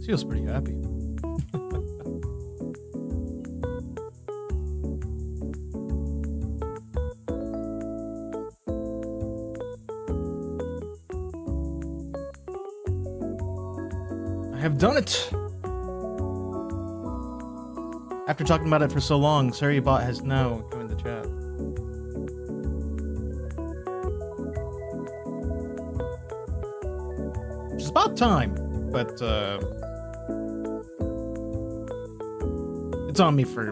Feels pretty happy. I have done it! After talking about it for so long, SariBot has now joined the chat. Which is about time, but it's on me for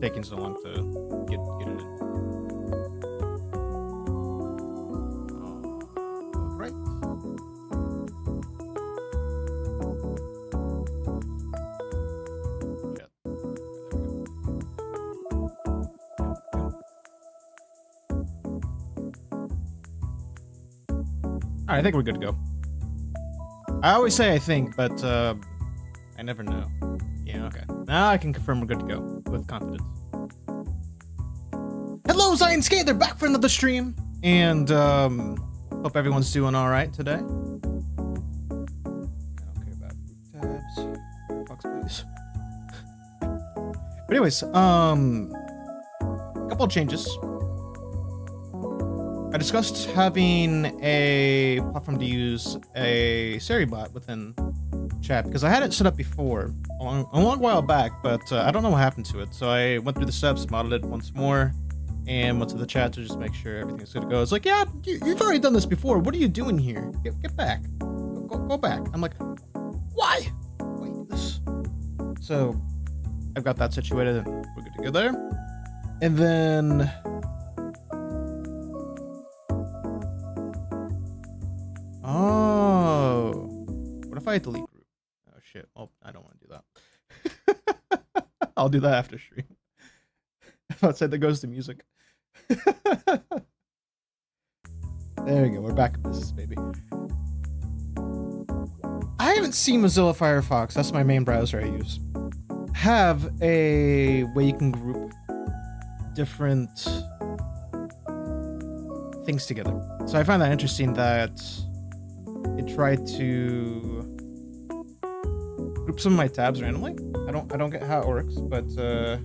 taking so long to get it in. All right. Alright, I think we're good to go. I always say I think, but I never know. Yeah, okay. Now I can confirm we're good to go with confidence. Hello, Zionscape! They're back for another stream! And hope everyone's doing alright today. I don't care about group tabs. Fucks, please. But anyways, couple of changes. I discussed having a platform to use a SariBot within chat because I had it set up before, a long while back, but I don't know what happened to it. So I went through the steps, modeled it once more, and went to the chat to just make sure everything's good to go. It's like, yeah, you've already done this before. What are you doing here? Get back. Go back. I'm like, why? Why do this? So I've got that situated and we're good to go there. And then what if I delete group? Oh shit. Well, I don't want to do that. I'll do that after stream. If I said that goes to music. There we go. We're back in business, baby. I haven't seen Mozilla Firefox, that's my main browser I use, have a way you can group different things together. So I find that interesting that it tried to group some of my tabs randomly. I don't get how it works, but if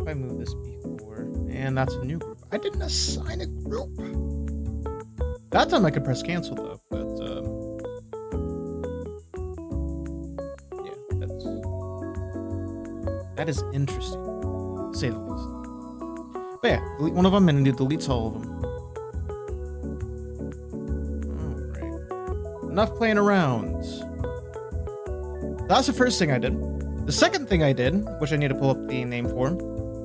I move this before, and that's a new group. I didn't assign a group. That time I could press cancel though, but yeah, that is interesting, to say the least. But yeah, delete one of them and it deletes all of them. Alright. Enough playing around. That's the first thing I did. The second thing I did, which I need to pull up the name for,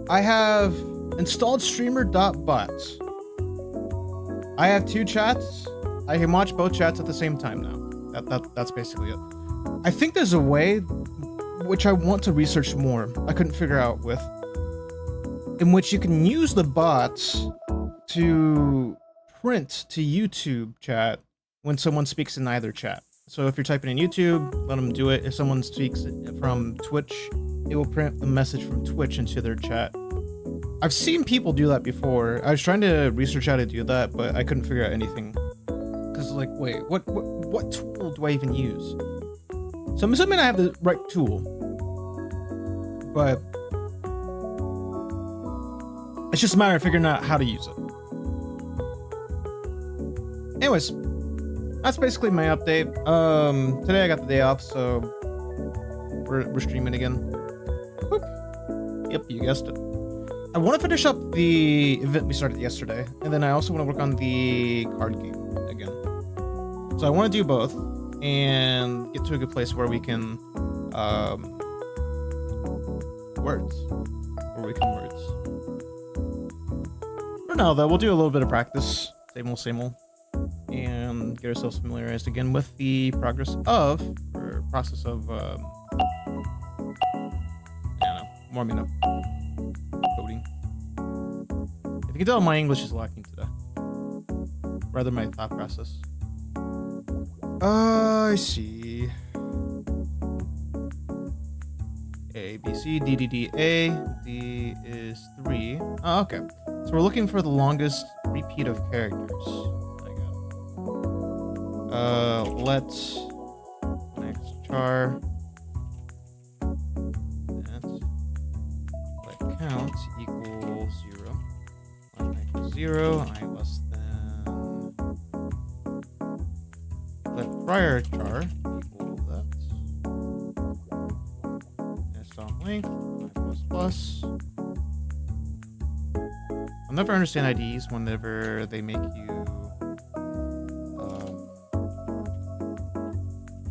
I have installed streamer.bot. I have two chats. I can watch both chats at the same time now. That's basically it. I think there's a way, which I want to research more, I couldn't figure out with, in which you can use the bots to print to YouTube chat when someone speaks in either chat. So if you're typing in YouTube, let them do it. If someone speaks from Twitch, it will print the message from Twitch into their chat. I've seen people do that before. I was trying to research how to do that, but I couldn't figure out anything. Cause like, wait, what tool do I even use? So I'm assuming I have the right tool, but it's just a matter of figuring out how to use it. Anyways, that's basically my update. Today I got the day off, so we're streaming again. Boop. Yep, you guessed it. I want to finish up the event we started yesterday, and then I also want to work on the card game again. So I want to do both and get to a good place where we can words. For now, though, we'll do a little bit of practice, same old, and get ourselves familiarized again with the process of warming up. Coding. If you can tell, my English is lacking today. Rather, my thought process. I see. A, B, C, D, D, D, A. D is 3. Oh, okay. So we're looking for the longest repeat of characters. I got it. Let's next char. Let count equals 0. Let I equals 0. I less than. Let prior char equal that. Stop length. Plus. I'll never understand IDs whenever they make you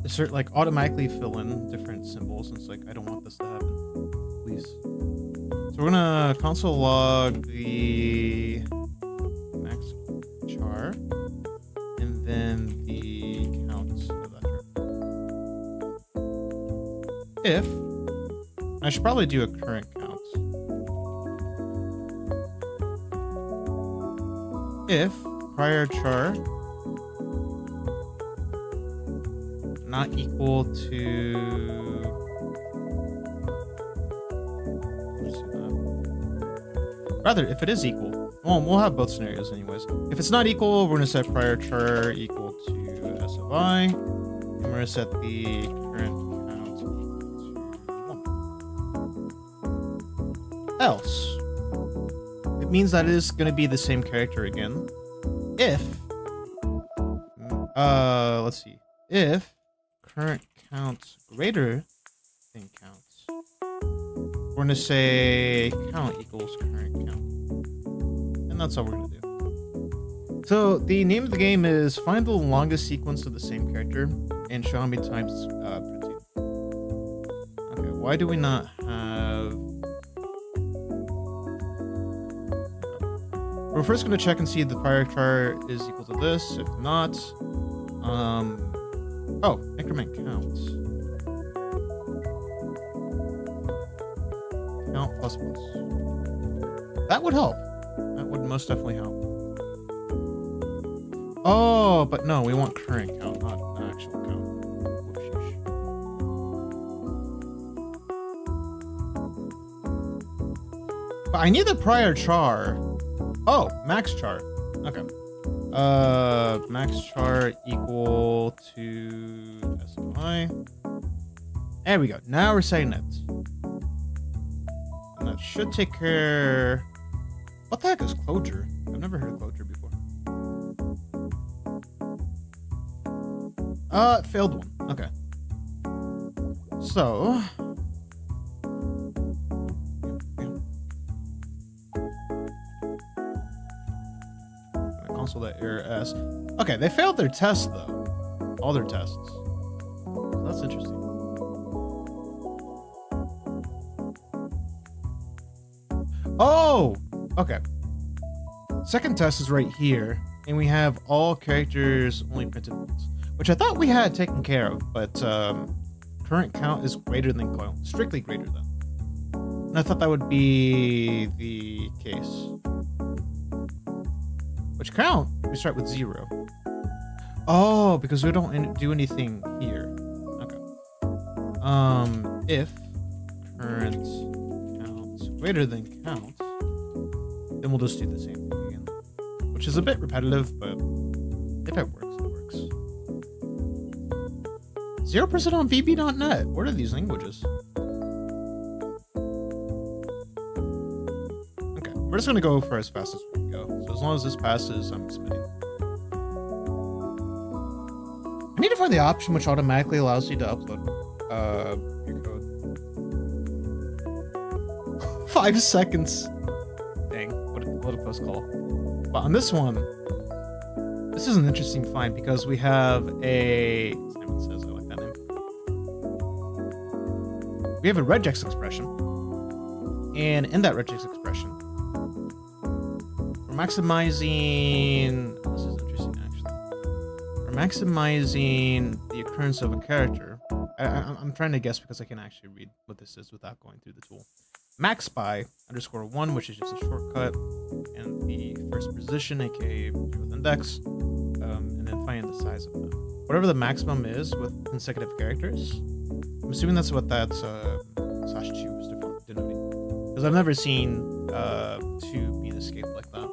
assert, like, automatically fill in different symbols, and it's like, I don't want this to happen. Please. So we're gonna console log the max char and then the counts of that char. If I should probably do a current count. If prior char not equal to rather, if it is equal, well, we'll have both scenarios anyways. If it's not equal, we're gonna set prior char equal to s of I, and we're gonna set the current count equal to 1. Else, it means that it is gonna be the same character again. If let's see, if current counts greater than counts, we're gonna say count equals current count, and that's all we're gonna do. So the name of the game is find the longest sequence of the same character and show how many times it's printed. Okay, why do we not have? We're first gonna check and see if the prior char is equal to this. If not, oh, increment counts. Count plus plus. That would help. That would most definitely help. Oh, but no, we want current count, not an actual count. Oh, but I need the prior char. Oh, max char. Okay. Max char equal to s of I. There we go. Now we're setting it. And that should take care. What the heck is closure? I've never heard of closure before. Failed one. Okay. So. Console that error S. Okay, they failed their test though. All their tests. So that's interesting. Oh! Okay. Second test is right here, and we have all characters only printed once, which I thought we had taken care of, but current count is greater than count, strictly greater than. And I thought that would be the case. Which count? We start with 0. Oh, because we don't do anything here. Okay. If current counts greater than count, then we'll just do the same thing again. Which is a bit repetitive, but if it works, it works. 0% on VB.net. What are these languages? Okay, we're just gonna go for as fast as we can go. So as long as this passes, I'm submitting. I need to find the option which automatically allows you to upload your code. 5 seconds. Dang, what a close call. But on this one, this is an interesting find because we have a. Simon says I like that name. We have a regex expression, and in that regex expression, we're maximizing. This is interesting, actually. We're maximizing the occurrence of a character. I'm trying to guess because I can actually read what this is without going through the tool. Max by _1, which is just a shortcut, and the first position, aka with index, and then finding the size of them. Whatever the maximum is with consecutive characters, I'm assuming that's what that /2 is denoting. Because I've never seen 2 being escaped like that.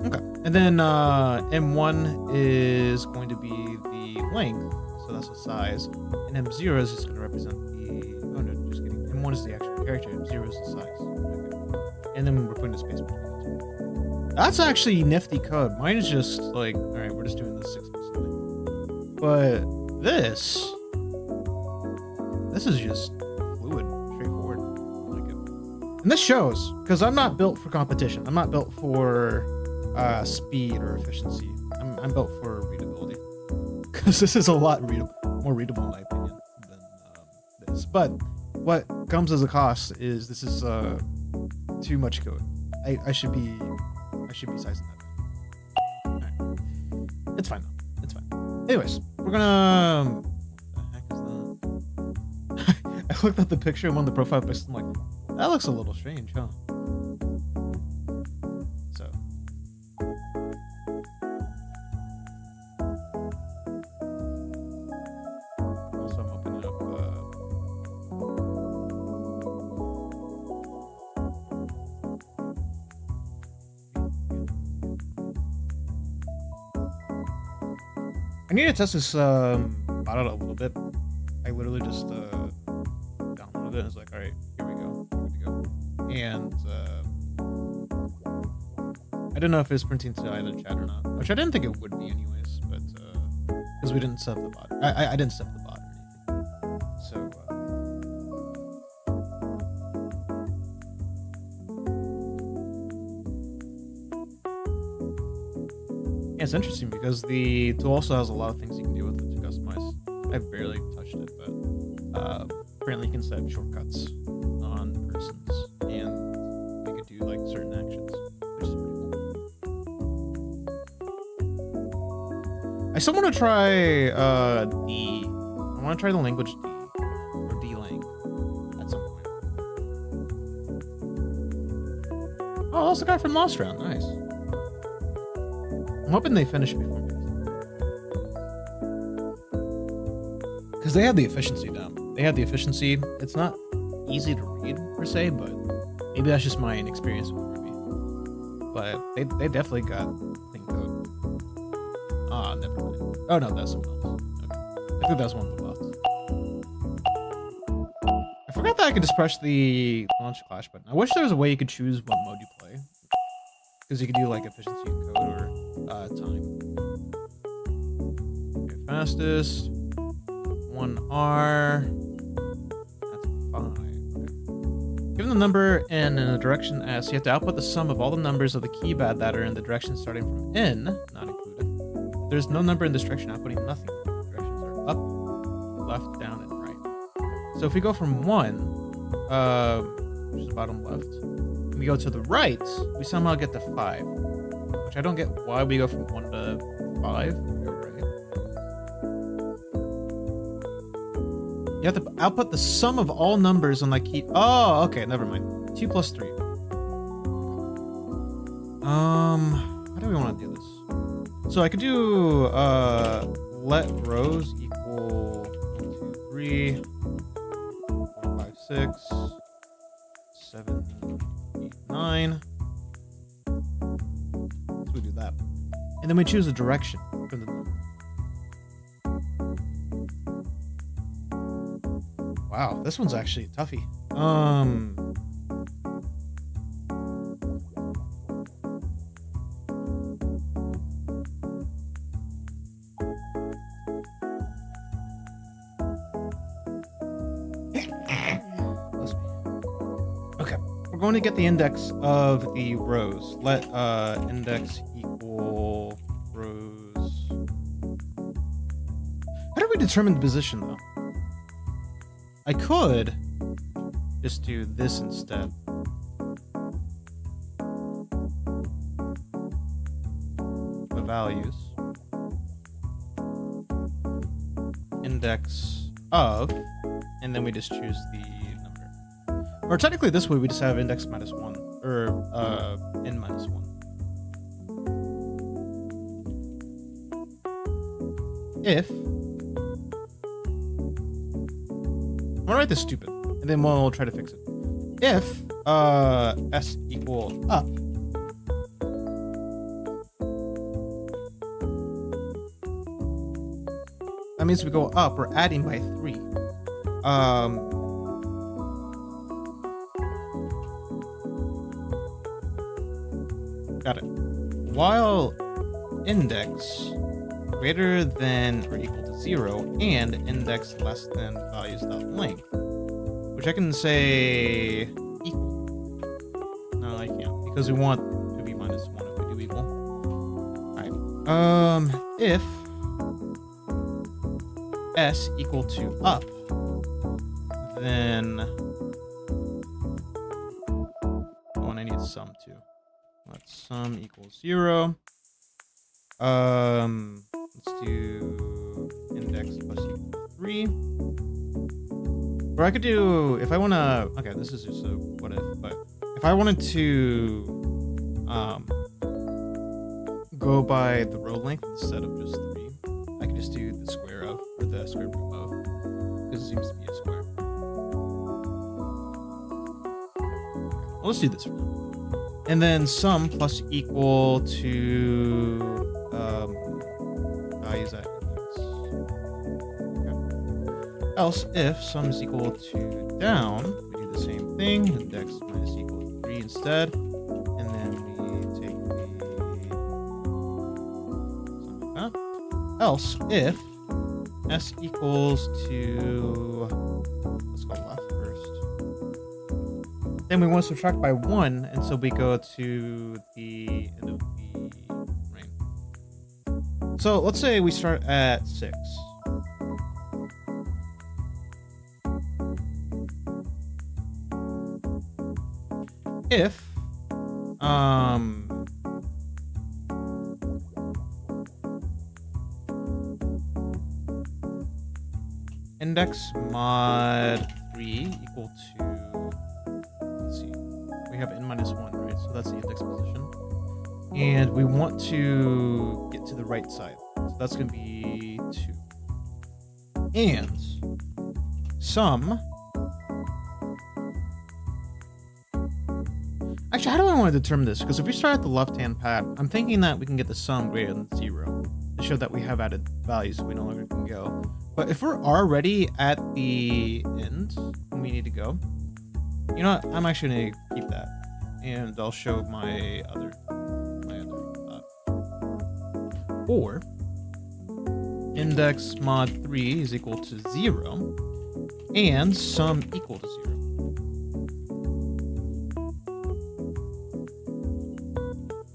Okay, and then M1 is going to be the length. so that's the size. And M0 is just going to represent the... Oh no, just kidding. M1 is the actual character, M0 is the size. Okay. And then we're putting a space between the two. That's actually nifty code. Mine is just like, alright, we're just doing this explicitly. But this is just fluid, straightforward. I like it. And this shows, because I'm not built for competition. I'm not built for speed or efficiency. I'm built for readability. Because this is a lot more readable in my opinion than this. But what comes as a cost is this is too much code. I should be sizing that down. Alright. It's fine though. It's fine. Anyways, we're gonna... What the heck is that? I looked at the picture and one of the profile pictures. I'm like, that looks a little strange, huh? So. Also, I'm opening up. I need to test this bot out a little bit. I literally just downloaded it and it's like, alright, here we go. Good to go. And I don't know if it's printing to either chat or not, which I didn't think it would be anyways, but because we didn't set up the bot. I didn't set up the bot or anything. So yeah, it's interesting because the tool also has a lot of things you can do with it to customize. I've barely touched it, but apparently you can set shortcuts on persons, and you could do like certain actions, which is pretty cool. I still want to try I want to try the language D or D-lang at some point. Oh, that's the guy from Lost Round. Nice. I'm hoping they finish before me. Because they have the efficiency down. They have the efficiency. It's not easy to read, per se, but maybe that's just my inexperience with Ruby. But they definitely got clean code. Ah, never mind. Oh no, that's someone else. Okay. I think that's one of the bots. I forgot that I could just press the launch clash button. I wish there was a way you could choose what mode you play. Because you could do like efficiency in code or time. Okay, fastest. 1R. That's 5. Okay. Given the number n in a direction S, you have to output the sum of all the numbers of the keypad that are in the direction starting from N, not included. If there's no number in this direction, outputting nothing. The directions are up, left, down, and right. So if we go from 1, which is bottom left, and we go to the right, we somehow get to 5. Which I don't get why we go from 1 to 5. We go right. You have to output the sum of all numbers on like key. Oh, okay, never mind. 2 plus 3. How do we want to do this? So I could do let rows equal 1, 2, 3, 4, 5, 6, 7, 8, 9. So we do that. And then we choose a direction for the number. Wow, this one's actually a toughie. Okay, we're going to get the index of the rows. Let index equal rows. How do we determine the position though? I could just do this instead. The values. Index of, and then we just choose the number. Or technically this way we just have index minus 1, or n minus 1. If I'm gonna write this stupid, and then we'll try to fix it. If s equal up, That means we go up, we're adding by 3. Got it. While index greater than or equal to 0 and index less than values.length, which I can say equal. No, I can't, because we want to be minus 1 if we do equal. Alright. If s equal to up, then and I need sum too. Let sum equals 0. Let's do index plus equal to 3. Or I could do, if I want to, okay, this is just a what if, but if I wanted to go by the row length instead of just 3, I could just do the square of, or the square root of, because it seems to be a square. Well, let's do this for now. And then sum plus equal to values at index. Okay. Else, if sum is equal to down, we do the same thing. Index minus equal to 3 instead. And then we take the something like that. Else, if s equals to, let's go left first. Then we want to subtract by 1, and so we go to the end of the range. So let's say we start at 6. If index mod 3 equal to, let's see, we have n minus 1, right? So that's the index position. And we want to get to the right side. So that's going to be 2. And sum. Actually, how do I want to determine this? Because if we start at the left-hand pad, I'm thinking that we can get the sum greater than 0 to show that we have added values so we no longer can go. But if we're already at the end and we need to go, you know what? I'm actually going to keep that. And I'll show my other thought. Or index mod 3 is equal to 0 and sum equal to 0.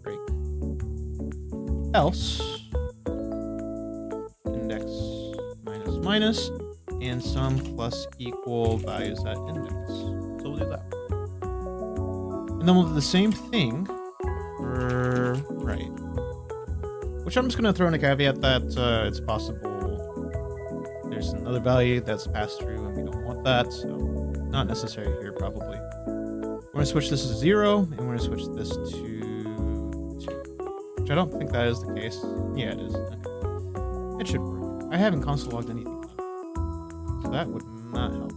Great. Else index minus and sum plus equal values at index. So we'll do that. And then we'll do the same thing for right. Which I'm just going to throw in a caveat that it's possible there's another value that's passed through and we don't want that, so not necessary here probably. We're going to switch this to 0 and we're going to switch this to 2. Which I don't think that is the case. Yeah, it is. Okay. It should work. I haven't console logged anything though, so that would not help.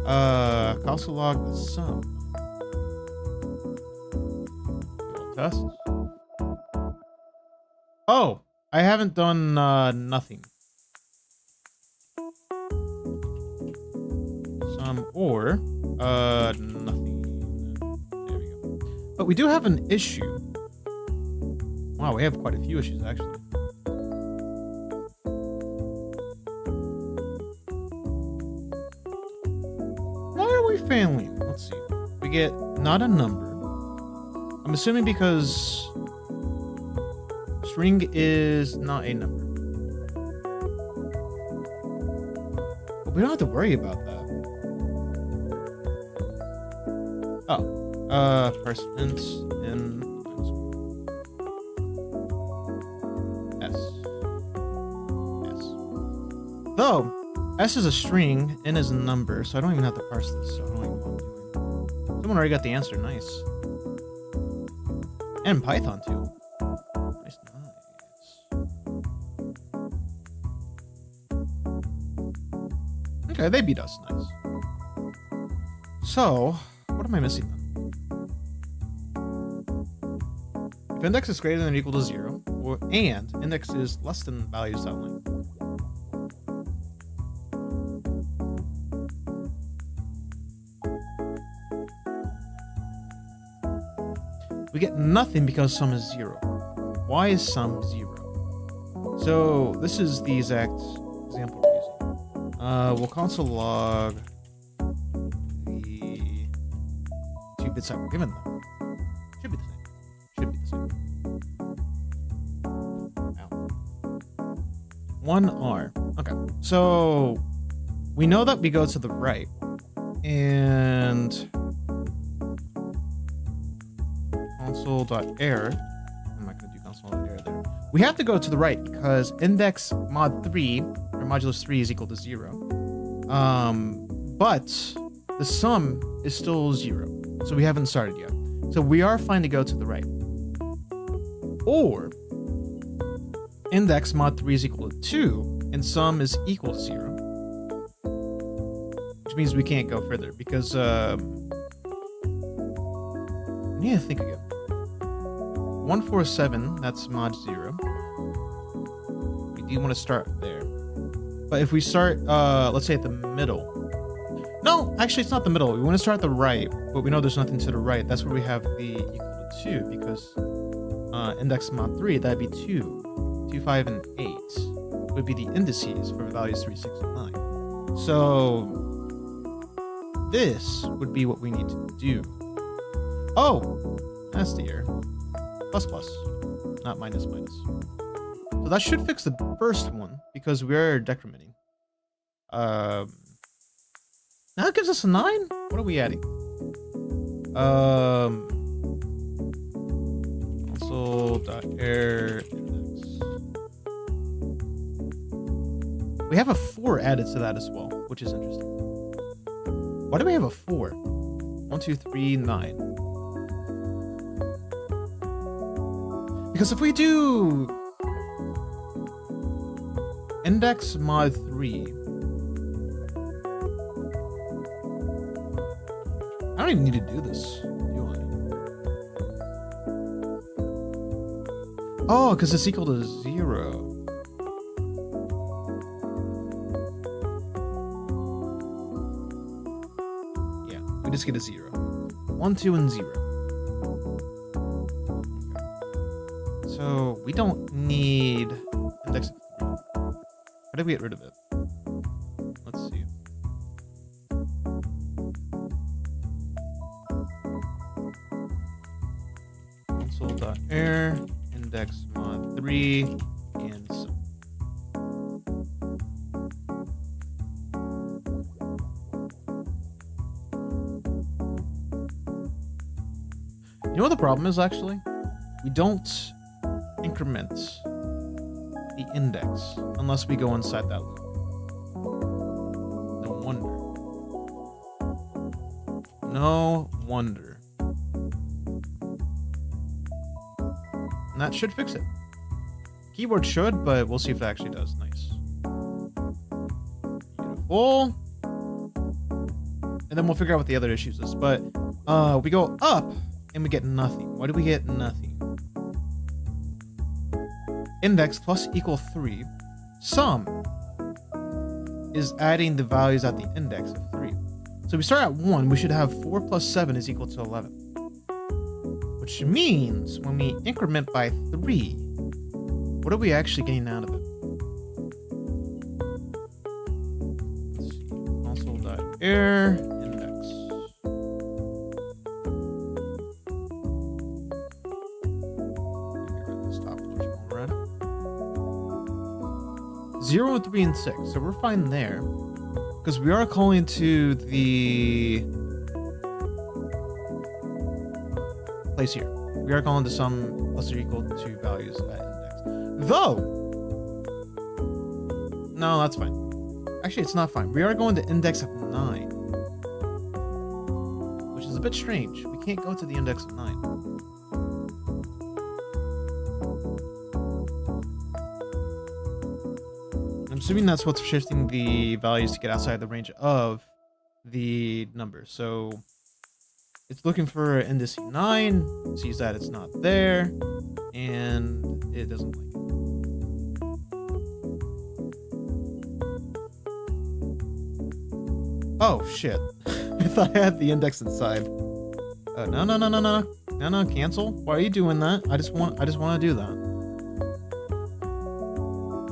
Okay. Console log the sum. Test. Oh, I haven't done nothing. Sum or nothing. There we go. But we do have an issue. Wow, we have quite a few issues actually. Why are we failing? Let's see. We get not a number. I'm assuming because string is not a number. But we don't have to worry about that. Oh. Parse int in s. Though s is a string, n is a number, so I don't even have to parse this, so I don't even know what I'm doing. Someone already got the answer, nice. And Python too. Nice, nice. Okay, they beat us, nice. So, what am I missing then? If index is greater than or equal to 0, and index is less than values.length. We get nothing because sum is 0. Why is sum 0? So this is the exact example we're using. We'll console log the 2 bits that we're given them. Should be the same. Should be the same. Ow. 1R. Okay. So we know that we go to the right. And console.error. I'm not going to do console.error there. We have to go to the right because index mod 3 or modulus 3 is equal to 0. But the sum is still 0. So we haven't started yet. So we are fine to go to the right. Or index mod 3 is equal to 2 and sum is equal to 0. Which means we can't go further because I need to think again. 147, that's mod 0. We do want to start there. But if we start, let's say at the middle. No, actually it's not the middle. We want to start at the right, but we know there's nothing to the right. That's where we have the equal to 2 because index mod 3, that'd be 2, 2, 5, and 8 would be the indices for values 3, 6, and 9. So this would be what we need to do. Oh, that's the error. Plus plus, not minus minus. So that should fix the first one because we are decrementing. Now it gives us a 9? What are we adding? Console.error index. We have a 4 added to that as well, which is interesting. Why do we have a 4? 1, 2, 3, 9. Because if we do index mod 3, I don't even need to do this, do I? Oh, because it's equal to 0. Yeah, we just get a 0. 1, 2, and 0. So we don't need index. How did we get rid of it? Let's see. Console.error index mod 3 and sum. You know what the problem is actually? We don't increment the index unless we go inside that loop. No wonder. No wonder. And that should fix it. Keyboard should, but we'll see if that actually does. Nice. Beautiful. And then we'll figure out what the other issues is. But we go up and we get nothing. Why do we get nothing? Index plus equal 3. Sum is adding the values at the index of 3. So we start at 1, we should have 4 plus 7 is equal to 11. Which means when we increment by 3, what are we actually getting out of it? Let's see. Console.error index. This top portion already. 0, 3, and 6. So we're fine there. Because we are calling to the place here. We are calling to sum plus or equal to values at index. Though! No, that's fine. Actually, it's not fine. We are going to index of 9. Which is a bit strange. We can't go to the index of 9. I'm assuming that's what's shifting the values to get outside the range of the number. So it's looking for index 9, sees that it's not there, and it doesn't like it. Oh shit. I thought I had the index inside. No. No, cancel. Why are you doing that? I just want to do that.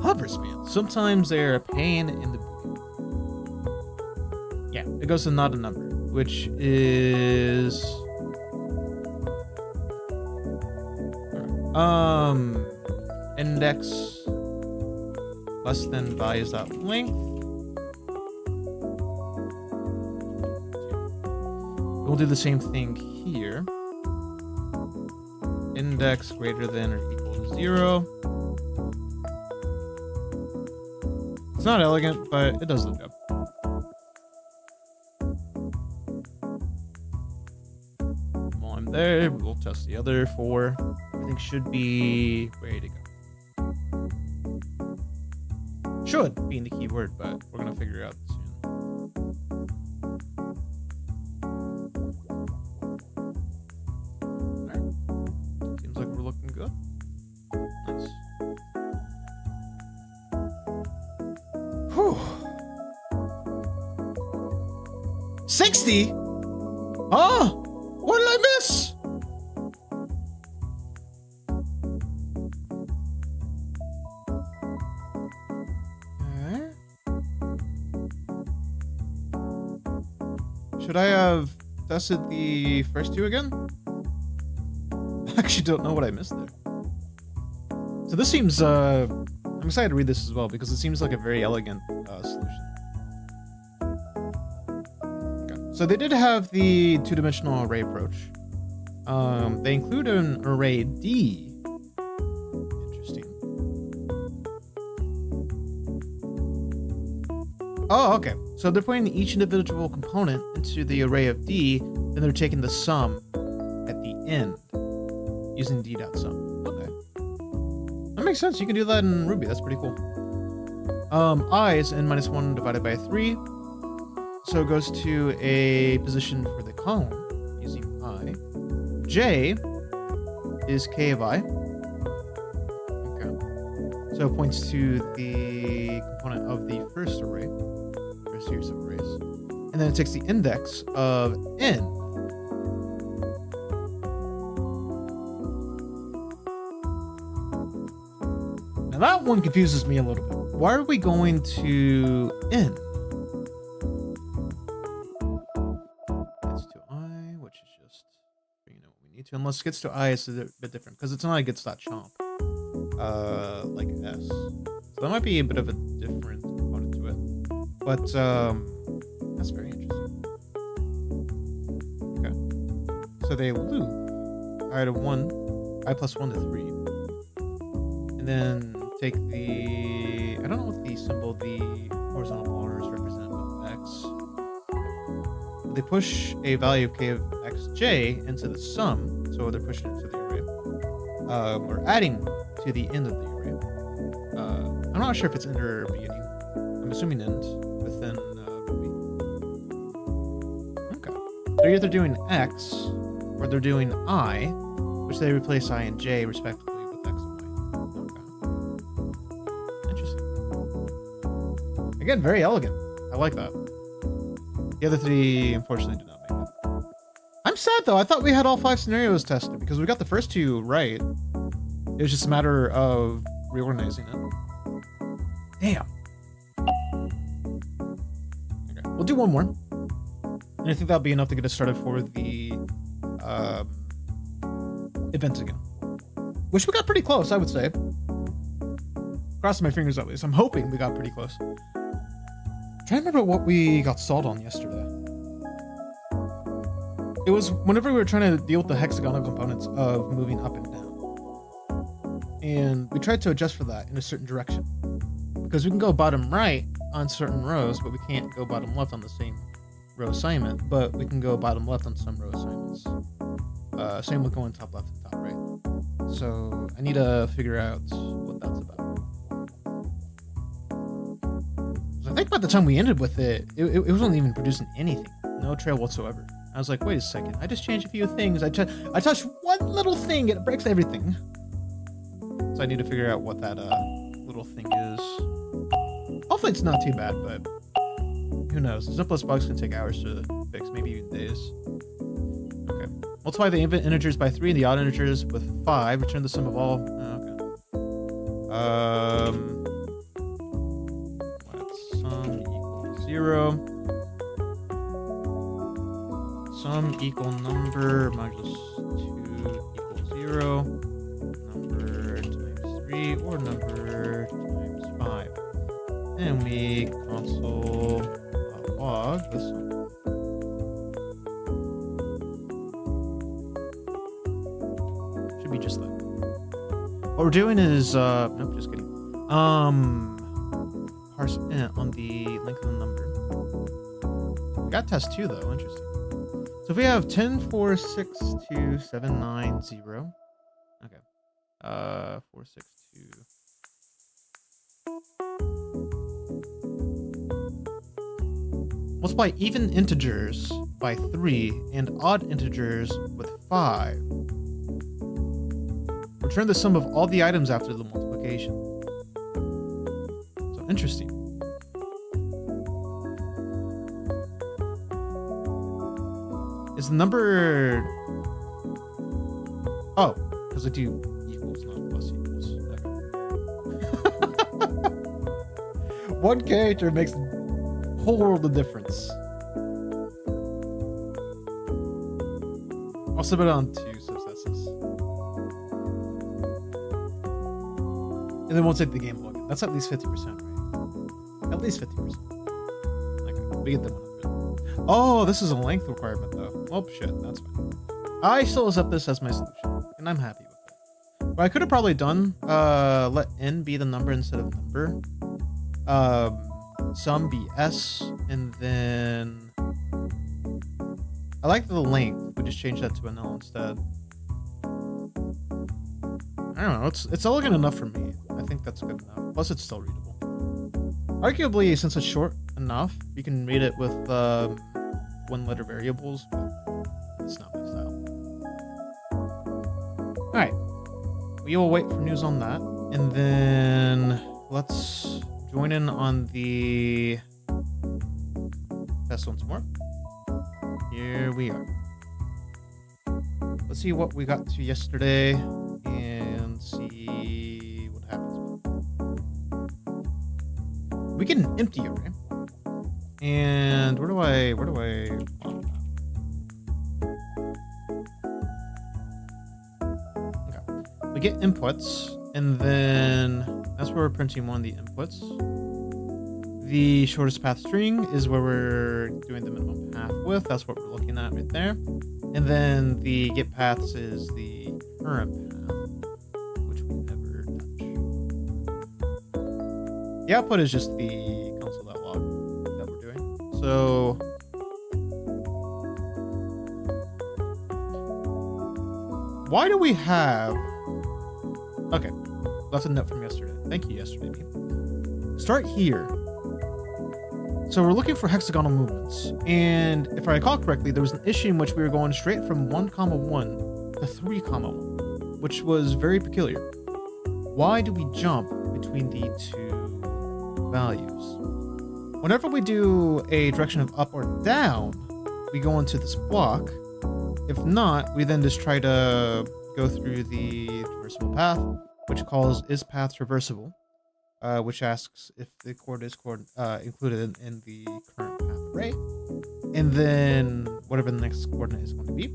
Hover span. Sometimes they're a pain in the booty. Yeah, it goes to not a number, which is index less than values.length. We'll do the same thing here. Index greater than or equal to 0. It's not elegant, but it does the job. While I'm there, we'll test the other 4. Everything should be ready to go. Should be in the keyword, but we're gonna figure it out soon. Alright. Seems like we're looking good. Nice. Whew. 60? Oh! What did I miss? Should I have tested the first 2 again? I actually don't know what I missed there. So this seems, I'm excited to read this as well because it seems like a very elegant solution. Okay. So they did have the 2-dimensional array approach. They include an array D. Oh, okay. So they're putting each individual component into the array of D, then they're taking the sum at the end using D.sum. Okay. That makes sense. You can do that in Ruby. That's pretty cool. I is n-1 divided by 3. So it goes to a position for the column using I. J is k of I. Okay. So it points to the component of the first array. Series of arrays, and then it takes the index of n. Now that one confuses me a little bit. Why are we going to n? Gets to I, which is just what we need to. Unless it gets to I, it's a bit different because it's not a gets.chomp, like S. So that might be a bit of a different component to it. But, that's very interesting. Okay. So they loop I to 1, I plus 1 to 3. And then take the, I don't know what the symbol, the horizontal bars represent with X. They push a value of k of xj into the sum. So they're pushing it to the array. Or adding to the end of the array. I'm not sure if it's end or beginning. I'm assuming end. Within Ruby. Okay. So they're either doing X or they're doing I, which they replace I and J respectively with X and Y. Okay. Interesting. Again, very elegant. I like that. The other 3 unfortunately did not make it. I'm sad though. I thought we had all 5 scenarios tested because we got the first 2 right. It was just a matter of reorganizing it. Damn. We'll do one more. And I think that'll be enough to get us started for the events again. Which we got pretty close, I would say. Crossing my fingers at least. I'm hoping we got pretty close. I'm trying to remember what we got stalled on yesterday. It was whenever we were trying to deal with the hexagonal components of moving up and down. And we tried to adjust for that in a certain direction. Because we can go bottom right on certain rows, but we can't go bottom left on the same row assignment, but we can go bottom left on some row assignments. Same with going top left and top right. So I need to figure out what that's about. So I think by the time we ended with it, it wasn't even producing anything. No trail whatsoever. I was like, wait a second. I just changed a few things. I touched one little thing and it breaks everything. So I need to figure out what that little thing is. Hopefully it's not too bad, but who knows? The simplest bugs can take hours to fix, maybe even days. Okay. Multiply the even integers by 3 and the odd integers with 5. Return the sum of all. Let sum equal 0. Sum equal number modulus 2 equals 0. Number times 3 or number times 5. And we console log this one. Should be just that. What we're doing is nope, just kidding. Parse int on the length of the number. We got test 2 though, interesting. So if we have 10, 4, 6, 2, 7, 9, 0. Okay. 4, 6, 2. Multiply even integers by 3 and odd integers with 5. Return the sum of all the items after the multiplication. So interesting. Is the number... Oh, because I do equals, not plus equals. Okay. One character makes a whole world of difference. I'll submit it on 2 successes. And then we'll take the game log. That's at least 50%, right? At least 50%. Okay, we get the 100. Oh, this is a length requirement, though. Oh, shit, that's fine. I still accept this as my solution, and I'm happy with it. What I could have probably done, let n be the number instead of number. Sum be s, and then... I like the length. We just change that to a null instead. I don't know, it's elegant enough for me. I think that's good enough. Plus, it's still readable. Arguably, since it's short enough, we can read it with one-letter variables, but it's not my style. Alright. We will wait for news on that. And then let's join in on the test once more. Here we are. Let's see what we got to yesterday and see what happens with it. We get an empty array. And where do I want that? Okay. We get inputs, and then that's where we're printing one of the inputs. The shortest path string is where we're doing the minimum path width. That's what we're looking at right there. And then the get paths is the current path, which we never touch. The output is just the console.log that we're doing. So why do we have... Okay, that's a note from yesterday. Thank you, yesterday. Start here. So we're looking for hexagonal movements, and if I recall correctly, there was an issue in which we were going straight from 1, 1 to 3, 1, which was very peculiar. Why do we jump between the two values? Whenever we do a direction of up or down, we go into this block. If not, we then just try to go through the traversable path, which calls is path traversable. Which asks if the coordinate is included in the current path array, and then whatever the next coordinate is going to be.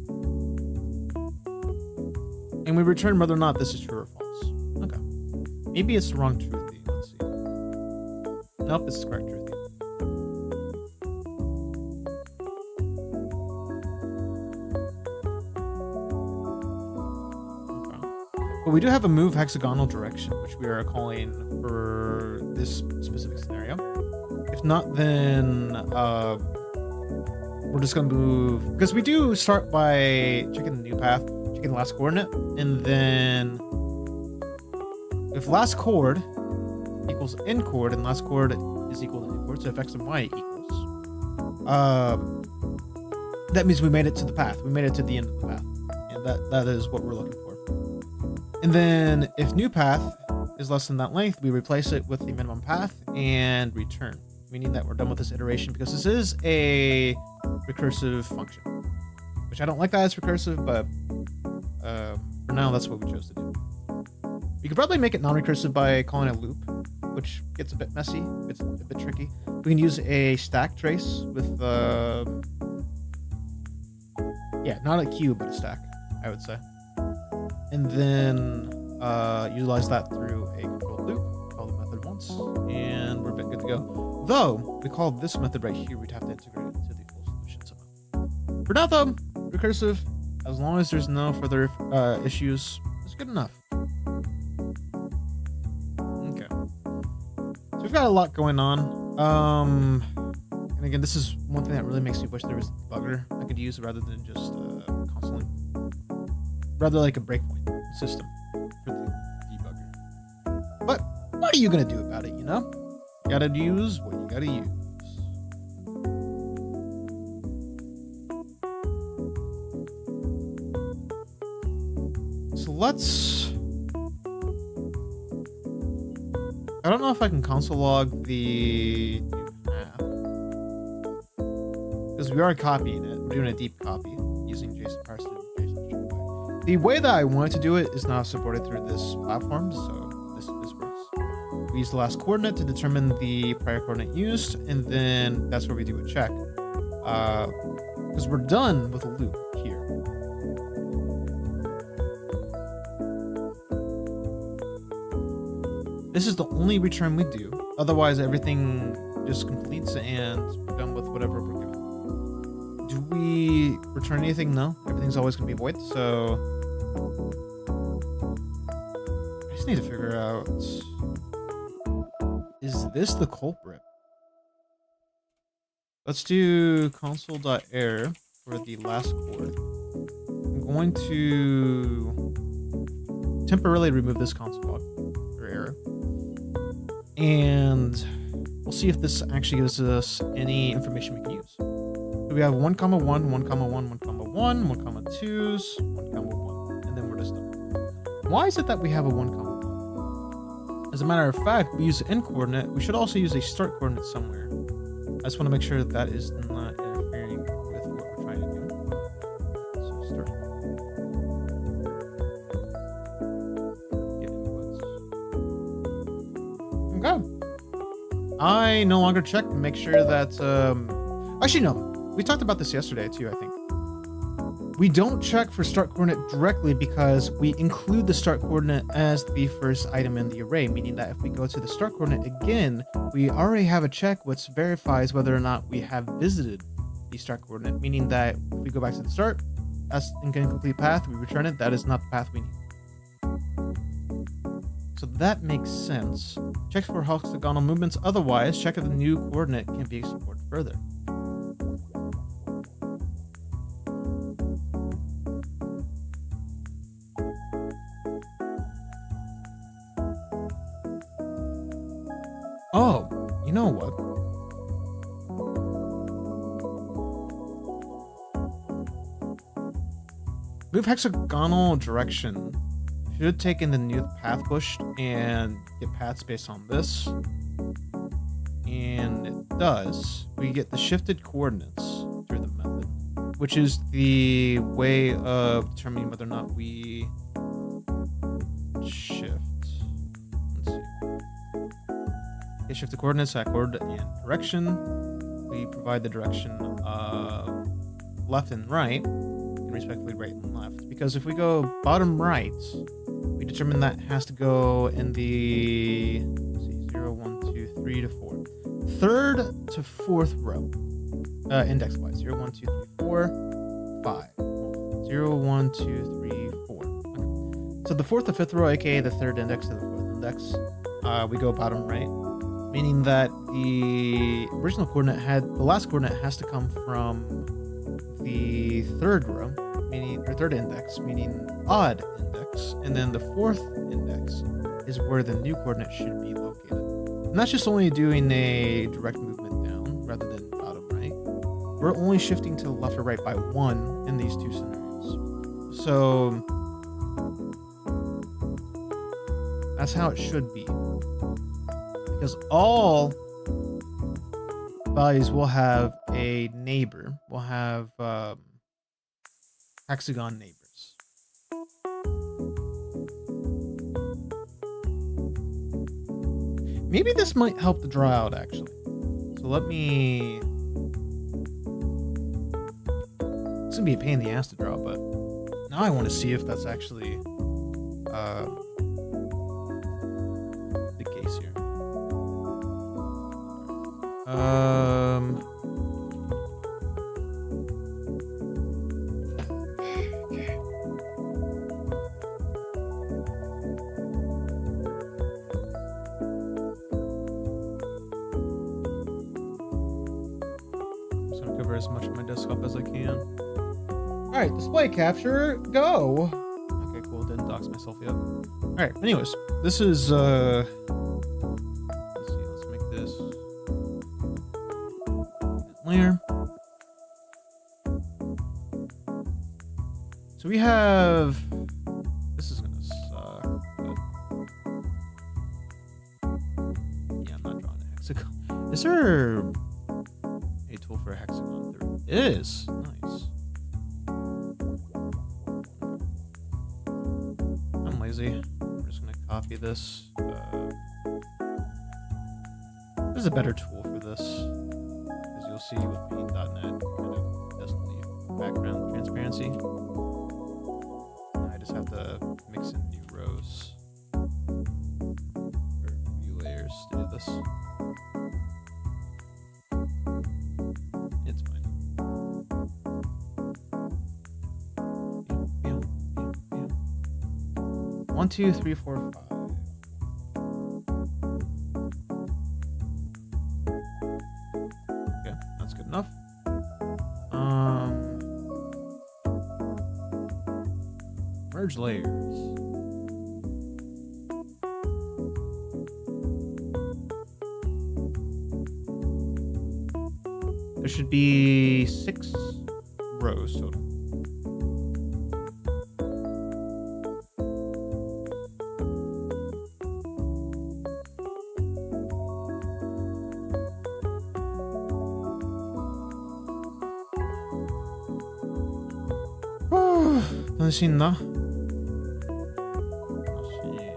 And we return whether or not this is true or false. Okay. Maybe it's the wrong truthy. Let's see. Nope, this is correct truthy. But we do have a move hexagonal direction, which we are calling for this specific scenario. If not, then we're just going to move... Because we do start by checking the new path, checking the last coordinate, and then if last chord equals end chord and last chord is equal to end chord, so if x and y equals, that means we made it to the path. We made it to the end of the path. And that is what we're looking for. And then if new path is less than that length, we replace it with the minimum path and return, meaning that we're done with this iteration because this is a recursive function. which I don't like that as recursive, but for now, that's what we chose to do. You could probably make it non-recursive by calling it a loop, which gets a bit messy. It's a bit tricky. We can use a stack trace with, yeah, not a queue, but a stack, I would say. And then utilize that through a control loop, call the method once, and we're a bit good to go. Though, we call this method right here, we'd have to integrate it into the full solution somehow. For now, though, recursive, as long as there's no further issues, it's good enough. Okay. So we've got a lot going on. And again, this is one thing that really makes me wish there was a debugger I could use rather than just constantly, rather like a breakpoint system for the debugger. But what are you gonna do about it, you know? You gotta use what you gotta use. So let's... I don't know if I can console log the path, because we are copying it. We're doing a deep copy using JSON parser and JSON. The way that I wanted to do it is not supported through this platform, so this works. We use the last coordinate to determine the prior coordinate used, and then that's where we do a check. Because we're done with a loop here. This is the only return we do. Otherwise, everything just completes and we're done with whatever we're given. Do we return anything? No. Everything's always going to be void, so... I just need to figure out... Is this the culprit? Let's do console.error for the last chord. I'm going to temporarily remove this console log or error. And we'll see if this actually gives us any information we can use. So we have 1, 1, 1, 1, 1, 1, 1, 1, 2s, 1, 1, and then we're just done. Why is it that we have a 1, 1? As a matter of fact, we use an end coordinate. We should also use a start coordinate somewhere. I just want to make sure that that is not interfering with what we're trying to do. So start. Okay. I no longer check to make sure that, actually no, we talked about this yesterday too, I think. We don't check for start coordinate directly because we include the start coordinate as the first item in the array, meaning that if we go to the start coordinate again, we already have a check which verifies whether or not we have visited the start coordinate, meaning that if we go back to the start, that's an incomplete path, we return it, that is not the path we need. So that makes sense. Check for hexagonal movements, otherwise check if the new coordinate can be explored further. Oh, you know what? Move hexagonal direction should take in the new path pushed and get paths based on this. And it does. We get the shifted coordinates through the method, which is the way of determining whether or not we shift. Shift the coordinates at coordinate and direction. We provide the direction of left and right, and respectively right and left. Because if we go bottom right, we determine that has to go in the 0, 1, 2, 3 to 4, third to fourth row, index wise. 0, 1, 2, 3, 4, 5. 0, 1, 2, 3, 4. Okay. So the fourth to fifth row, aka the third index to the fourth index, we go bottom right. Meaning that the original coordinate the last coordinate has to come from the third row, meaning, or third index, meaning odd index, and then the fourth index is where the new coordinate should be located. And that's just only doing a direct movement down rather than bottom right. We're only shifting to the left or right by 1 in these two scenarios. So that's how it should be. Because all values will have a neighbor, will have hexagon neighbors. Maybe this might help the draw out, actually. So let me... It's gonna be a pain in the ass to draw, but now I want to see if that's actually the case here. Okay. I'm just gonna cover as much of my desktop as I can. Alright, display capture, go! Okay, cool, didn't dox myself yet. Alright, anyways, this is, let's see, let's make this layer. So we have, this is gonna suck, but yeah, I'm not drawing a hexagon. Is there a tool for a hexagon? There is, nice. I'm just gonna copy this. There's a better tool for this, as you'll see with paint.net, kind of doesn't leave background transparency. I just have to mix in new rows or new layers to do this. It's fine. 1, 2, 3, 4, 5. Okay, that's good enough. Merge layers. There should be 6 rows total. 신나? Yeah.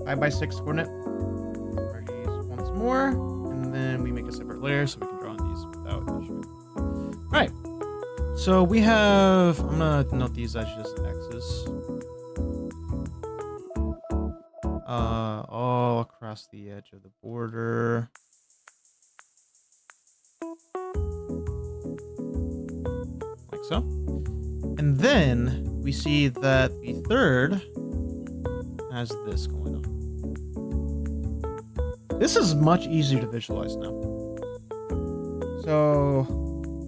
5x6 coordinate. Merge these once more, and then we make a separate layer so we can draw on these without issue. Alright. So we have, I'm gonna note these as just X's. All across the edge of the border. Like so. And then we see that the third has this going on. This is much easier to visualize now. So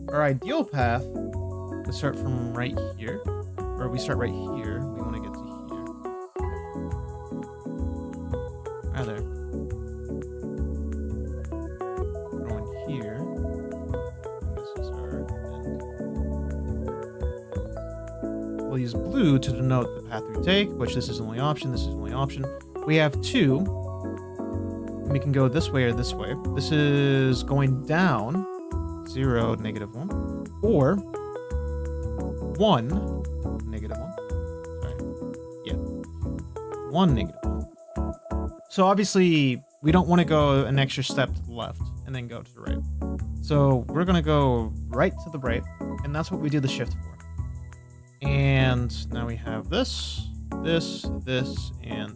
our ideal path would start from right here, or we start right here. We want to get to here. Rather, going here. And this is our end. We'll use blue to denote the path we take, which this is the only option. This is the only option. We have 2. We can go this way or this way. This is going down 0, -1, or 1, -1. Sorry. Yeah. 1, -1. So obviously, we don't want to go an extra step to the left and then go to the right. So we're going to go right to the right, and that's what we do the shift for. And now we have this, this, this, and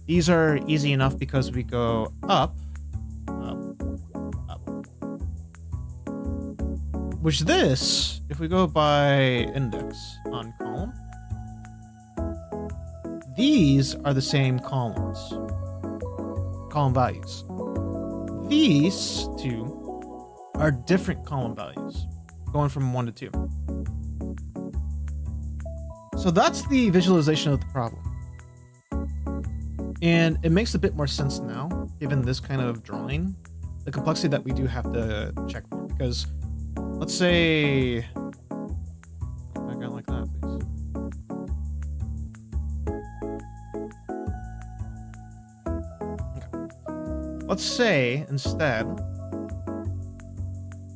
these are easy enough because we go up, up, up. Which this, if we go by index on column, these are the same column values. These 2 are different column values, going from 1 to 2. So that's the visualization of the problem. And it makes a bit more sense now, given this kind of drawing, the complexity that we do have to check for. Because let's say, I got like that, please. let's say instead,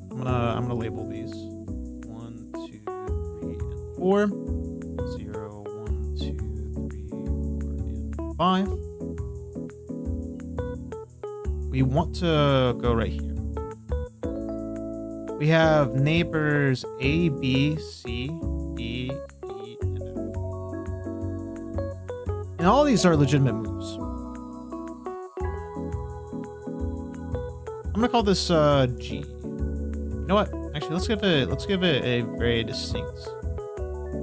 I'm gonna label these 1, 2, 3, and 4. 0, 1, 2, 3, 4, and 5. We want to go right here. We have neighbors A, B, C, D, E, and F. And all these are legitimate moves. I'm gonna call this G. You know what? Actually, let's give it a very distinct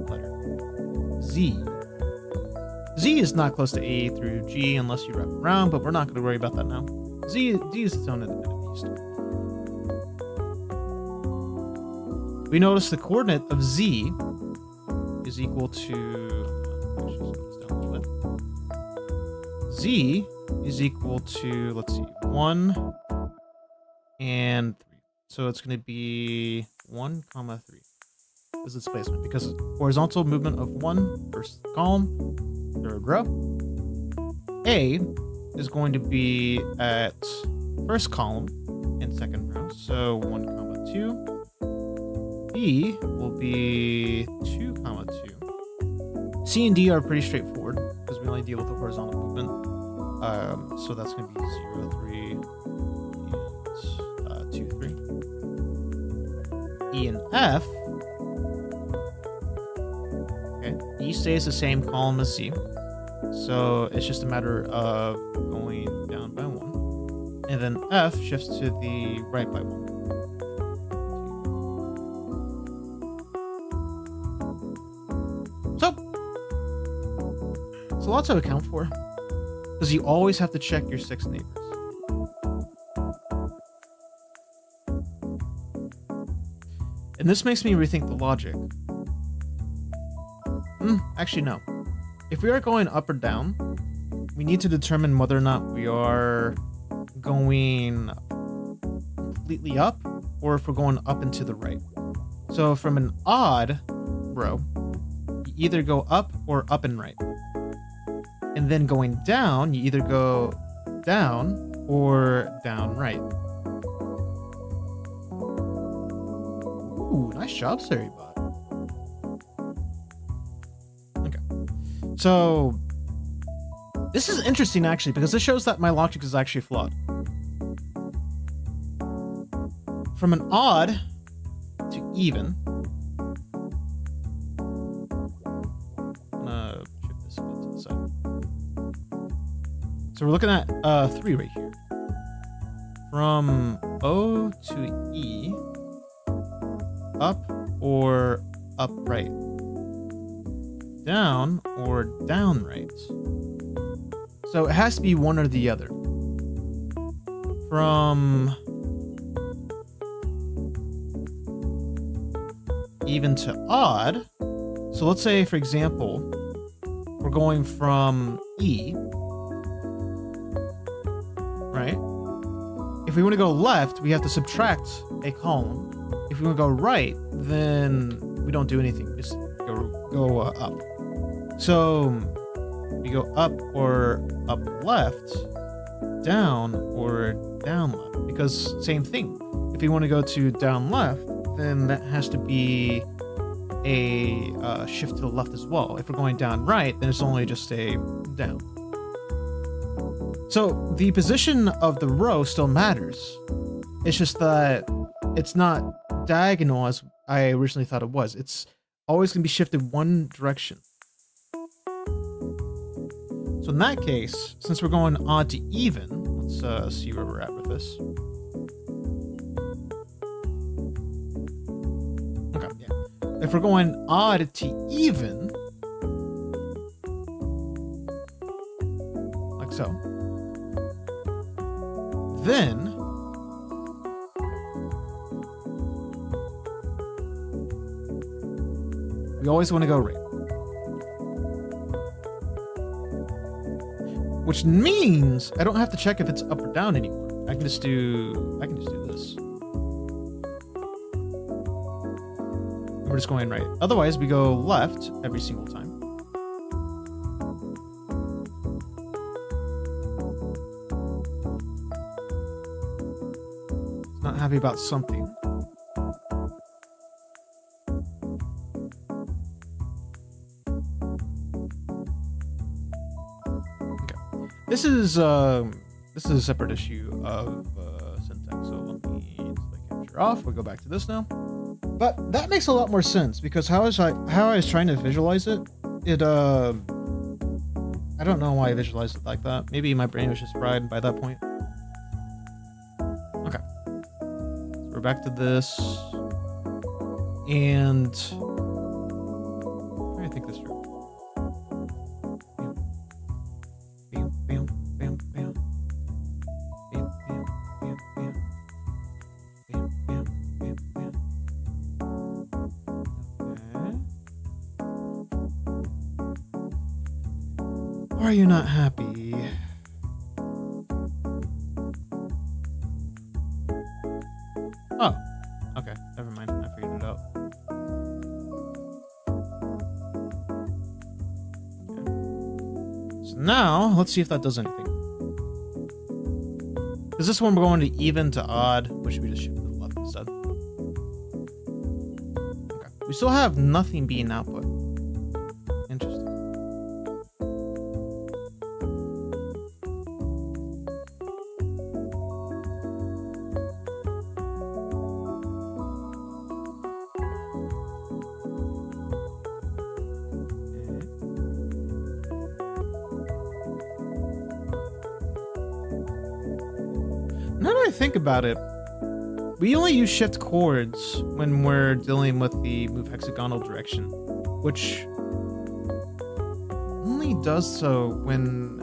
letter. Z. Z is not close to A through G unless you wrap it around, but we're not going to worry about that now. D is its own independent beast. We notice the coordinate of Z is equal to. Z is equal to, let's see, 1 and 3. So it's going to be 1, 3 is its placement because horizontal movement of 1, first column, third row. A is going to be at first column and second row, so 1, 2. B will be 2, 2. C and D are pretty straightforward because we only deal with the horizontal movement. So that's going to be 0, 3, and 2, 3. E and F. Okay, E stays the same column as C. So it's just a matter of going down by 1. And then F shifts to the right by 1. So, it's a lot to account for. Because you always have to check your 6 neighbors. And this makes me rethink the logic. Actually, no. If we are going up or down, we need to determine whether or not we are going completely up or if we're going up and to the right. So from an odd row, you either go up or up and right. And then going down, you either go down or down right. Ooh, nice job, Saribot. Okay. So, this is interesting, actually, because this shows that my logic is actually flawed. From an odd to even, I'm gonna shift this a bit to the side. So we're looking at 3 right here. From O to E, up or upright, down or down right. So it has to be one or the other. From even to odd, so let's say, for example, we're going from E, right? If we want to go left, we have to subtract a column. If we want to go right, then we don't do anything. Just go up. So we go up or up left, down or down left. Because same thing. If we want to go to down left, then that has to be a shift to the left as well. If we're going down right, then it's only just a down. So the position of the row still matters. It's just that it's not diagonal as I originally thought it was. It's always going to be shifted one direction. So in that case, since we're going odd to even, let's see where we're at with this. Okay, yeah. If we're going odd to even, like so, then we always want to go right. Which means I don't have to check if it's up or down anymore. I can just do this. We're just going right. Otherwise, we go left every single time. happy about something. Okay. This is a separate issue of syntax, so let me take capture off. We'll go back to this now. But that makes a lot more sense because how I was trying to visualize it, I don't know why I visualized it like that. Maybe my brain was just fried by that point. Okay. So we're back to this. And let me think this through. Bam, bam, bam, bam. Bam, bam, bam, bam. Bam, bam, bam, bam. Okay. Why are you not happy? Oh, okay. Never mind. I figured it out. Okay. So now, let's see if that does anything. Is this one we're going to even to odd? Or should we just shift to the left instead? Okay. We still have nothing being output. Interesting. Now that I think about it, we only use shift chords when we're dealing with the move hexagonal direction, which only does so when...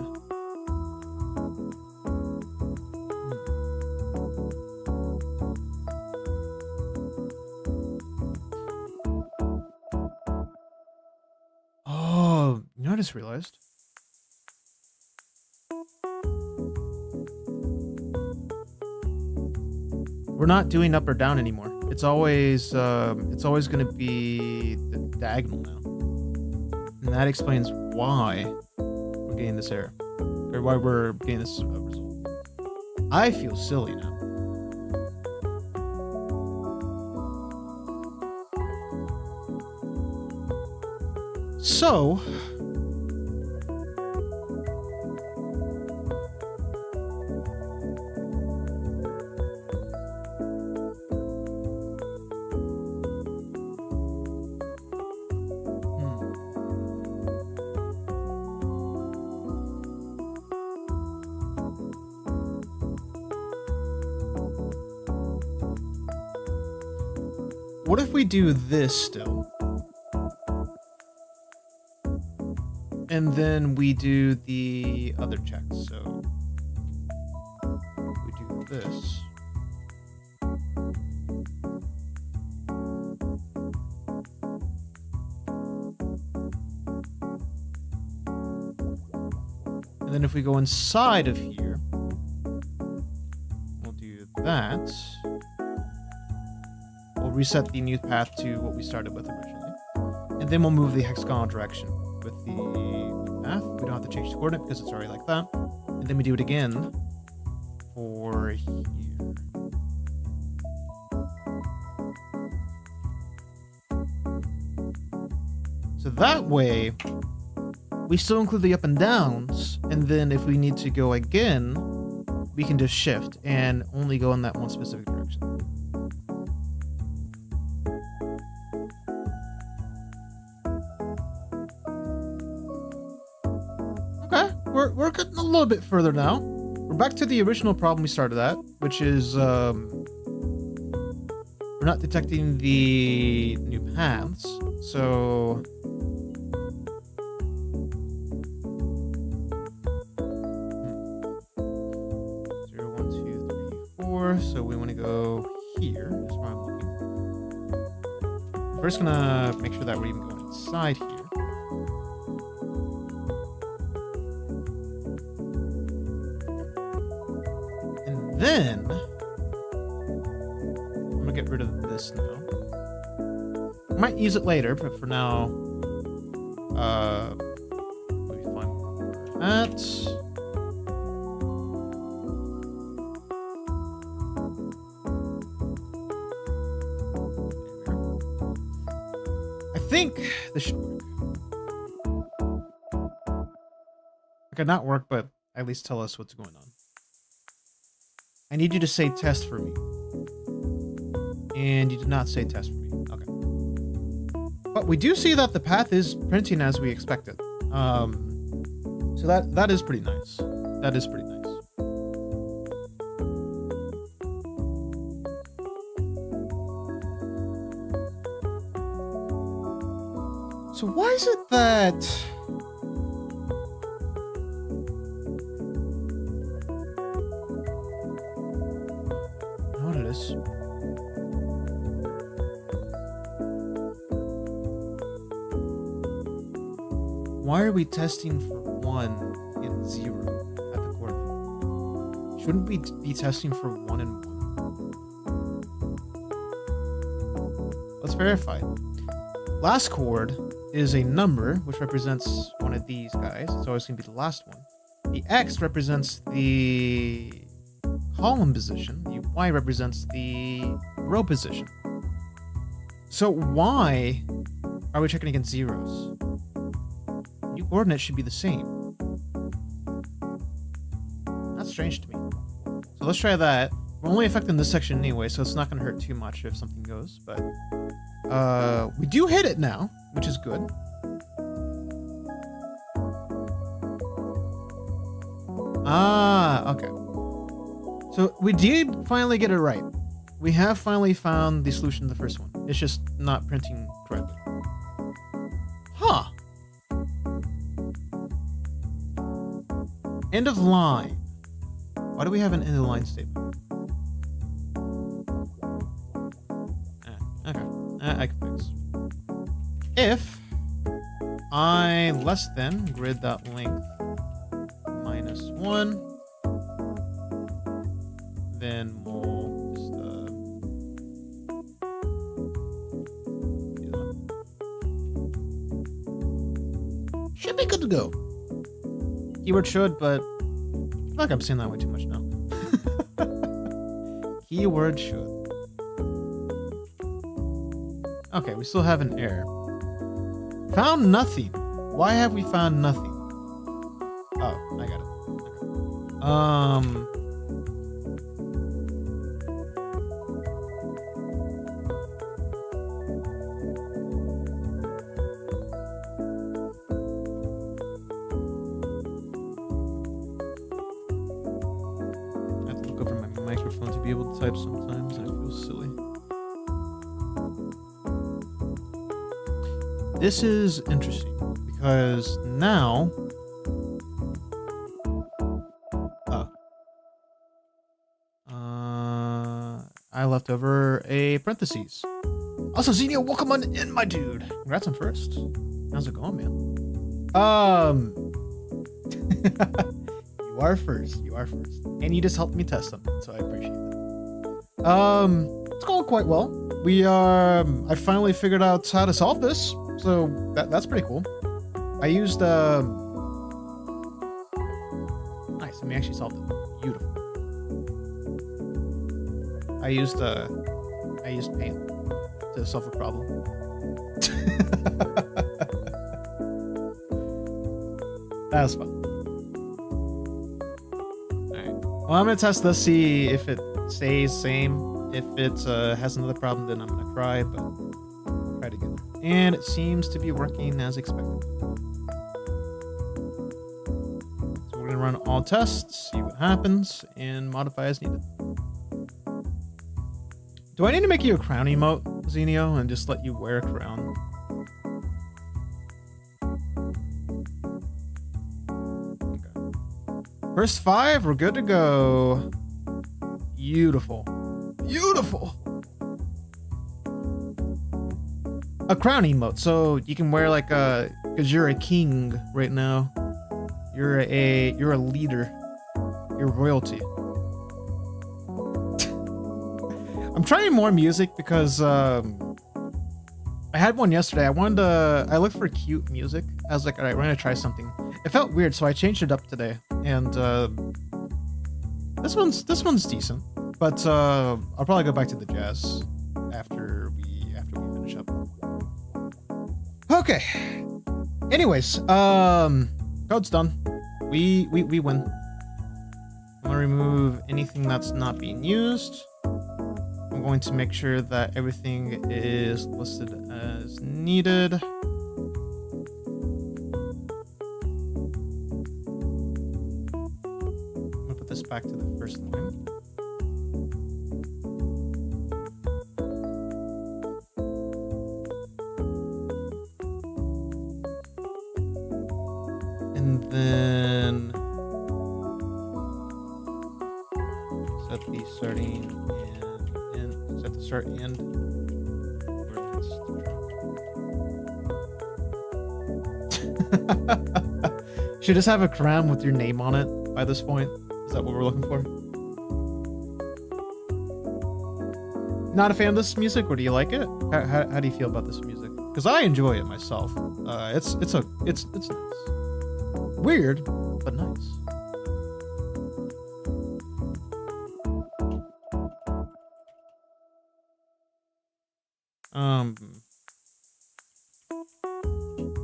Oh, you know what I just realized? We're not doing up or down anymore. It's always going to be the diagonal now. And that explains why we're getting this error. Or why we're getting this result. I feel silly now. So... what if we do this still? And then we do the other checks. So we do this. And then if we go inside of here, we'll do that. We'll reset the new path to what we started with originally. And then we'll move the hexagonal direction with the path. We don't have to change the coordinate because it's already like that. And then we do it again for here. So that way, we still include the up and downs. And then if we need to go again, we can just shift and only go in that one specific direction. We're getting a little bit further now. We're back to the original problem we started at, which is we're not detecting the new paths. So 0, 1, 2, 3, 4. So we want to go here. That's where I'm looking. We're first gonna make sure that we're even going inside here. Then, I'm gonna get rid of this now. I might use it later, but for now, let me find that. think this should work. It could not work, but at least tell us what's going on. I need you to say test for me. And you did not say test for me. Okay. But we do see that the path is printing as we expected. So that is pretty nice. That is pretty nice. So why is it that... I know what it is. Why are we testing for 1 and 0 at the coordinate? Shouldn't we be testing for 1 and 1? Let's verify. Last chord is a number, which represents one of these guys. It's always going to be the last one. The X represents the column position. The Y represents the row position. So why are we checking against zeros? New coordinates should be the same. That's strange to me. So let's try that. We're only affecting this section anyway, so it's not going to hurt too much if something goes, but... we do hit it now, which is good. Ah, okay. So we did finally get it right. We have finally found the solution to the first one. It's just not printing correctly. Huh. End of line. Why do we have an end of line statement? Okay. I can fix. If I less than grid.length -1, then we'll just do that. Should be good to go. Keyword should, but I feel like I'm saying that way too much now. Keyword should. Okay, we still have an error. Found nothing. Why have we found nothing? Oh, I got it. Okay. I have to look over my microphone to be able to type sometimes, and it feels silly. This is interesting because now... I left over a parentheses. Also, Xenio, welcome on in, my dude. Congrats on first. How's it going, man? You are first. You are first. And you just helped me test them, so I appreciate it. It's going quite well. We are... I finally figured out how to solve this. So that's pretty cool. I used nice, and we actually solved it. Beautiful. I used paint to solve a problem. That was fun. Alright. Well, I'm gonna test this, see if it stays same. If it has another problem, then I'm gonna cry, but we'll try together. And it seems to be working as expected. So we're gonna run all tests, see what happens, and modify as needed. Do I need to make you a crown emote, Xenio, and just let you wear a crown? Okay. First 5, we're good to go. Beautiful. Beautiful! A crown emote, so you can wear like a... Because you're a king right now. You're a leader. You're royalty. I'm trying more music because I had one yesterday. I looked for cute music. I was like, all right, we're gonna try something. It felt weird, so I changed it up today. And this one's decent, but I'll probably go back to the jazz after we finish up. Okay. Anyways, code's done. We win. I'm gonna remove anything that's not being used. I'm going to make sure that everything is listed as needed. I'm gonna put this back to the first line. And then set the starting and set the start and should just have a crown with your name on it by this point. Is that what we're looking for? Not a fan of this music, or do you like it? How do you feel about this music? Because I enjoy it myself. It's nice. Weird, but nice.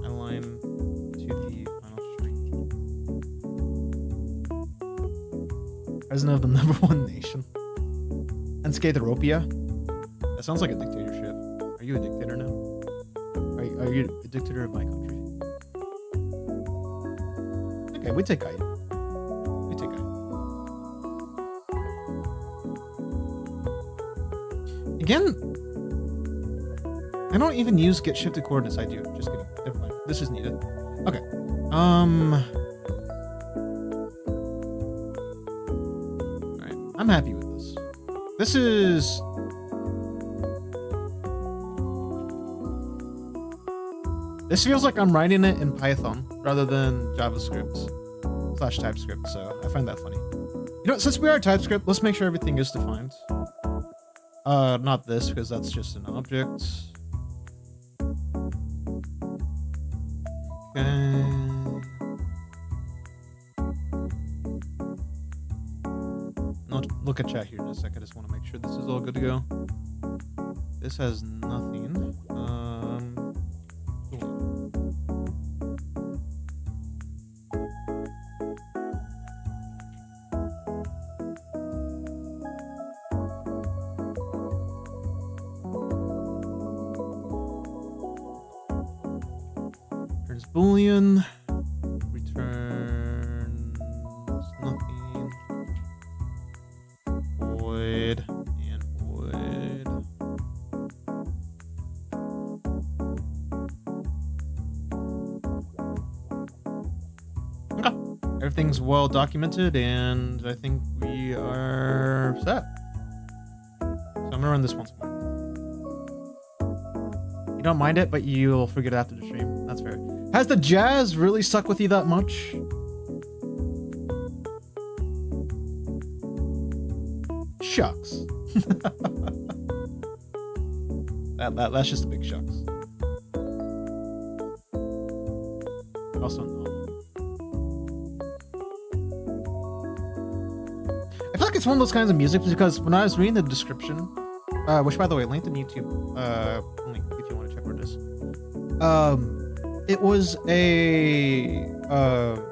Align to the final string. President of the #1 nation. Enskateropia? That sounds like a dictatorship. Are you a dictator now? Are you a dictator of my country? Okay, we take Guy. We take Guy. Again, I don't even use get shifted coordinates. I do. Just kidding. Never mind. This is needed. Okay. Alright. I'm happy with this. This is... This feels like I'm writing it in Python rather than JavaScript / TypeScript, so I find that funny. You know, since we are TypeScript, let's make sure everything is defined. Not this, because that's just an object. Okay. No, look at chat here in a sec. I just want to make sure this is all good to go. This has nothing. Boolean returns nothing. Void and void. Okay. Everything's well documented, and I think we are set. So I'm gonna run this once more. You don't mind it, but you'll forget it after the stream. That's fair. Has the jazz really stuck with you that much? Shucks. That's just a big shucks. Also no. I feel like it's one of those kinds of music because when I was reading the description, which by the way, linked in YouTube, link if you want to check where it is. It was a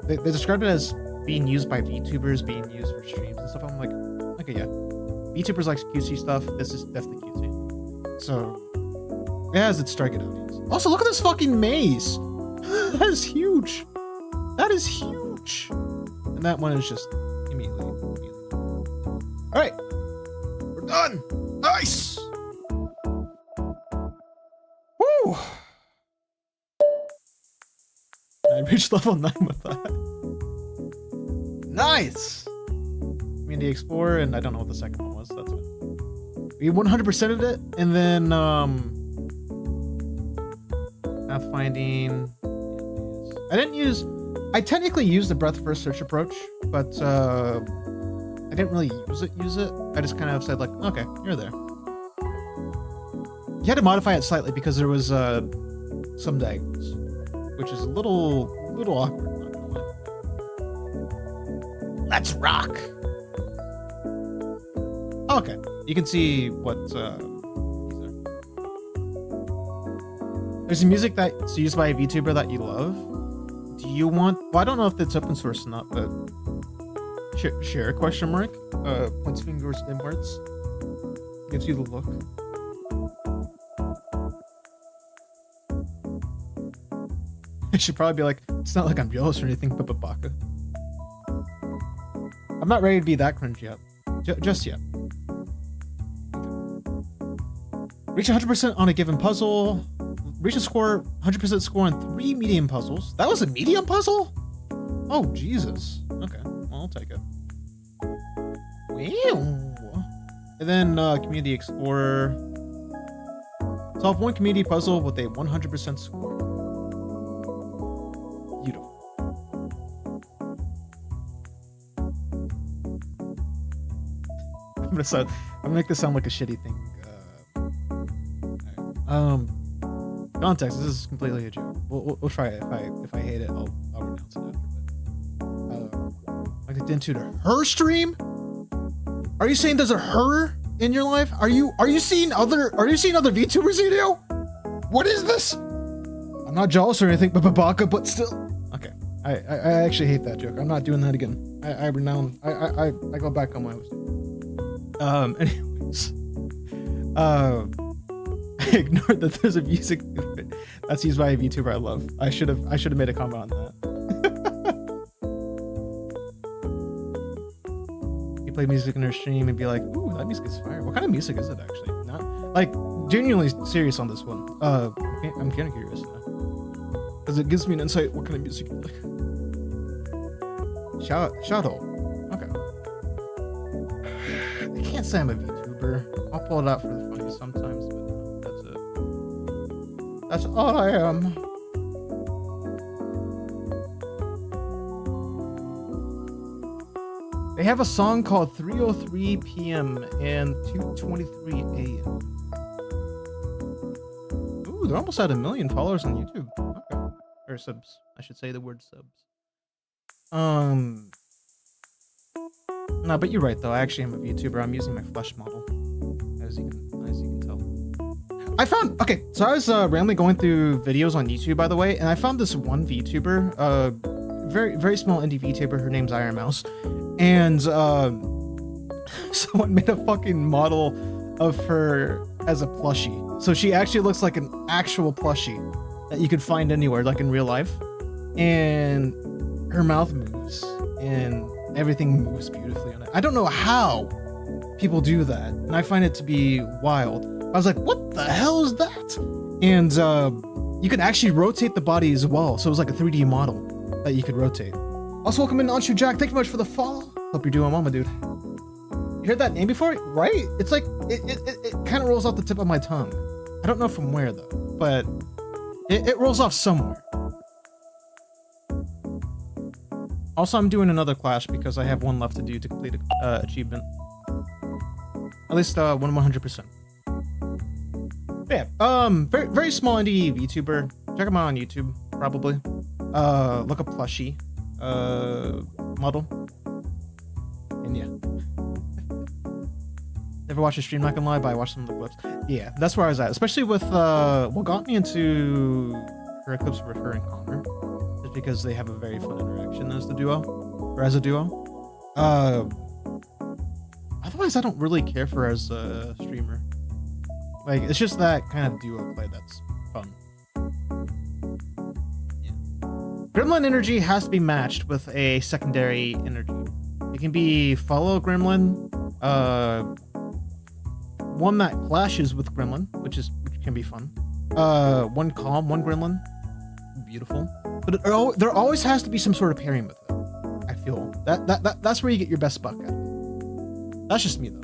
they described it as being used by VTubers, being used for streams and stuff. I'm like, okay, yeah, VTubers like cutesy stuff. This is definitely cutesy. So it has its target audience. Also, look at this fucking maze. That is huge. That is huge. And that one is just immediately. All right, we're done. Nice. Woo. I reached level 9 with that. Nice! Community Explorer, and I don't know what the second one was. That's it. We 100%ed it, and then, pathfinding. I technically used the breadth first search approach, but, I didn't really use it. I just kind of said, like, okay, you're there. You had to modify it slightly because there was, some diagonals, which is a little awkward, not gonna lie. Let's rock! Okay, you can see what, these are. There's music that's used by a VTuber that you love. Do you want? Well, I don't know if it's open source or not, but share question mark. Points fingers inwards. Gives you the look. I should probably be like, it's not like I'm jealous or anything, but baka. I'm not ready to be that cringe yet. Just yet. Reach 100% on a given puzzle. Reach a score, 100% score on 3 medium puzzles. That was a medium puzzle? Oh, Jesus. Okay, well, I'll take it. Wow. And then Community Explorer. Solve 1 community puzzle with a 100% score. Beautiful. I'm gonna make this sound like a shitty thing. Context. This is completely a joke. We'll try it. If I hate it, I'll renounce it after. But like I did to her stream. Are you saying there's a her in your life? Are you seeing other VTubers you know? What is this? I'm not jealous or anything, but Babaka, but still. Okay. I actually hate that joke. I'm not doing that again. I renounce. I go back on my mistake. Anyways. I ignored that there's a music that's used by a VTuber I love. I should have made a comment on that. You play music in her stream and be like, ooh, that music is fire. What kind of music is it actually? Not like genuinely serious on this one. I'm kind of curious now. Because it gives me an insight what kind of music you like. Shadow. Okay. I can't say I'm a VTuber. I'll pull it out for the funny sometimes, but that's it. That's all I am. They have a song called 3:03 p.m. and 2:23 a.m. Ooh, they're almost at 1 million followers on YouTube. Okay. Or subs. I should say the word subs. No, but you're right though. I actually am a VTuber. I'm using my flesh model, as you can tell. I found so I was randomly going through videos on YouTube, by the way, and I found this one VTuber, very very small indie VTuber. Her name's Iron Mouse, and someone made a fucking model of her as a plushie. So she actually looks like an actual plushie that you could find anywhere, like in real life, and her mouth moves and everything moves beautifully on it. I don't know how people do that, and I find it to be wild. I was like, what the hell is that? And you can actually rotate the body as well, so it was like a 3D model that you could rotate. Also, welcome in Anshu Jack. Thank you much for the follow. Hope you're doing well, my dude. You heard that name before, right? It's like it kind of rolls off the tip of my tongue. I don't know from where though, but it rolls off somewhere. Also, I'm doing another clash because I have one left to do to complete a achievement. At least 100%. Yeah, very very small indie VTuber. Check him out on YouTube, probably. Look up plushie model. And yeah. Never watched a stream, not gonna lie, but I watched some of the clips. Yeah, that's where I was at. Especially with what got me into her clips with her and Connor. Because they have a very fun interaction as a duo. Otherwise I don't really care for her as a streamer. Like, it's just that kind of duo play that's fun. Yeah. Gremlin energy has to be matched with a secondary energy. It can be follow Gremlin, one that clashes with Gremlin, which can be fun. One calm, one Gremlin. Beautiful. But there always has to be some sort of pairing with it. I feel that's where you get your best buck at. That's just me though.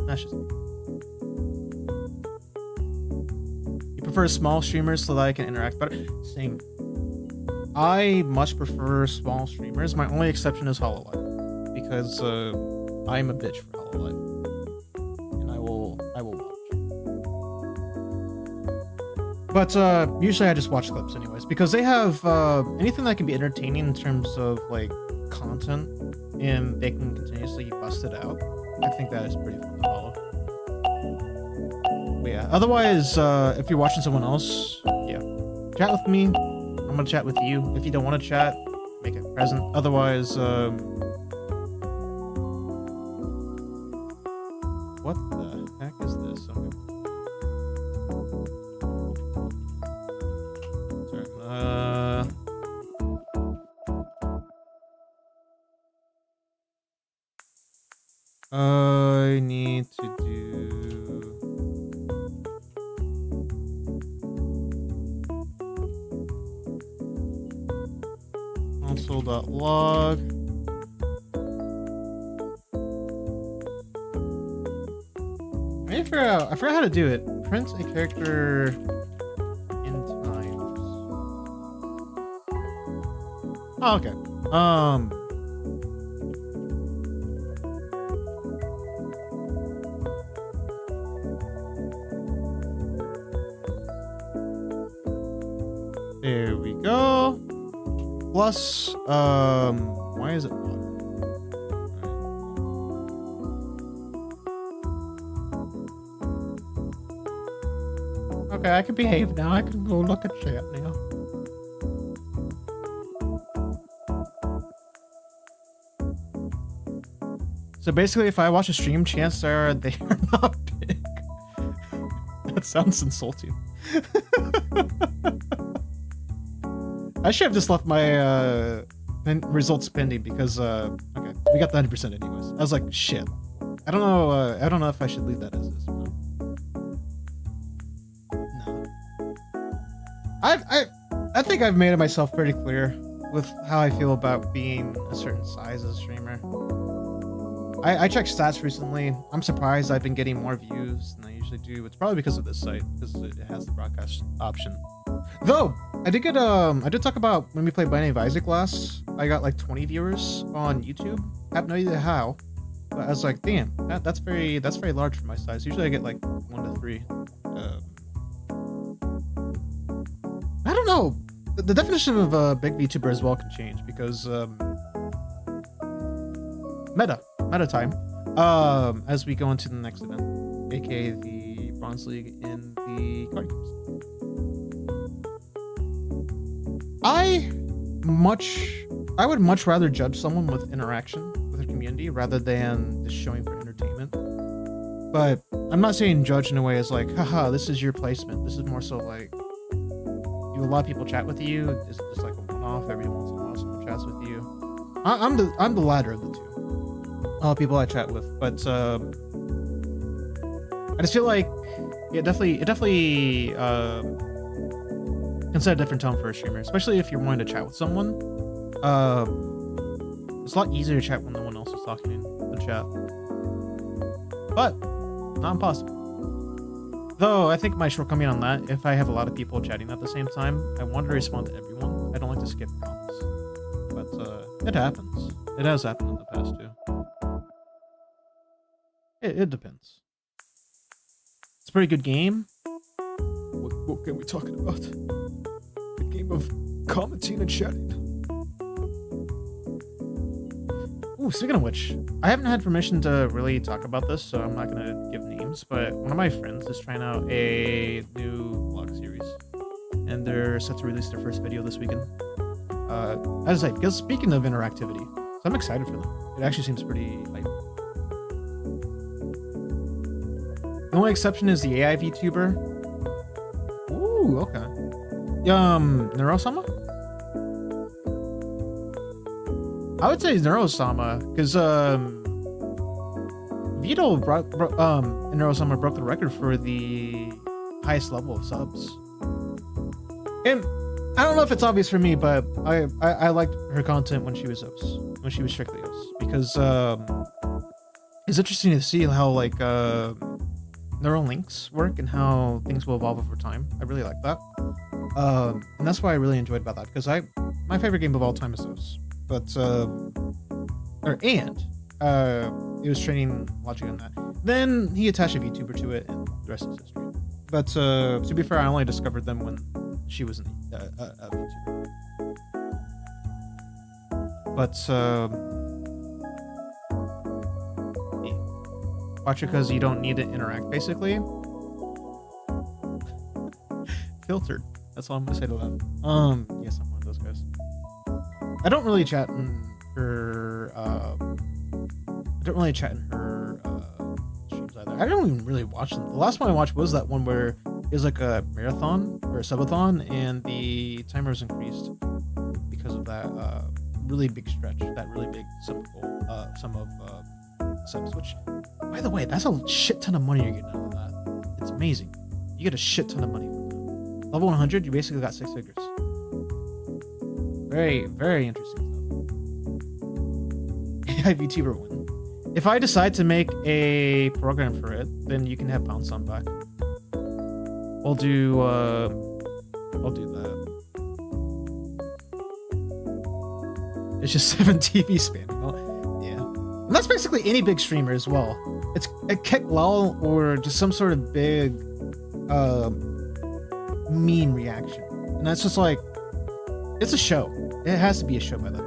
That's just me. You prefer small streamers so that I can interact better? Same. I much prefer small streamers. My only exception is HoloLive, because I'm a bitch for HoloLive, and I will watch. But usually I just watch clips anyways, because they have anything that can be entertaining in terms of like content, and they can continuously bust it out. I think that is pretty fun to follow. But yeah. Otherwise, if you're watching someone else, yeah, chat with me. I'm gonna chat with you. If you don't want to chat, make it present. Otherwise, what the heck is this? Okay. Sorry. I need to do console.log. I forgot how to do it. Print a character in times. Oh, okay. There we go. Plus, why is it water? Okay, I can behave now. I can go look at chat now. So basically, if I watch a stream, chances are they are not big. That sounds insulting. I should have just left my results pending because okay, we got the 100% anyways. I was like, shit. I don't know if I should leave that as is. No. I think I've made it myself pretty clear with how I feel about being a certain size as a streamer. I checked stats recently. I'm surprised I've been getting more views than I usually do. It's probably because of this site, because it has the broadcast option. Though I did get I did talk about when we played Binding of Isaac last. I got like 20 viewers on YouTube. I have no idea how, but I was like, damn, that's very large for my size. Usually I get like 1 to 3. I don't know. The definition of a big VTuber as well can change because meta time. As we go into the next event, aka the Bronze League in the CodinGames. I would much rather judge someone with interaction with a community rather than just showing for entertainment. But I'm not saying judge in a way as like, haha, this is your placement. This is more so like, do a lot of people chat with you? Is it just like a one-off? Every once in a while someone chats with you? I'm the latter of the two. People I chat with, but I just feel like it definitely can set a different tone for a streamer, especially if you're wanting to chat with someone. It's a lot easier to chat when no one else is talking in the chat, but not impossible. Though I think my shortcoming on that, if I have a lot of people chatting at the same time, I want to respond to everyone. I don't like to skip comments, but it happens. It has happened in the past too. It depends. It's a pretty good game. What game are we talking about? The game of commenting and chatting. Ooh, speaking of which, I haven't had permission to really talk about this, so I'm not gonna give names, but one of my friends is trying out a new vlog series, and they're set to release their first video this weekend. As I say, because speaking of interactivity, so I'm excited for them. It actually seems pretty like. The only exception is the AI VTuber. Ooh, okay. Neurosama? I would say Neurosama, because Vito and Neurosama broke the record for the highest level of subs. And I don't know if it's obvious for me, but I liked her content when she was strictly host, because it's interesting to see how like neural links work and how things will evolve over time. I really like that. And that's why I really enjoyed about that, because my favorite game of all time is those. But it was training logic on that. Then he attached a VTuber to it, and the rest is history. But to be fair, I only discovered them when she was a VTuber. But watch it because you don't need to interact, basically. filtered. That's all I'm gonna say to that. Yes, I'm one of those guys. I don't really chat in her. I don't really chat in her streams either. I don't even really watch them. The last one I watched was that one where it was like a marathon or a subathon, and the timer was increased because of that really big stretch, that really big sum of subs. Which, by the way, that's a shit ton of money you're getting out of that. It's amazing. You get a shit ton of money from that. Level 100, you basically got 6 figures. Very, very interesting stuff. AI VTuber win. If I decide to make a program for it, then you can have Pounce on back. I'll do that. It's just 7 TV spamming. Well, yeah. And that's basically any big streamer as well. It's a kick lol or just some sort of big meme reaction. And that's just like, it's a show. It has to be a show by then.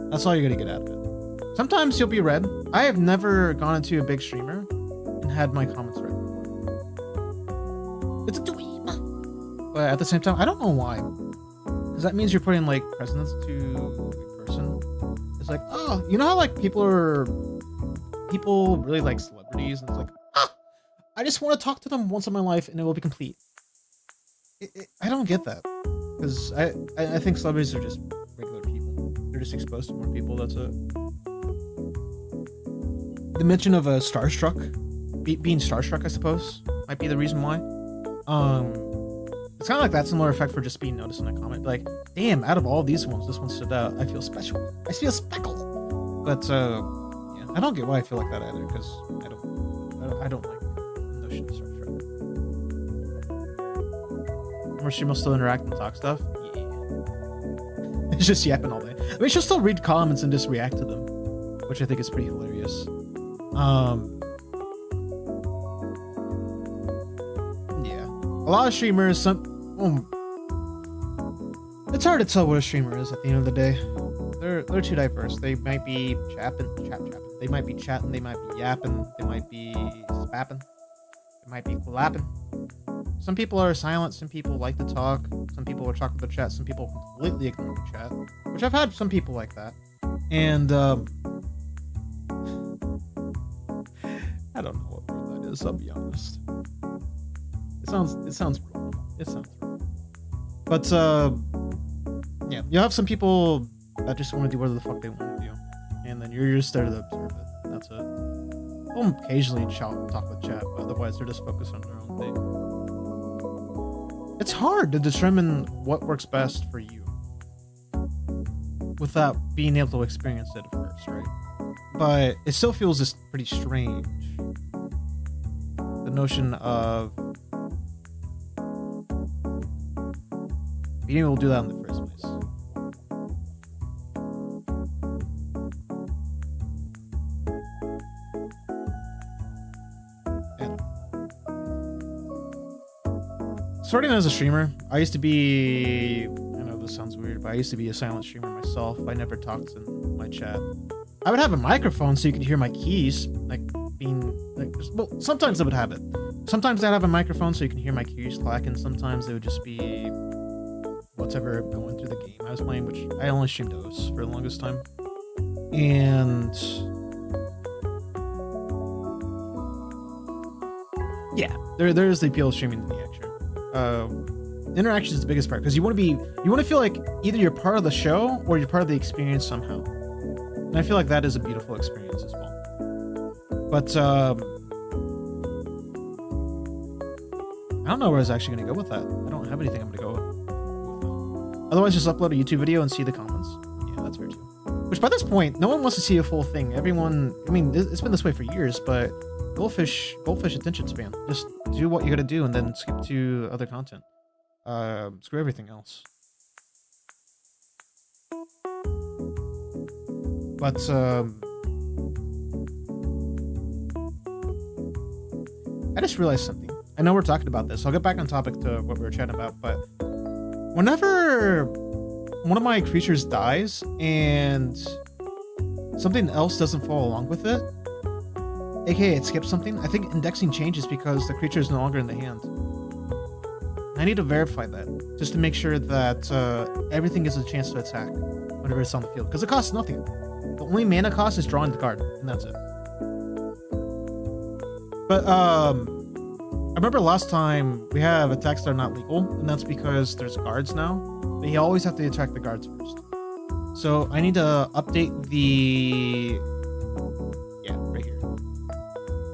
That's all you're gonna get out of it. Sometimes you'll be read. I have never gone into a big streamer and had my comments read. It's a dweeb. But at the same time, I don't know why. Because that means you're putting like precedence to a person. It's like, oh, you know how like people really like celebrities, and it's like, I just want to talk to them once in my life and it will be complete. I don't get that. Because I think celebrities are just regular people. They're just exposed to more people, that's it. The mention of a starstruck, being starstruck, I suppose, might be the reason why. It's kind of like that similar effect for just being noticed in a comment. Like, damn, out of all these ones, this one stood out. I feel special. I feel speckled. But, yeah, I don't get why I feel like that either, because I don't like the notion of starstruck. Remember she will still interact and talk stuff? Yeah. It's just yapping all day. I mean, she'll still read comments and just react to them, which I think is pretty hilarious. Yeah. A lot of streamers, it's hard to tell what a streamer is at the end of the day. They're too diverse. They might be chapping. They might be chatting. They might be yapping. They might be spapping. They might be clapping. Some people are silent. Some people like to talk. Some people are talking to the chat. Some people completely ignore the chat, which I've had some people like that. And I don't know what word that is. I'll be honest. It sounds wrong. It sounds wrong. But yeah, you have some people that just want to do whatever the fuck they want to do, and then you're just there to observe it. That's it. They'll occasionally talk with chat, but otherwise they're just focused on their own thing. It's hard to determine what works best for you without being able to experience it at first, right? But it still feels just pretty strange. The notion of being able to do that in the first place. Starting as a streamer, I used to be, I know this sounds weird, but I used to be a silent streamer myself. I never talked in my chat. I would have a microphone so you could hear my keys, like being, like, well, sometimes I would have it. Sometimes I'd have a microphone so you can hear my keys clacking. Sometimes it would just be whatever going through the game I was playing, which I only streamed those for the longest time. And yeah, there's the appeal of streaming to the action. Interaction is the biggest part because you want to feel like either you're part of the show or you're part of the experience somehow, and I feel like that is a beautiful experience as well. But I don't know where I was actually going to go with that. I don't have anything I'm going to go with. Otherwise, just upload a YouTube video and see the comments. Yeah, that's fair too. Which by this point, no one wants to see a full thing. Everyone, I mean, it's been this way for years, but goldfish attention span. Just do what you gotta do and then skip to other content. Screw everything else. But I just realized something. I know we're talking about this. I'll get back on topic to what we were chatting about, but whenever one of my creatures dies and something else doesn't follow along with it, aka it skips something, I think indexing changes because the creature is no longer in the hand. I need to verify that just to make sure that everything gets a chance to attack whenever it's on the field, because it costs nothing. The only mana cost is drawing the card, and that's it. But I remember last time we have attacks that are not legal, and that's because there's guards now. But you always have to attack the guards first. So I need to update the... Yeah, right here.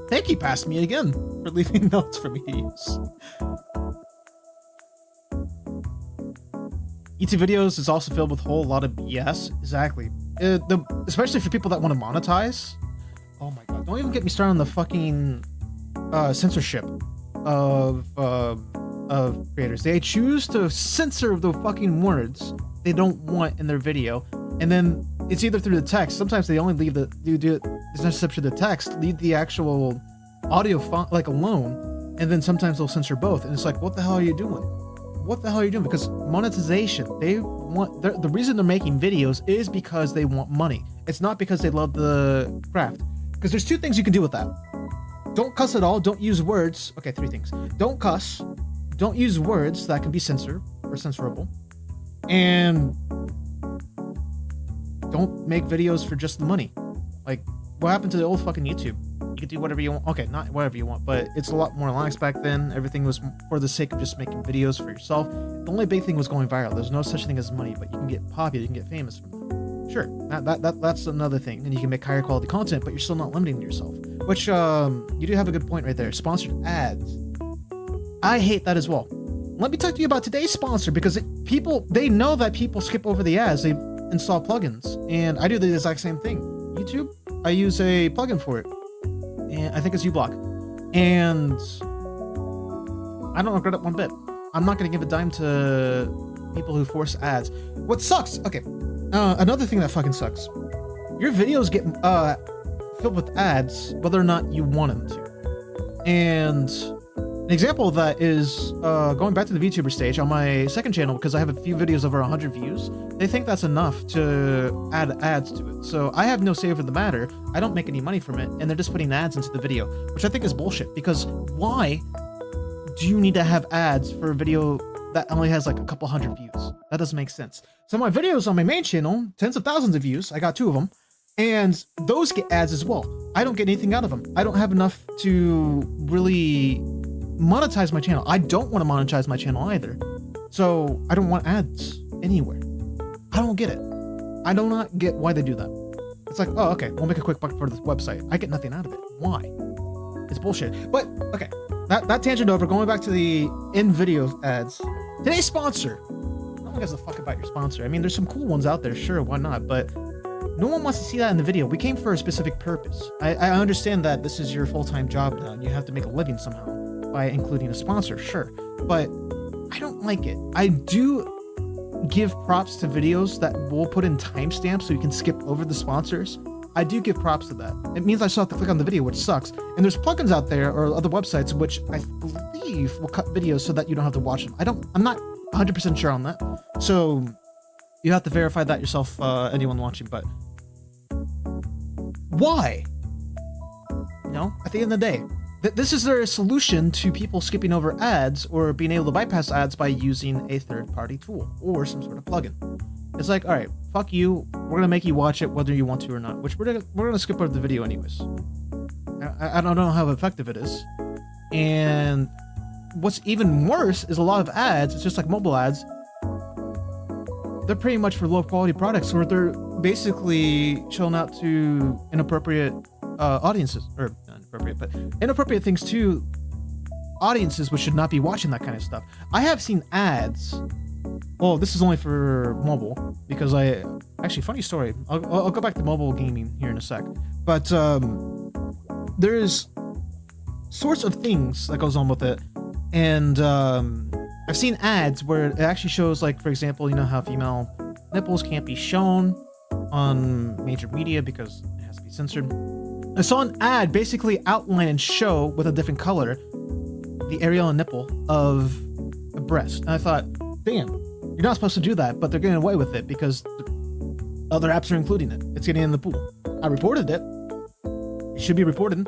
Thank you, passed me again for leaving notes for me to use. YouTube videos is also filled with a whole lot of BS. Exactly. Especially for people that want to monetize. Oh my god, don't even get me started on the fucking censorship of creators. They choose to censor the fucking words they don't want in their video, and then it's either through the text. Sometimes they only leave the there's no exception to the text, leave the actual audio font like alone, and then sometimes they'll censor both, and it's like, what the hell are you doing? What the hell are you doing? Because monetization, they want the reason they're making videos is because they want money. It's not because they love the craft. Because there's two things you can do with that. Don't cuss at all. Don't use words. Okay, three things. Don't cuss. Don't use words that can be censored or censorable. And don't make videos for just the money. Like, what happened to the old fucking YouTube? You could do whatever you want. Okay, not whatever you want, but it's a lot more lax back then. Everything was for the sake of just making videos for yourself. The only big thing was going viral. There's no such thing as money, but you can get popular, you can get famous from that. Sure, that's another thing, and you can make higher quality content, but you're still not limiting yourself. Which you do have a good point right there. Sponsored ads. I hate that as well. Let me talk to you about today's sponsor, because they know that people skip over the ads. They install plugins, and I do the exact same thing. YouTube, I use a plugin for it, and I think it's uBlock, and I don't regret it one bit. I'm not going to give a dime to people who force ads. What sucks? Okay, another thing that fucking sucks. Your videos get filled with ads whether or not you want them to. And an example of that is going back to the VTuber stage on my second channel, because I have a few videos over 100 views. They think that's enough to add ads to it. So I have no say over the matter. I don't make any money from it, and they're just putting ads into the video, which I think is bullshit, because why do you need to have ads for a video that only has like a couple hundred views? That doesn't make sense. So my videos on my main channel, tens of thousands of views, I got 2 of them, and those get ads as well. I don't get anything out of them. I don't have enough to really monetize my channel. I don't want to monetize my channel either. So I don't want ads anywhere. I don't get it. I do not get why they do that. It's like, oh, okay, we'll make a quick buck for this website. I get nothing out of it. Why? It's bullshit. But, okay, that tangent over, going back to the in-video ads. Today's sponsor. No one gives a fuck about your sponsor. I mean, there's some cool ones out there, sure, why not? But no one wants to see that in the video. We came for a specific purpose. I understand that this is your full-time job now, and you have to make a living somehow by including a sponsor, sure. But I don't like it. I do give props to videos that will put in timestamps so you can skip over the sponsors. I do give props to that. It means I still have to click on the video, which sucks. And there's plugins out there or other websites which I believe will cut videos so that you don't have to watch them. I'm not 100% sure on that. So you have to verify that yourself, anyone watching, but why? You know, at the end of the day, this is their solution to people skipping over ads or being able to bypass ads by using a third-party tool or some sort of plugin. It's like, all right, fuck you. We're gonna make you watch it whether you want to or not. Which we're gonna skip over the video anyways. I don't know how effective it is. And what's even worse is a lot of ads. It's just like mobile ads. They're pretty much for low-quality products, or they're basically showing out to inappropriate audiences, or not inappropriate, but inappropriate things to audiences which should not be watching that kind of stuff. I have seen ads. Well, this is only for mobile, because actually, funny story. I'll go back to mobile gaming here in a sec. But there's sorts of things that goes on with it, and I've seen ads where it actually shows, like, for example, you know how female nipples can't be shown on major media because it has to be censored. I saw an ad basically outline and show with a different color the areola nipple of a breast, and I thought, damn, you're not supposed to do that, but they're getting away with it because other apps are including it. It's getting in the pool. I reported it. It should be reported.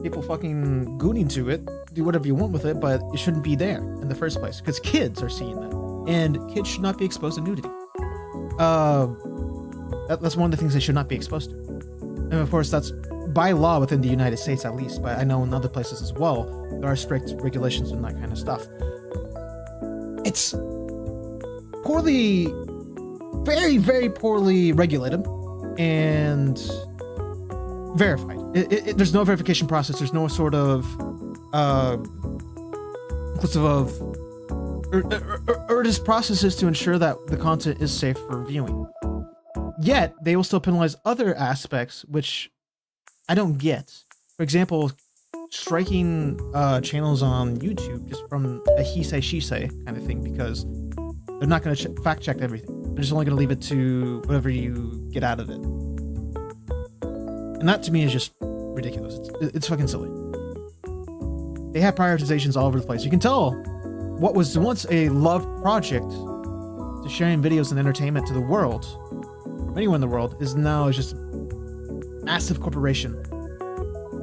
people fucking gooning to it, do whatever you want with it, but it shouldn't be there in the first place because kids are seeing that, and kids should not be exposed to nudity. That's one of the things they should not be exposed to, and of course that's by law within the United States at least, but I know in other places as well there are strict regulations and that kind of stuff. It's poorly, very, very poorly regulated and verified. There's no verification process. There's no sort of inclusive of just processes to ensure that the content is safe for viewing. Yet they will still penalize other aspects, which I don't get. For example, striking channels on YouTube just from a he say she say kind of thing, because they're not going to fact check everything. They're just only going to leave it to whatever you get out of it. And that to me is just ridiculous. It's fucking silly. They have prioritizations all over the place. You can tell what was once a loved project to sharing videos and entertainment to the world, from anywhere in the world, is now just massive corporation.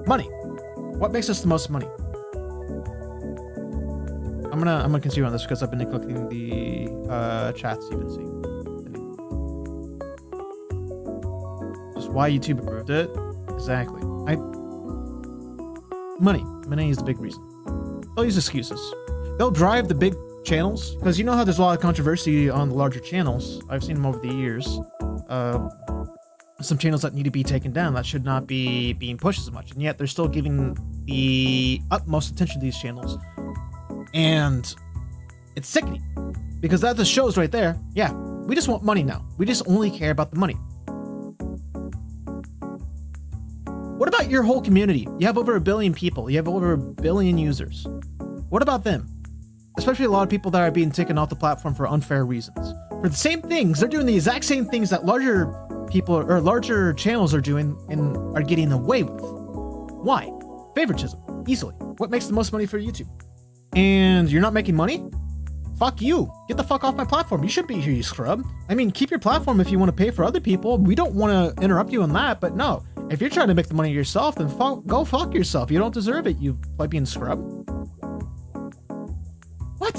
Money. What makes us the most money? I'm gonna continue on this because I've been neglecting the chats you've been seeing. Just why YouTube approved it. Exactly. Money is the big reason. They'll use excuses. They'll drive the big channels, because you know how there's a lot of controversy on the larger channels. I've seen them over the years. Some channels that need to be taken down that should not be being pushed as much, and yet they're still giving the utmost attention to these channels, and it's sickening because that just shows right there. Yeah, we just want money now. We just only care about the money. What about your whole community? You have over 1 billion people. You have over 1 billion users. What about them? Especially a lot of people that are being taken off the platform for unfair reasons. For the same things, they're doing the exact same things that larger people or larger channels are doing and are getting away with. Why? Favoritism. Easily. What makes the most money for YouTube? And you're not making money? Fuck you. Get the fuck off my platform. You shouldn't be here, you scrub. I mean, keep your platform if you want to pay for other people. We don't want to interrupt you on that, but no. If you're trying to make the money yourself, then go fuck yourself. You don't deserve it, you plebeian scrub. What?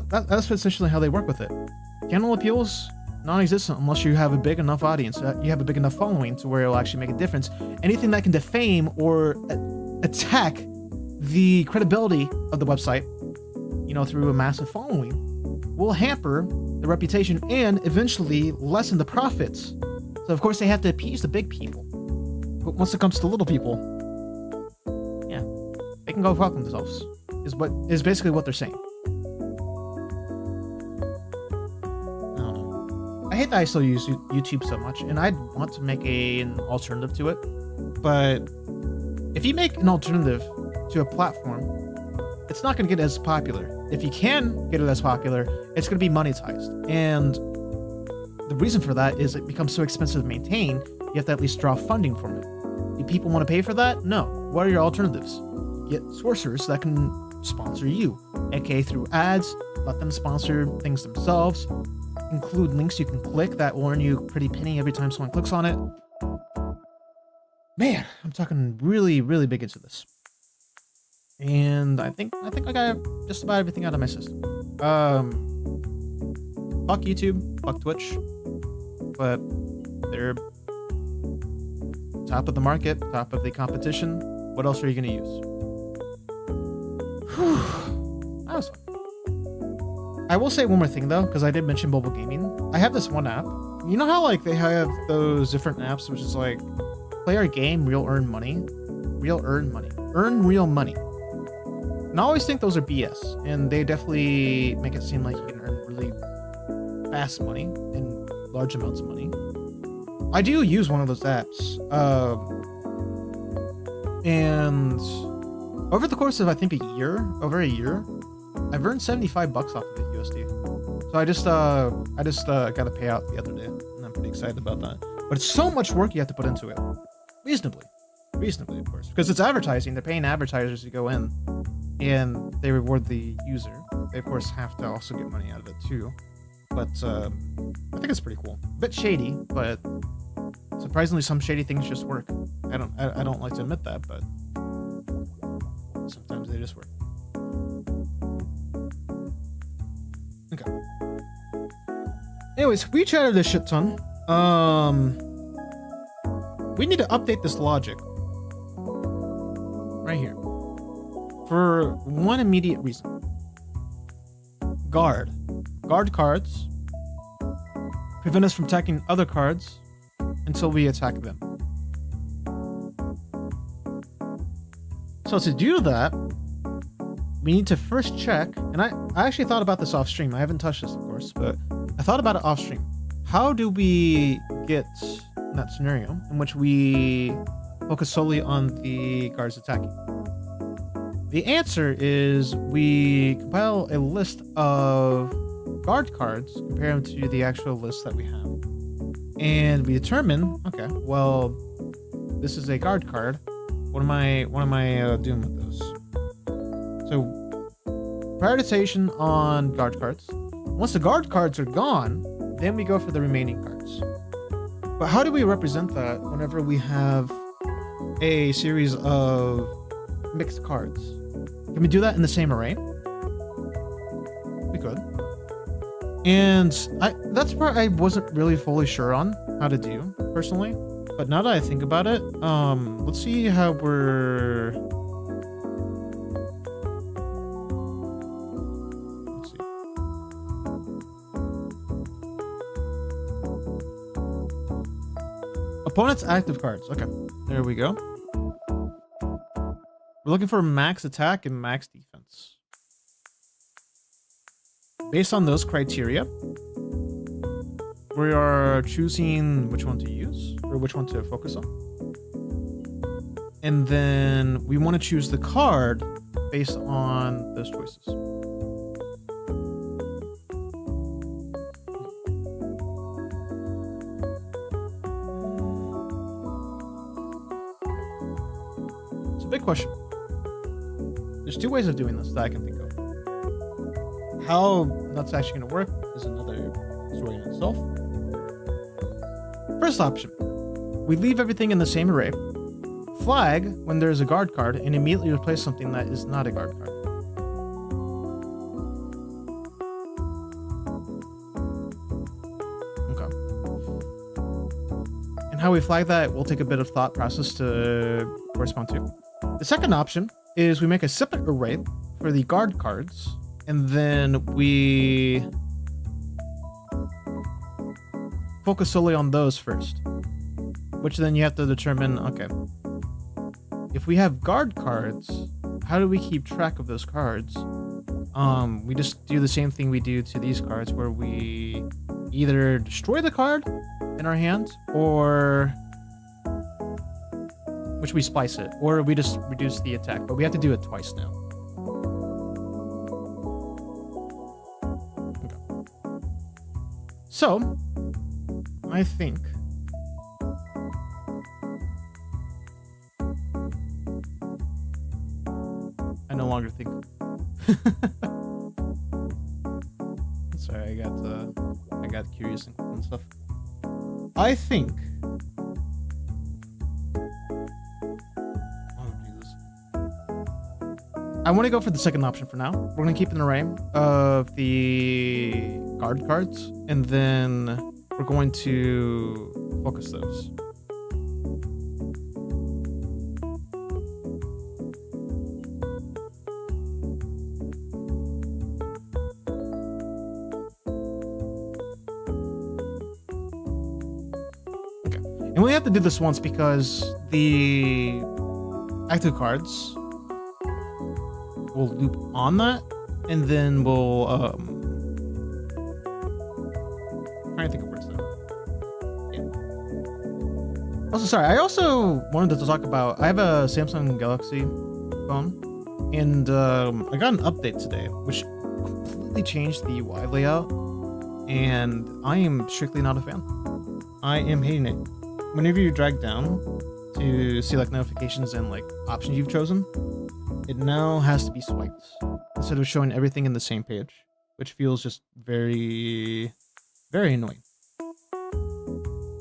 That's essentially how they work with it. Channel appeals, non-existent unless you have a big enough audience. You have a big enough following to where it'll actually make a difference. Anything that can defame or attack the credibility of the website, you know, through a massive following, will hamper the reputation and eventually lessen the profits. So of course they have to appease the big people. But once it comes to little people, yeah, they can go fuck themselves. Is basically what they're saying. I don't know. I hate that I still use YouTube so much, and I'd want to make an alternative to it. But if you make an alternative to a platform, it's not going to get as popular. If you can get it as popular, it's going to be monetized. And the reason for that is it becomes so expensive to maintain, you have to at least draw funding from it. Do people want to pay for that? No. What are your alternatives? Get sourcers that can sponsor you, aka through ads. Let them sponsor things themselves. Include links you can click that will earn you a pretty penny every time someone clicks on it. Man, I'm talking really, really big into this. And I think I got just about everything out of my system. Fuck YouTube, fuck Twitch, but they're top of the market, top of the competition. What else are you gonna use? Whew. That was fun. I will say one more thing though, because I did mention mobile gaming. I have this one app. You know how like they have those different apps, which is like play our game, real earn money, earn real money. And I always think those are BS, and they definitely make it seem like you can earn really fast money and large amounts of money. I do use one of those apps, and over the course of I think over a year, I've earned $75 off of it USD. So I just got a payout the other day, and I'm pretty excited about that. But it's so much work you have to put into it, reasonably of course, because it's advertising. They're paying advertisers to go in, and they reward the user. They of course have to also get money out of it too. But I think it's pretty cool. A bit shady, but it's surprisingly, some shady things just work. I don't like to admit that, but sometimes they just work. Okay. Anyways, we chatted a shit ton. We need to update this logic right here for one immediate reason. Guard cards prevent us from attacking other cards until we attack them. So to do that, we need to first check, and I actually thought about this off stream. I haven't touched this, of course, but I thought about it off stream. How do we get in that scenario in which we focus solely on the guards attacking? The answer is we compile a list of guard cards, compare them to the actual list that we have, and we determine, okay, well, this is a guard card. What am I doing with those? So prioritization on guard cards. Once the guard cards are gone, then we go for the remaining cards. But how do we represent that whenever we have a series of mixed cards? Can we do that in the same array? We could. And that's part I wasn't really fully sure on how to do, personally. But now that I think about it, let's see how we're... Let's see. Opponent's active cards. Okay, there we go. We're looking for max attack and max defense. Based on those criteria, we are choosing which one to use or which one to focus on. And then we want to choose the card based on those choices. It's a big question. There's two ways of doing this that I can think of. How that's actually going to work is another story in itself. First option, we leave everything in the same array, flag when there's a guard card, and immediately replace something that is not a guard card. Okay. And how we flag that will take a bit of thought process to correspond to. The second option is we make a separate array for the guard cards, and then we focus solely on those first, which then you have to determine, okay, if we have guard cards, how do we keep track of those cards? We just do the same thing we do to these cards, where we either destroy the card in our hand, or which we splice it, or we just reduce the attack, but we have to do it twice now. Okay. So I think I no longer think. Sorry, I got curious and stuff. I think. Oh Jesus! I want to go for the second option for now. We're gonna keep an array of the guard cards, and then we're going to focus those. Okay. And we have to do this once because the active cards will loop on that, and then we'll trying to think of words though. Yeah. Also, sorry, I also wanted to talk about, I have a Samsung Galaxy phone, and I got an update today, which completely changed the UI layout, and I am strictly not a fan. I am hating it. Whenever you drag down to see like notifications and like options you've chosen, it now has to be swiped instead of showing everything in the same page, which feels just very, very annoying.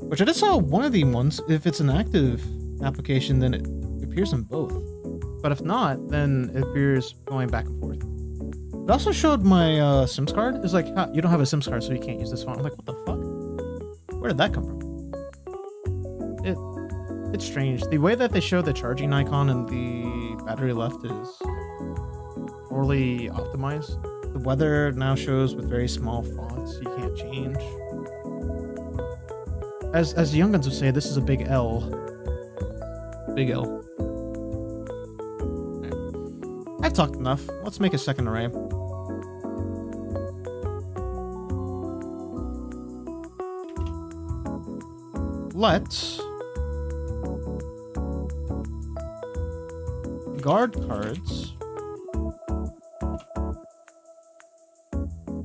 Which I just saw one of the ones. If it's an active application, then it appears in both. But if not, then it appears going back and forth. It also showed my SIMS card. It's like, you don't have a SIMS card, so you can't use this phone. I'm like, what the fuck? Where did that come from? It's strange. The way that they show the charging icon and the battery left is poorly optimized. The weather now shows with very small fonts. You can't change. As the young guns would say, this is a big L. Big L. Right. I've talked enough. Let's make a second array. Let's guard cards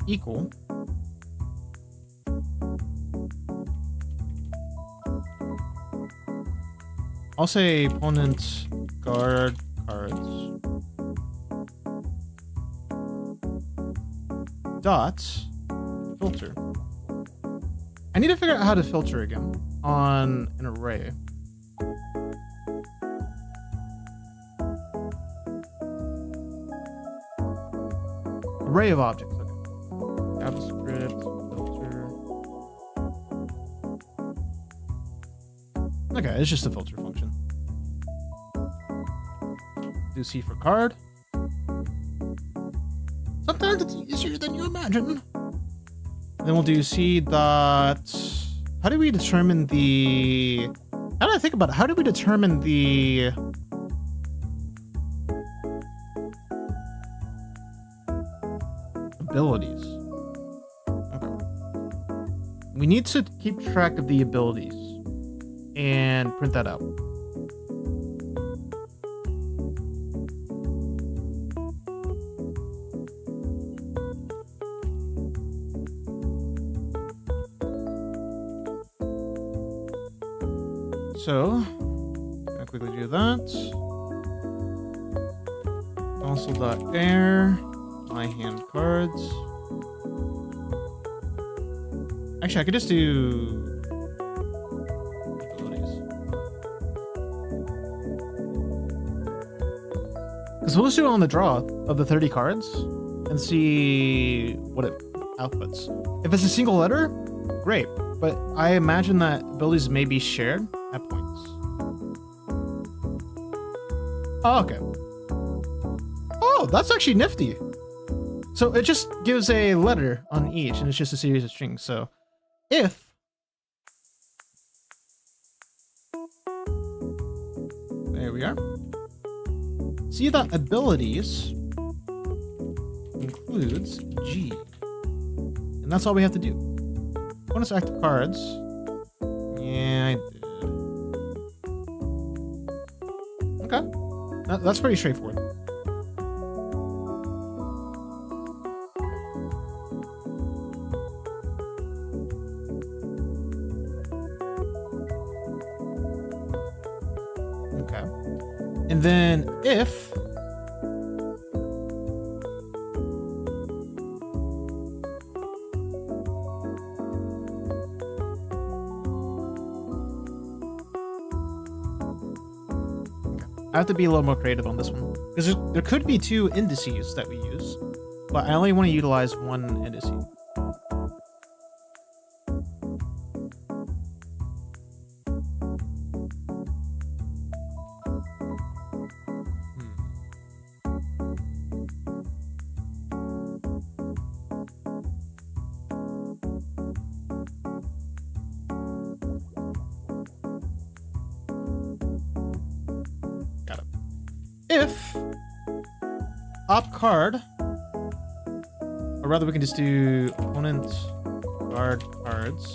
equal I'll say opponent guard cards dot filter. I need to figure out how to filter again on an array. Array of objects. Okay. JavaScript filter. Okay, it's just a filter function. Do C for card. Sometimes it's easier than you imagine. Then we'll do C dot. How do we determine the? How do I think about it? How do we determine the? Abilities. Okay. We need to keep track of the abilities and print that out. So, I'll quickly do that. Console.air. My hand cards. Actually, I could just do abilities. Because we'll just do it on the draw of the 30 cards and see what it outputs. If it's a single letter, great. But I imagine that abilities may be shared at points. Oh, okay. Oh, that's actually nifty. So it just gives a letter on each, and it's just a series of strings. So if there we are. See that abilities includes G. And that's all we have to do. Bonus active cards. Yeah, I did. Okay. That's pretty straightforward. And then if I have to be a little more creative on this one because there could be two indices that we use, but I only want to utilize one indice. If op card, or rather we can just do opponent guard cards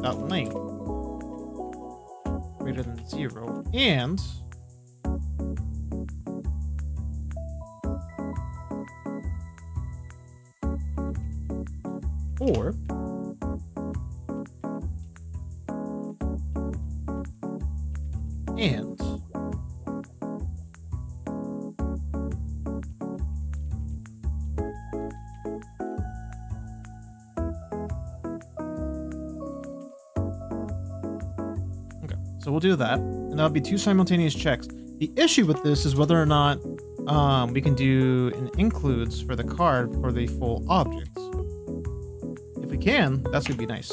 dot length greater than 0 and or and So we'll do that, and that'll be 2 simultaneous checks. The issue with this is whether or not we can do an includes for the card for the full object. If we can, that's gonna be nice.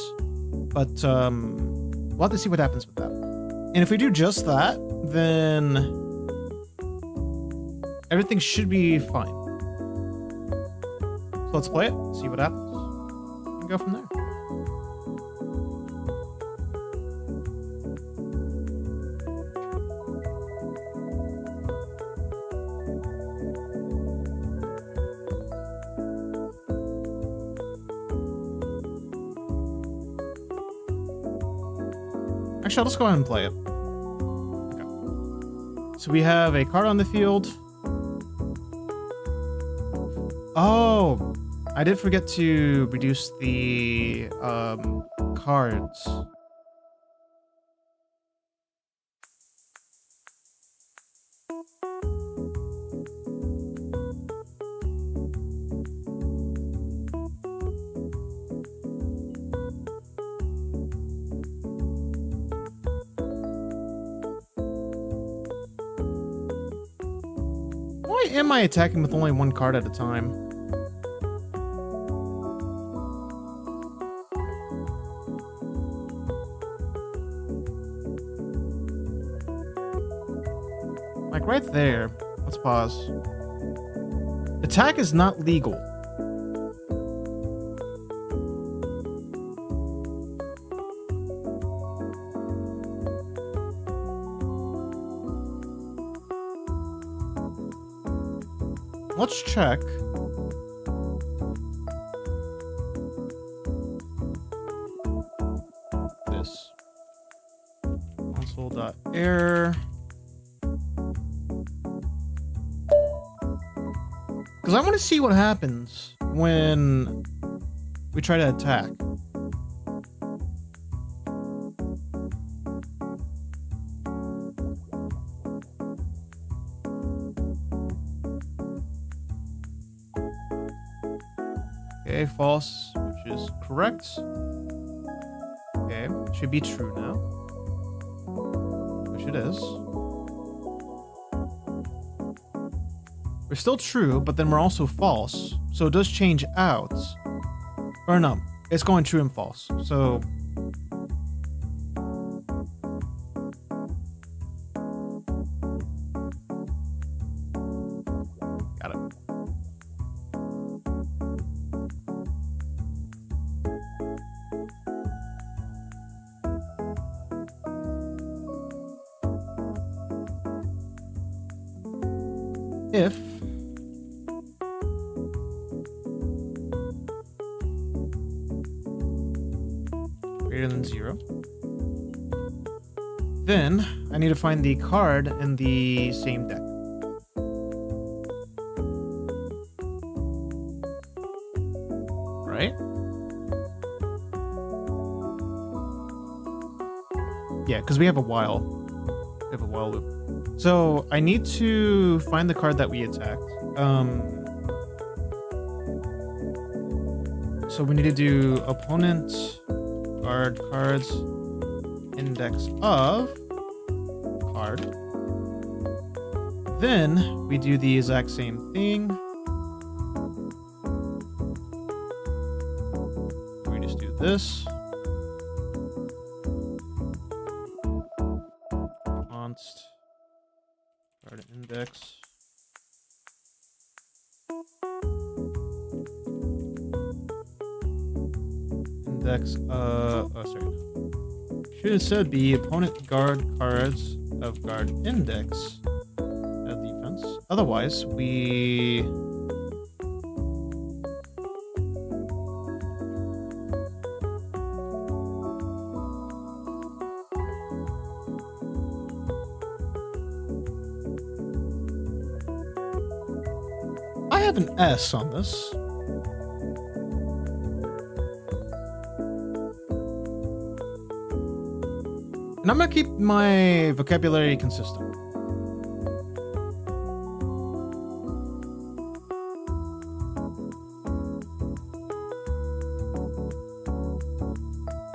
But we'll have to see what happens with that. And if we do just that, then everything should be fine. So let's play it, see what happens, and go from there. Actually, let's go ahead and play it. Okay. So we have a card on the field. Oh, I did forget to reduce the cards. Why am I attacking with only 1 card at a time? Like right there. Let's pause. Attack is not legal. Let's check. This. Console.error. Because I want to see what happens when we try to attack. Okay, false, which is correct. Okay, should be true now. Which it is. We're still true, but then we're also false. So it does change out. Or no, it's going true and false. So got it. If greater than 0, then I need to find the card in the same deck. Right? Yeah, because we have a while. We have a while loop. So I need to find the card that we attacked. So we need to do opponent guard cards index of card. Then we do the exact same thing. We just do this. Const card index. Index, should instead be opponent guard cards of guard index of defense. Otherwise, we I have an S on this. And I'm gonna keep my vocabulary consistent.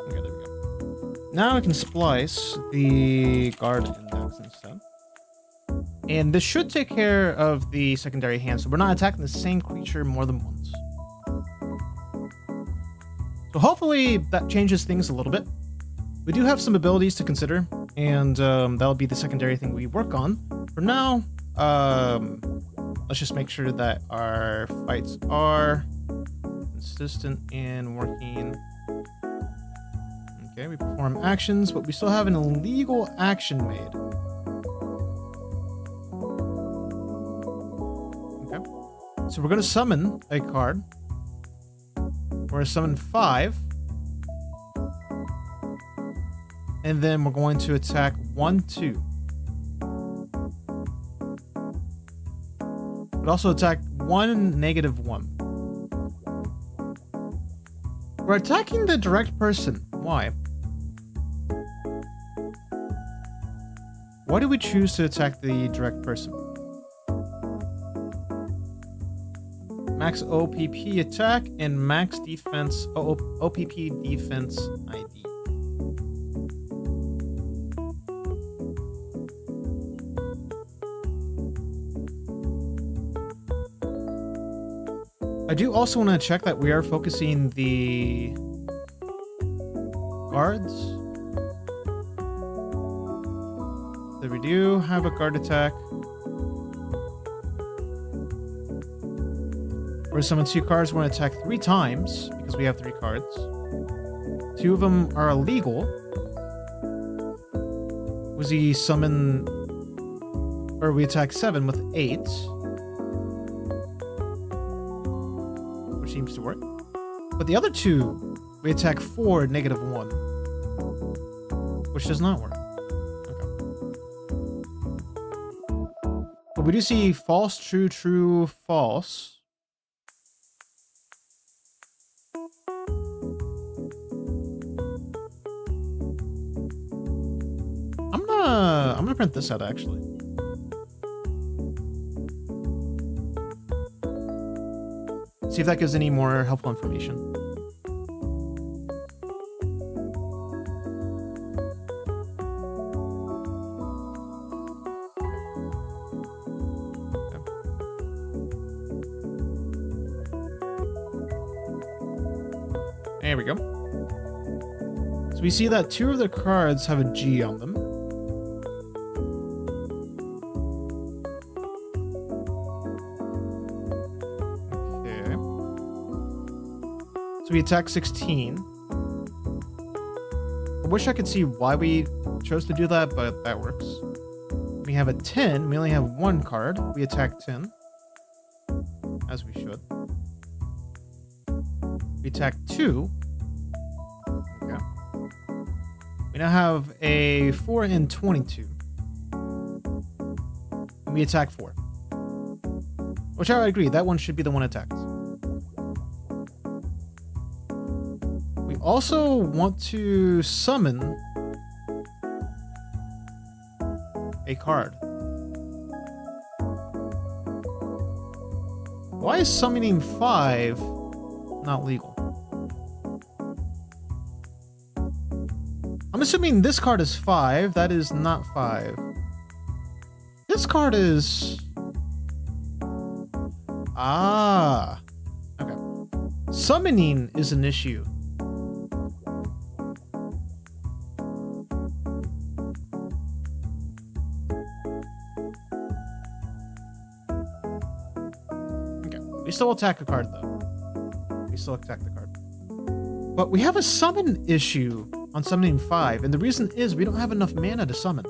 Okay, there we go. Now I can splice the guard index instead. And this should take care of the secondary hand, so we're not attacking the same creature more than once. So hopefully that changes things a little bit. We do have some abilities to consider, and that'll be the secondary thing we work on. For now, let's just make sure that our fights are consistent and working. Okay, we perform actions, but we still have an illegal action made. Okay, so we're going to summon a card. We're going to summon 5. And then we're going to attack 1, 2. But also attack 1, -1. We're attacking the direct person. Why? Why do we choose to attack the direct person? Max OPP attack and max defense OPP defense ID. I do also want to check that we are focusing the guards. So we do have a guard attack. We're summon 2 cards. We're going to attack 3 times because we have 3 cards. 2 of them are illegal. Was he summon, or we attack 7 with 8. Which seems to work. But the other 2, we attack 4, -1. Which does not work. Okay. But we do see false, true, true, false. I'm gonna print this out actually. See if that gives any more helpful information. Okay. There we go. So we see that 2 of the cards have a G on them. So we attack 16. I wish I could see why we chose to do that, but that works. We have a 10. We only have 1 card. We attack 10. As we should. We attack 2. Okay. We now have a 4 and 22. And we attack 4. Which I agree, that one should be the one attacked. Also want to summon a card. Why is summoning 5 not legal? I'm assuming this card is 5. That is not 5. This card is... Ah. Okay. Summoning is an issue. We still attack a card, though. We still attack the card. But we have a summon issue on summoning 5, and the reason is we don't have enough mana to summon.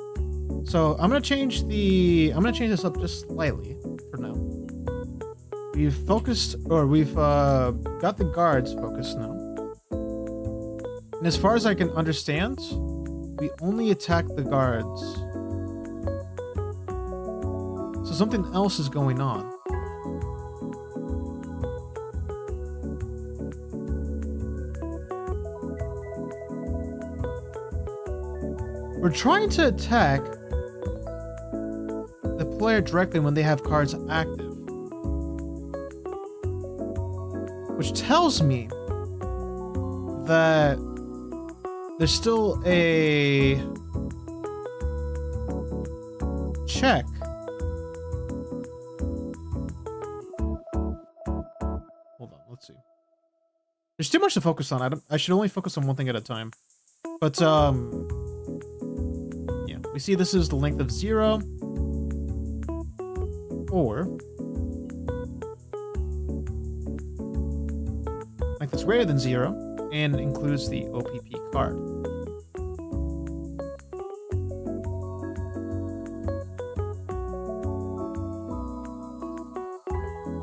So I'm gonna change this up just slightly for now. We've focused, or we've got the guards focused now. And as far as I can understand, we only attack the guards. So something else is going on. We're trying to attack the player directly when they have cards active. Which tells me that there's still a check. Hold on, let's see. There's too much to focus on. I should only focus on one thing at a time. But yeah, we see this is the length of 0, or length is greater than 0, and includes the OPP card.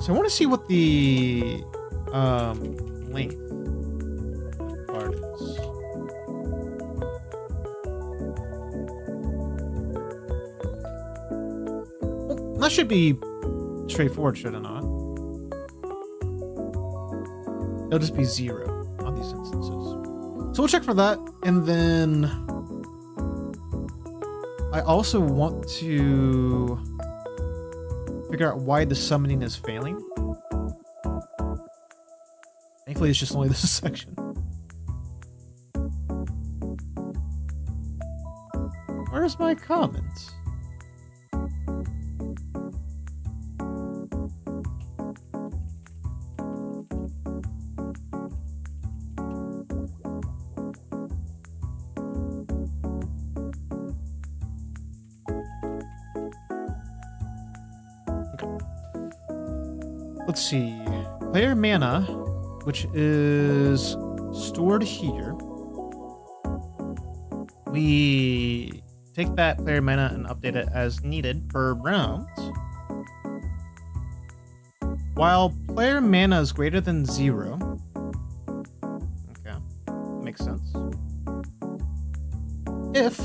So I want to see what the length of the card is. Well, that should be straightforward, should it not? It'll just be 0 on these instances. So we'll check for that, and then I also want to figure out why the summoning is failing. Thankfully, it's just only this section. Where's my comments? Let's see. Player mana, which is stored here. We take that player mana and update it as needed per round. While player mana is greater than 0. Okay, makes sense. If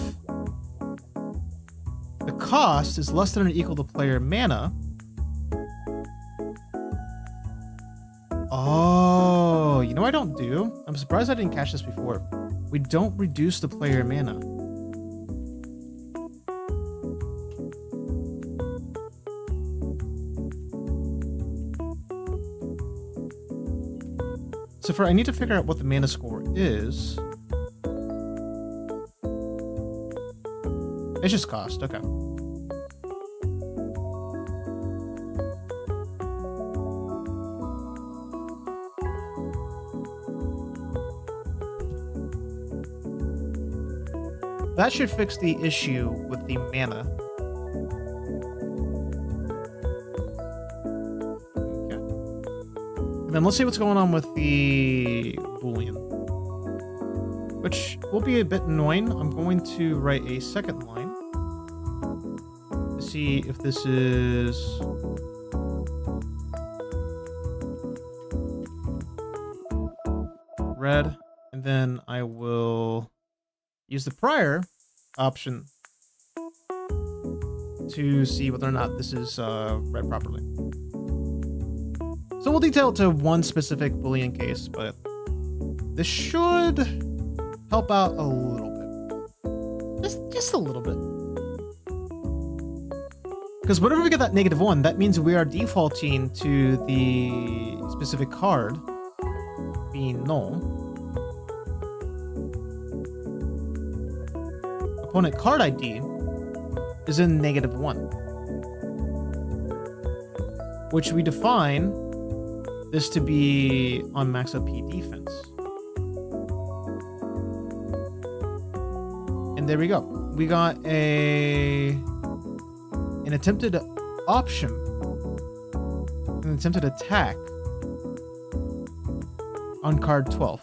the cost is less than or equal to player mana. Oh, you know what I don't do? I'm surprised I didn't catch this before. We don't reduce the player mana. So I need to figure out what the mana score is. It's just cost, okay. That should fix the issue with the mana. Okay. And then let's see what's going on with the Boolean. Which will be a bit annoying. I'm going to write a second line to see if this is red, and then I will use the prior option to see whether or not this is read properly. So we'll detail it to one specific Boolean case, but this should help out a little bit. Just a little bit. Because whenever we get that -1, that means we are defaulting to the specific card being null. Opponent card ID is in -1, which we define this to be on max OP defense. And there we go. We got an attempted option, an attempted attack on card 12.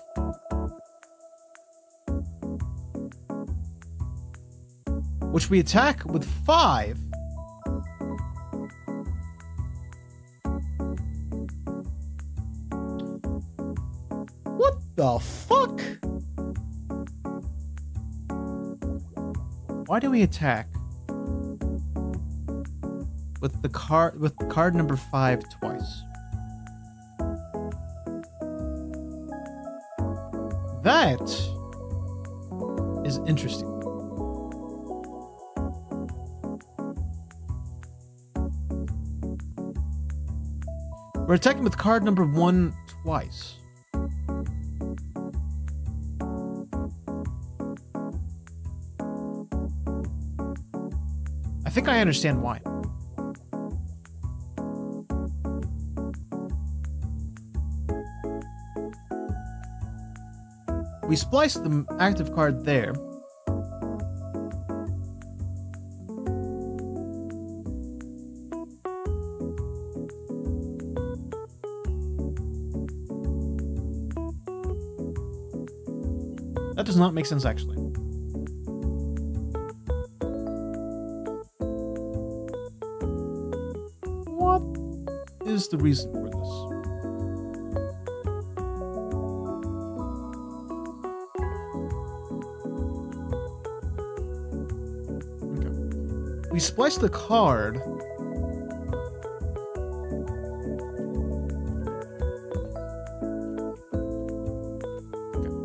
Which we attack with 5. What the fuck? Why do we attack with card number 5 twice? That is interesting. We're attacking with card number 1 twice. think I understand why. We splice the active card there. That does not make sense, actually. What is the reason for this? Okay. We splice the card. Okay.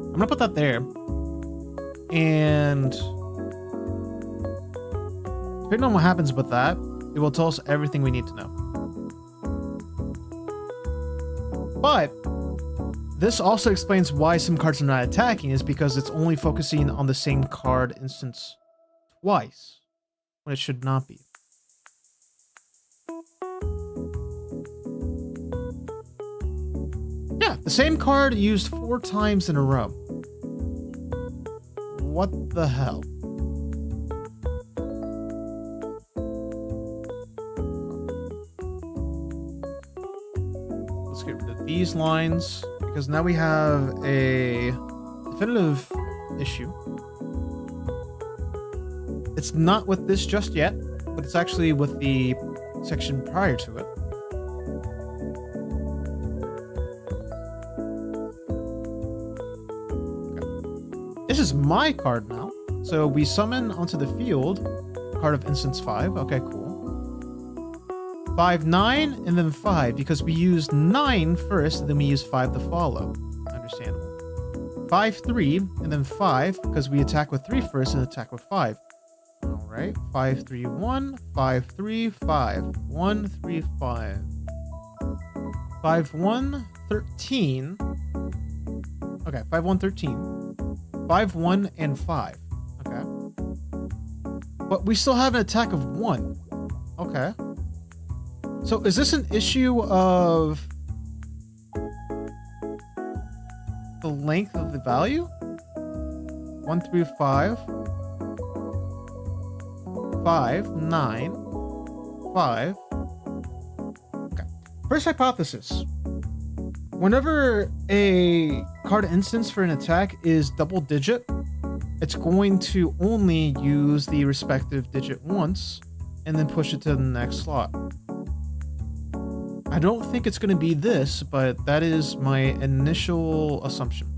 I'm gonna put that there. And depending on what happens with that, it will tell us everything we need to know. But this also explains why some cards are not attacking, is because it's only focusing on the same card instance twice, when it should not be. Yeah, the same card used 4 times in a row. What the hell? Let's get rid of these lines, because now we have a definitive issue. It's not with this just yet, but it's actually with the section prior to it. This is my card now. So we summon onto the field card of instance 5. Okay, cool. 5, 9, and then 5, because we used 9 first, and then we used 5 to follow. Understandable. 5, 3, and then 5, because we attack with 3 first and attack with 5. Alright. 5, 3, 1, 5, 3, 5. 1, 3, 5. 5, 1, 13. Okay, 5, 1, 13. 5, 1, and 5. Okay. But we still have an attack of 1. Okay. So is this an issue of the length of the value? 1 through 5. 5, 9, 5. Okay. First hypothesis. Whenever a card instance for an attack is double digit, it's going to only use the respective digit once and then push it to the next slot. I don't think it's going to be this, but that is my initial assumption.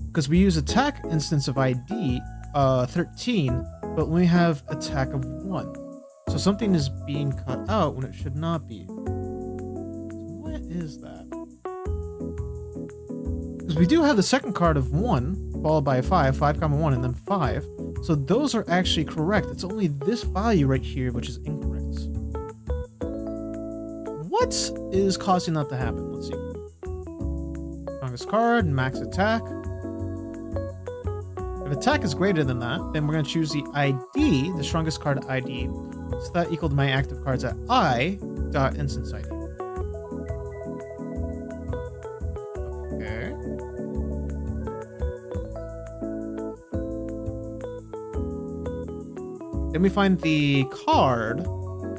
Because we use attack instance of ID 13, but we have attack of 1. So something is being cut out when it should not be. So what is that? Because we do have the second card of 1, followed by a 5, 5, 1, and then 5. So those are actually correct. It's only this value right here which is incorrect. What is causing that to happen? Let's see. Strongest card, max attack. If attack is greater than that, then we're going to choose the ID, the strongest card ID. So that equaled my active cards at I.instance ID. Okay. Then we find the card.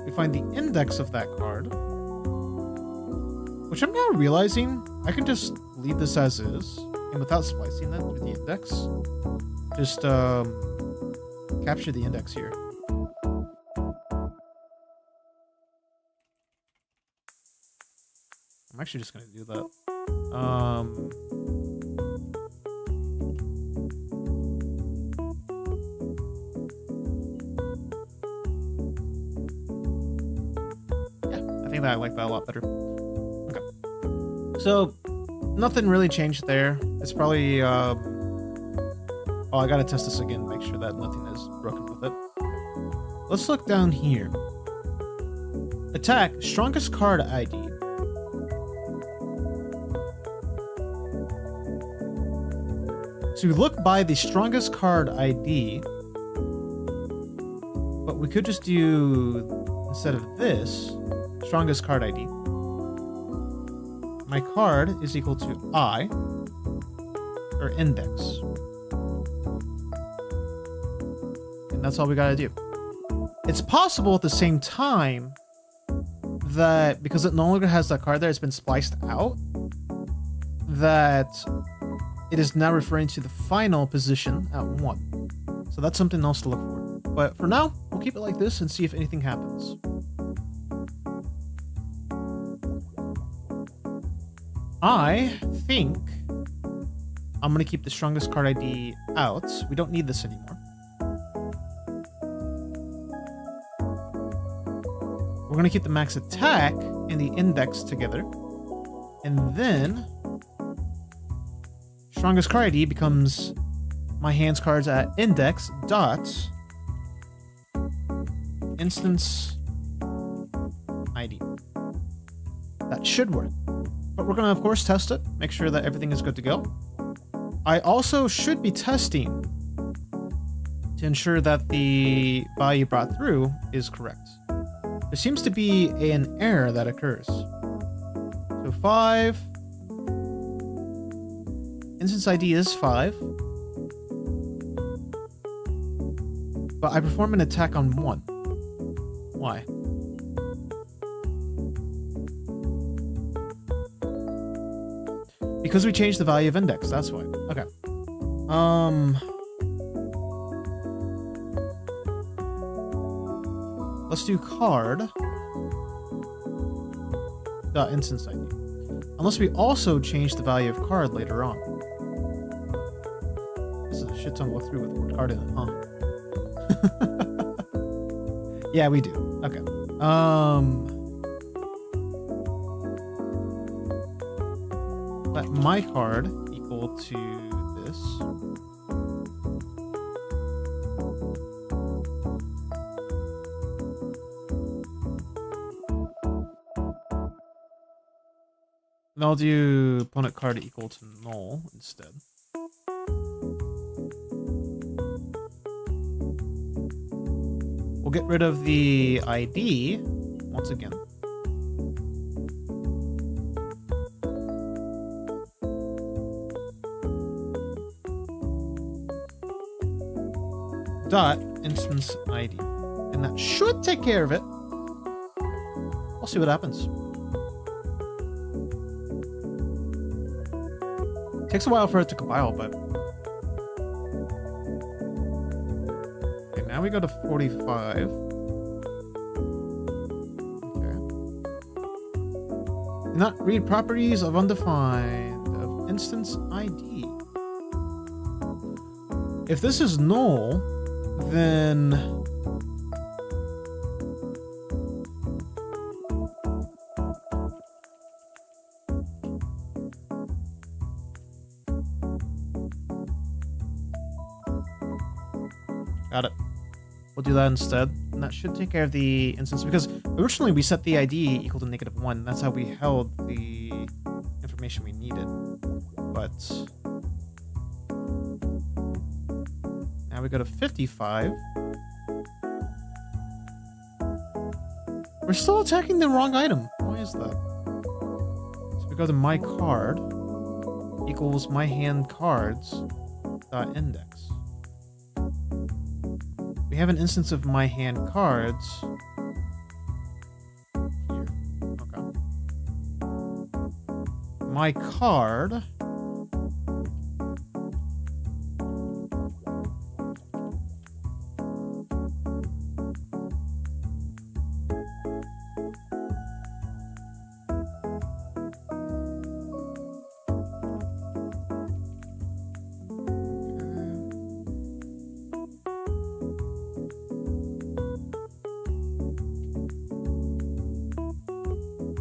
We find the index of that card. Which I'm now realizing I can just leave this as is. And without splicing that with the index. Just capture the index here. I'm actually just going to do that. Yeah, I think that I like that a lot better. Okay. So, nothing really changed there. It's probably... oh, I gotta test this again, make sure that nothing is broken with it. Let's look down here. Attack, strongest card ID. So we look by the strongest card ID. But we could just do, instead of this, strongest card ID. My card is equal to I, or index. And that's all we gotta do. It's possible at the same time that because it no longer has that card there, it's been spliced out, that it is now referring to the final position at 1. So that's something else to look for. But for now, we'll keep it like this and see if anything happens. I think I'm going to keep the strongest card ID out. We don't need this anymore. We're going to keep the max attack and the index together. And then strongest card ID becomes my hands cards at index dot instance ID. That should work. But we're going to, of course, test it. Make sure that everything is good to go. I also should be testing to ensure that the value brought through is correct. There seems to be an error that occurs. So 5. Instance ID is 5. But I perform an attack on 1. Why? Because we changed the value of index, that's why. Okay. Let's do card dot instance ID. Unless we also change the value of card later on. This is a shit ton to look through with the word card in it, huh? Yeah, we do. Okay. Let my card equal to this. And I'll do opponent card equal to null instead. We'll get rid of the ID once again. Dot instance ID. And that should take care of it. I'll see what happens. Takes a while for it to compile, but... Okay, now we go to 45. Okay. Do not read properties of undefined of instance ID. If this is null, then got it. We'll do that instead, and that should take care of the instance, because originally we set the ID equal to -1. That's how we held the information we needed. But now we go to 55. We're still attacking the wrong item. Why is that? So we go to my card equals my hand cards dot index. We have an instance of my hand cards here. Okay. My card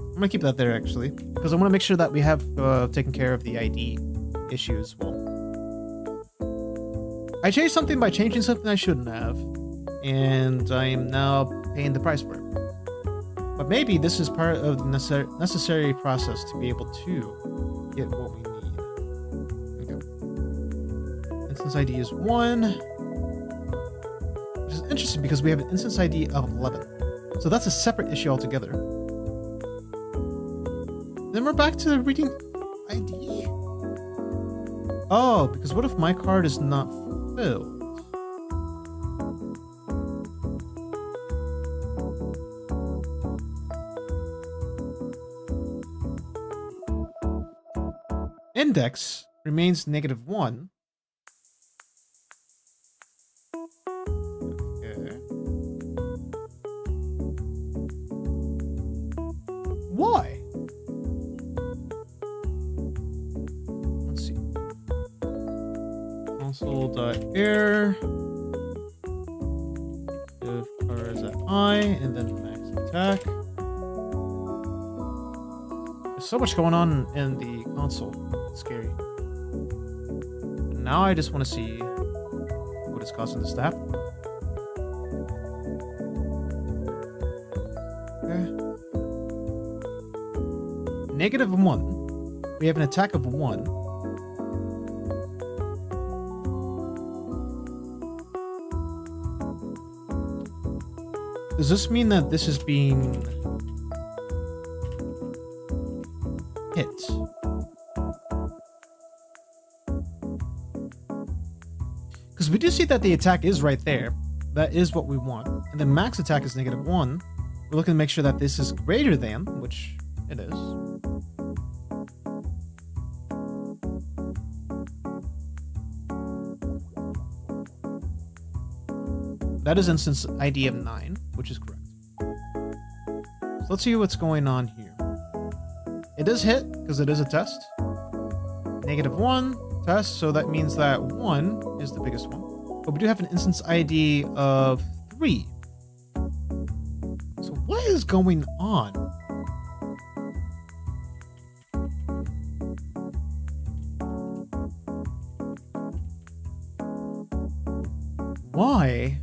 I'm gonna keep that there actually, because I want to make sure that we have taken care of the ID issue as well. I changed something by changing something I shouldn't have, and I am now paying the price for it. But maybe this is part of the necessary process to be able to get what we need. Okay. Instance ID is 1, which is interesting because we have an instance ID of 11. So that's a separate issue altogether. Then we're back to reading ID. Oh, because what if my card is not filled? Index remains -1. Okay. Why? Let's see. Console.error. If cards at I, and then max attack. There's so much going on in the console. It's scary. But now I just want to see what is causing this to happen. Okay. -1. We have an attack of 1. Does this mean that this is being hit? Because we do see that the attack is right there. That is what we want. And the max attack is -1. We're looking to make sure that this is greater than, which it is. That is instance ID of 9, which is correct. So let's see what's going on here. It does hit, because it is a test. -1, test, so that means that 1 is the biggest one. But we do have an instance ID of 3. So what is going on? Why?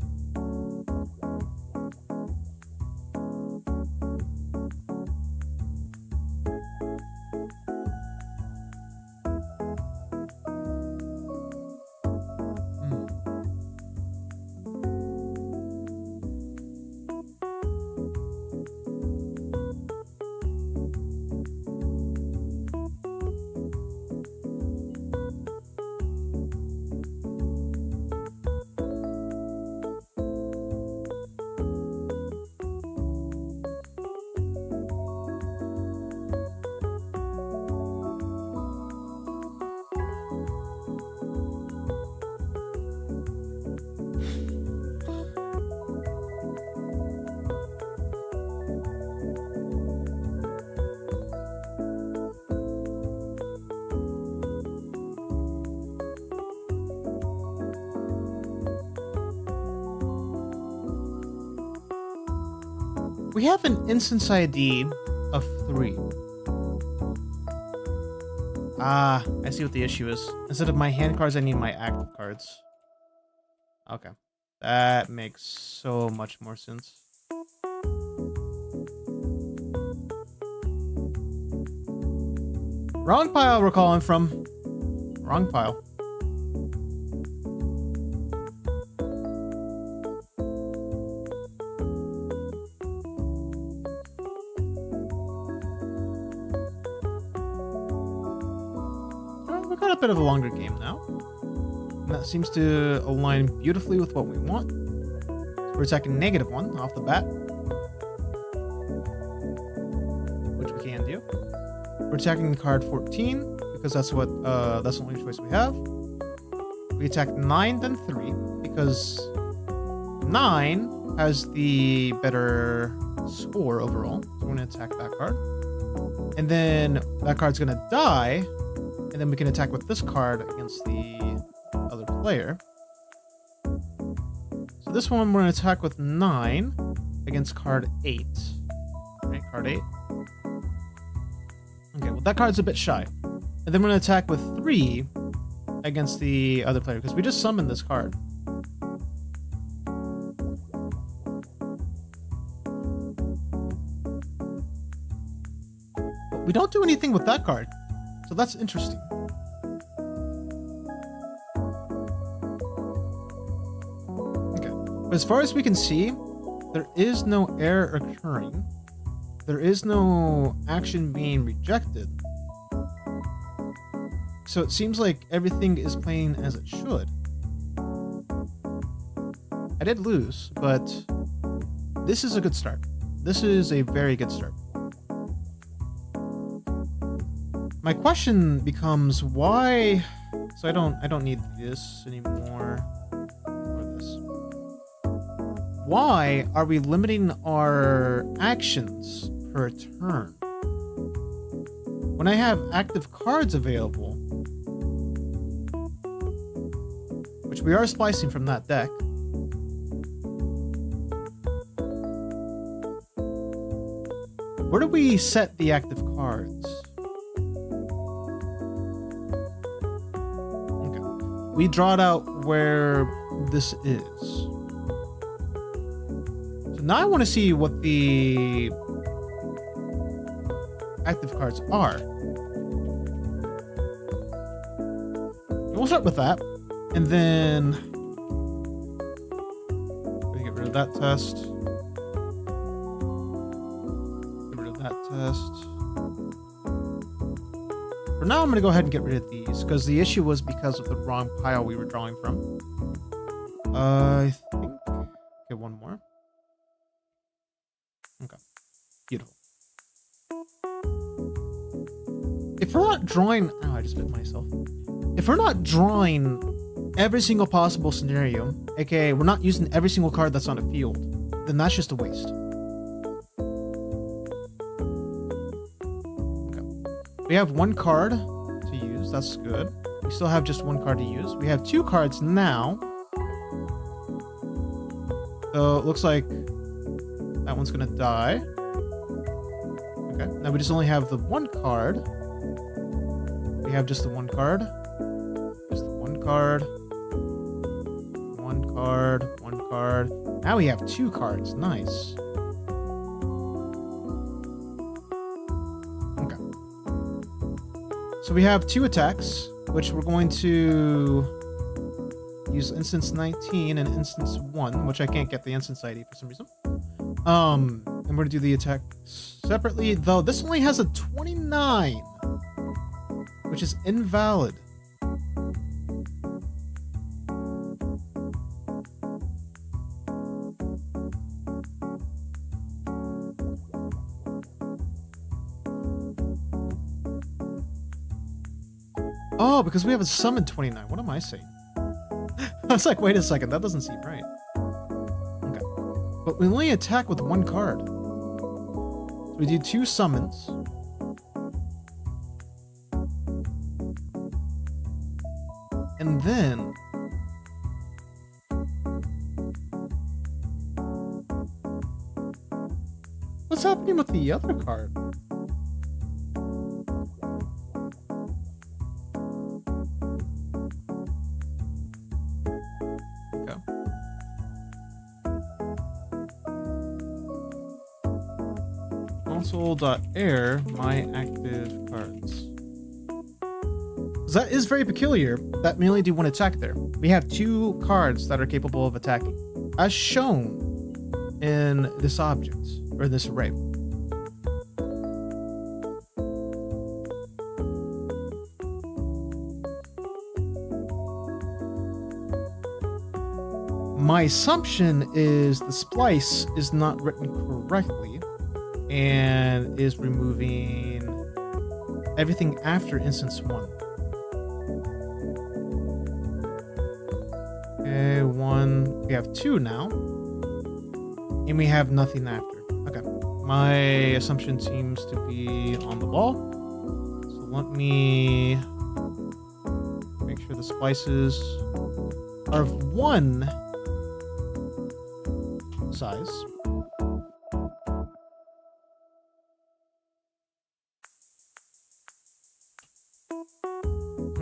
We have an instance ID of 3. Ah, I see what the issue is. Instead of my hand cards, I need my active cards. Okay. That makes so much more sense. Wrong pile we're calling from. Wrong pile. We've got a bit of a longer game now. And that seems to align beautifully with what we want. So we're attacking -1 off the bat. Which we can do. We're attacking card 14, because that's what that's the only choice we have. We attack 9, then 3, because 9 has the better score overall. So we're gonna attack that card. And then that card's gonna die. And then we can attack with this card against the other player. So this one we're going to attack with 9 against card 8. Right, card 8. Okay, well that card's a bit shy. And then we're going to attack with 3 against the other player, because we just summoned this card. But we don't do anything with that card. So that's interesting. Okay. But as far as we can see, there is no error occurring. There is no action being rejected. So it seems like everything is playing as it should. I did lose, but this is a good start. This is a very good start. My question becomes why... So I don't need this anymore. Or this. Why are we limiting our actions per turn? When I have active cards available, which we are splicing from that deck, where do we set the active cards? Okay. We draw it out where this is. So now I want to see what the active cards are. We'll start with that. And then we get rid of that test. For now, I'm going to go ahead and get rid of these, because the issue was because of the wrong pile we were drawing from. I think... Okay, one more. Okay. Beautiful. If we're not drawing... Oh, I just bit myself. If we're not drawing every single possible scenario, aka we're not using every single card that's on the field, then that's just a waste. We have one card to use. That's good. We still have just one card to use. We have two cards now. So it looks like that one's gonna die. Okay. Now we just only have the one card. We have just the one card. Just the one card. One card. One card. Now we have two cards. Nice. So we have two attacks, which we're going to use instance 19 and instance 1, which I can't get the instance ID for some reason. And we're going to do the attack separately, though this only has a 29, which is invalid. Oh, because we have a summon 29. What am I saying? I was like, wait a second, that doesn't seem right. Okay. But we only attack with one card. So we do two summons. And then... What's happening with the other card? Console.air my active cards. That is very peculiar that we only do one attack there. We have two cards that are capable of attacking, as shown in this object, or this array. My assumption is the splice is not written correctly and is removing everything after instance 1. Okay, 1. We have 2 now. And we have nothing after. Okay. My assumption seems to be on the ball. So let me make sure the splices are of one size.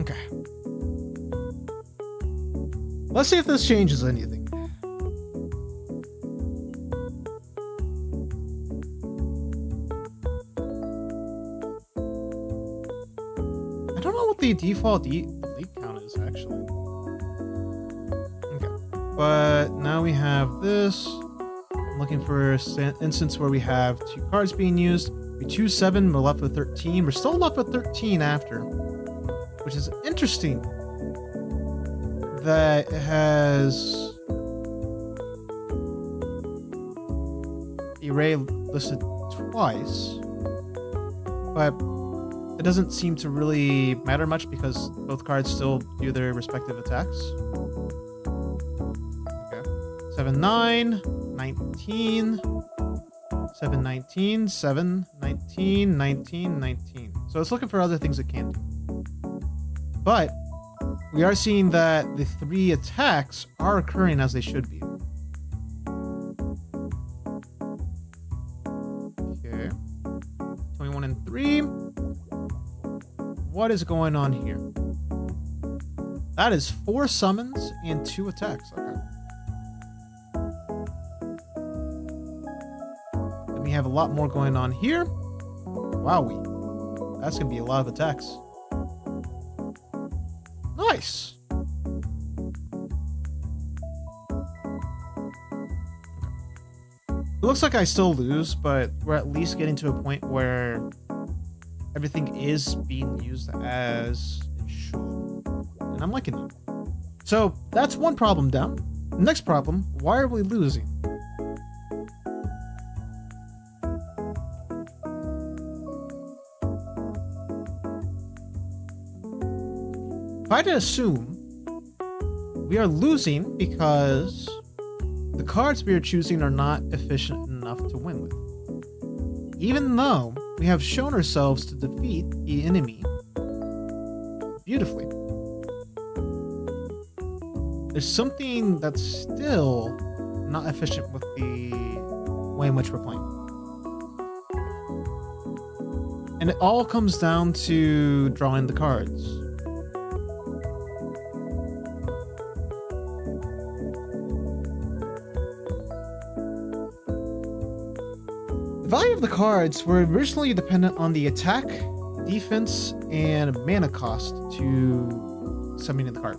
Okay. Let's see if this changes anything. I don't know what the default delete count is, actually. Okay. but now we have this. I'm looking for an instance where we have 2 cards being used. We choose 7, we're left with 13. We're still left with 13 after, which is interesting that it has the array listed twice, but it doesn't seem to really matter much because both cards still do their respective attacks. Okay. 7, 9, 19, 7, 19, 7, 19, 19, 19. So it's looking for other things it can do. But we are seeing that the 3 attacks are occurring as they should be. Okay. 21 and 3. What is going on here? That is 4 summons and 2 attacks. Okay. Then we have a lot more going on here. Wowee. That's going to be a lot of attacks. Nice. It looks like I still lose, but we're at least getting to a point where everything is being used as it should. And I'm liking it. So that's one problem down. Next problem, why are we losing? If I had to assume, we are losing because the cards we are choosing are not efficient enough to win with. Even though we have shown ourselves to defeat the enemy beautifully, there's something that's still not efficient with the way in which we're playing. And it all comes down to drawing the cards. The value of the cards were originally dependent on the attack, defense, and mana cost to summoning the card.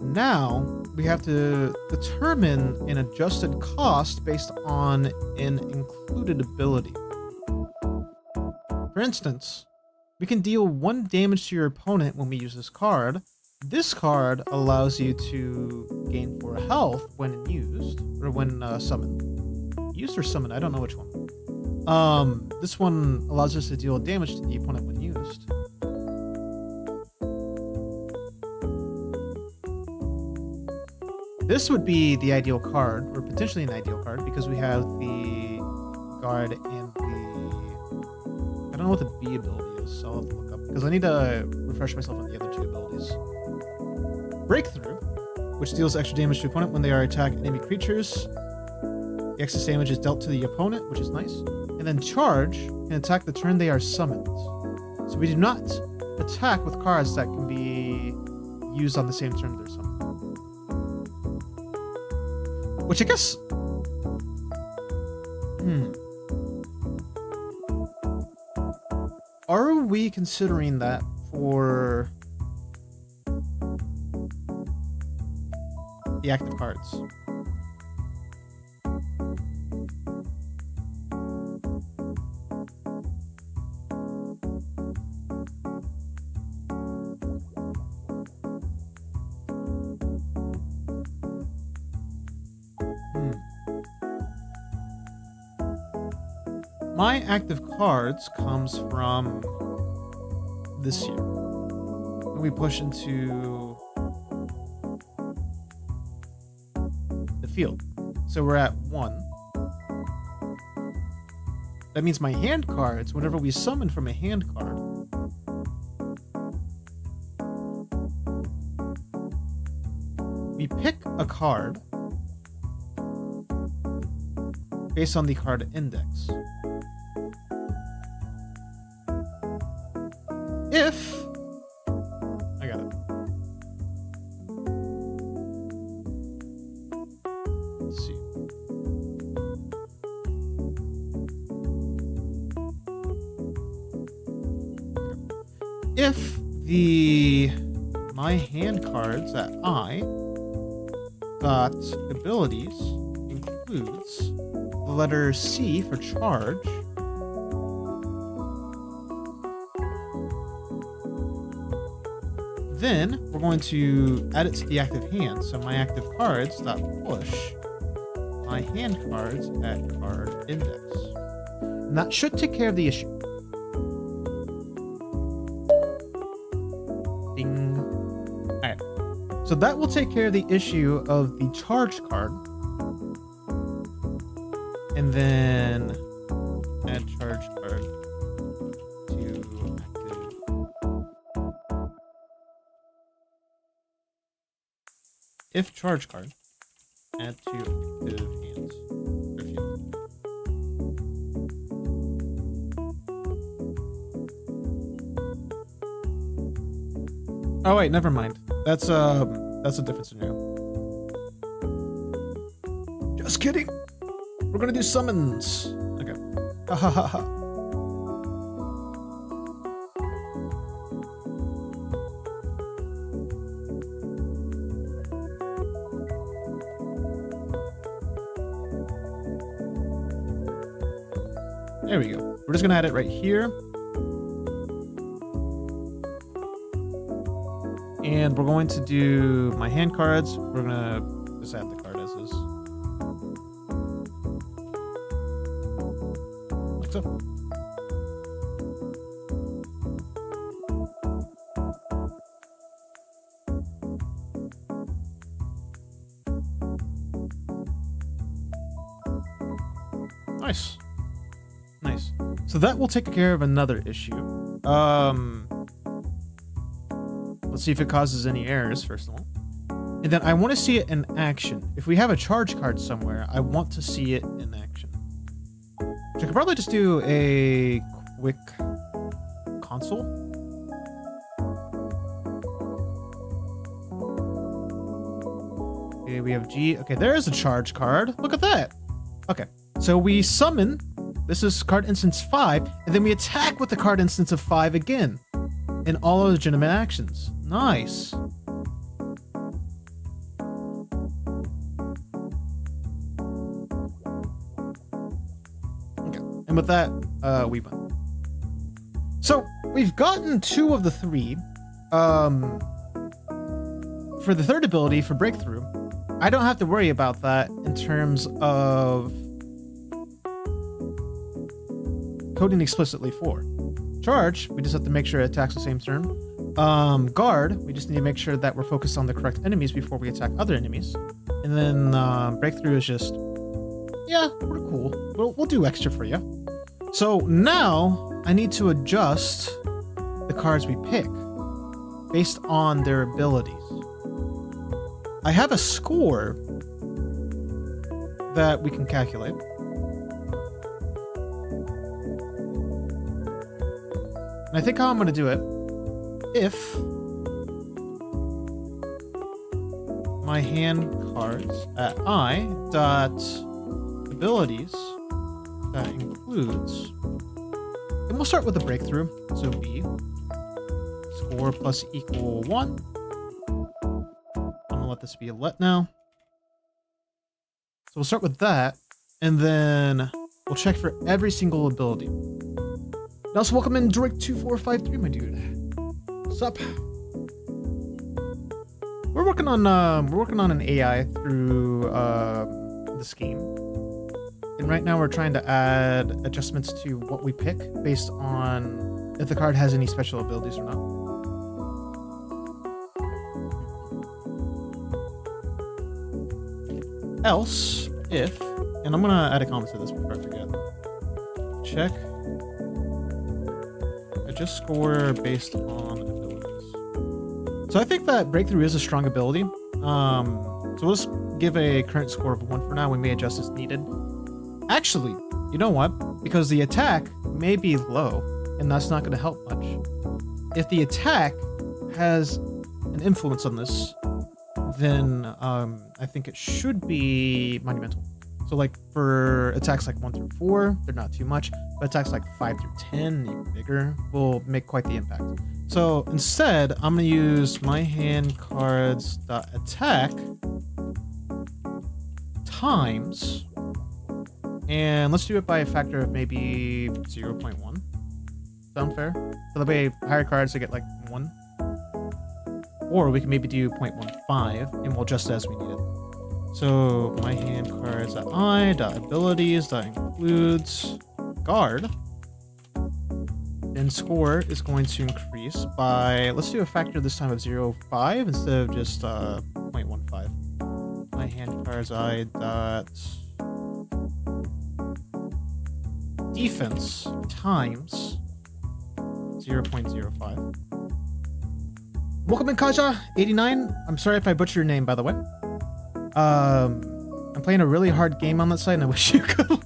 Now, we have to determine an adjusted cost based on an included ability. For instance, we can deal 1 damage to your opponent when we use this card. This card allows you to gain 4 health when used, or when summoned. Used or summoned, I don't know which one. This one allows us to deal damage to the opponent when used. This would be the ideal card, or potentially an ideal card, because we have the guard and the... I don't know what the B ability is, so I'll have to look up, because I need to refresh myself on the other 2 abilities. Breakthrough, which deals extra damage to opponent when they are attacking enemy creatures. The excess damage is dealt to the opponent, which is nice. And then Charge can attack the turn they are summoned. So we do not attack with cards that can be used on the same turn they're summoned. Which I guess... Are we considering that for the active cards? My active cards comes from this year. When we push into the field. So we're at 1. That means my hand cards, whenever we summon from a hand card, we pick a card based on the card index. If I got it. Let's see. If my hand cards that I dot abilities includes the letter C for charge. Then we're going to add it to the active hand. So my active cards dot push my hand cards at card index. And that should take care of the issue. Ding. Alright. So that will take care of the issue of the charge card. And then add charge card to active. If charge card, add to active hands. Or field. Oh wait, never mind. That's a different scenario. Just kidding. We're gonna do summons. Okay. Ha ha ha ha. There we go. We're just gonna add it right here. And we're going to do my hand cards. We're gonna just add the card as is. Like so. Nice. Nice. So that will take care of another issue. Let's see if it causes any errors, first of all. And then I want to see it in action. If we have a charge card somewhere, I want to see it in action. Which I could probably just do a quick console. Okay, we have G. Okay, there is a charge card. Look at that. Okay, so we summon. This is card instance 5, and then we attack with the card instance of 5 again. In all legitimate actions. Nice. Okay, and with that, we win. So we've gotten 2 of the 3. For the third ability, for breakthrough, I don't have to worry about that in terms of coding explicitly for. Charge, we just have to make sure it attacks the same turn. Guard, we just need to make sure that we're focused on the correct enemies before we attack other enemies. And then breakthrough is just, yeah, we're cool. We'll do extra for you. So now I need to adjust the cards we pick based on their abilities. I have a score that we can calculate. And I think how I'm going to do it, if my hand cards at I dot abilities that includes, and we'll start with a breakthrough. So B, score plus equal 1. I'm going to let this be a let now. So we'll start with that, and then we'll check for every single ability. Also, welcome in Drake2453, my dude. What's up? We're working on an AI through this game, and right now we're trying to add adjustments to what we pick based on if the card has any special abilities or not. Else, if, and I'm gonna add a comment to this before I forget. Check. Just score based on abilities. So I think that breakthrough is a strong ability. So we'll just give a current score of 1 for now. We may adjust as needed. Actually, you know what? Because the attack may be low, and that's not going to help much. If the attack has an influence on this, then I think it should be monumental. So like for attacks like 1 through 4, they're not too much, but attacks like 5 through 10, even bigger, will make quite the impact. So instead, I'm going to use my hand cards dot attack times, and let's do it by a factor of maybe 0.1. Sound fair? So that way higher cards, they get like 1. Or we can maybe do 0.15, and we'll adjust it as we need it. So my hand cards .abilities, that includes guard. Then score is going to increase by, let's do a factor this time of 0.5 instead of just 0.15. My hand cards defense times 0.05. Welcome in, Kaja89. I'm sorry if I butchered your name, by the way. I'm playing a really hard game on that side, and I wish you good luck.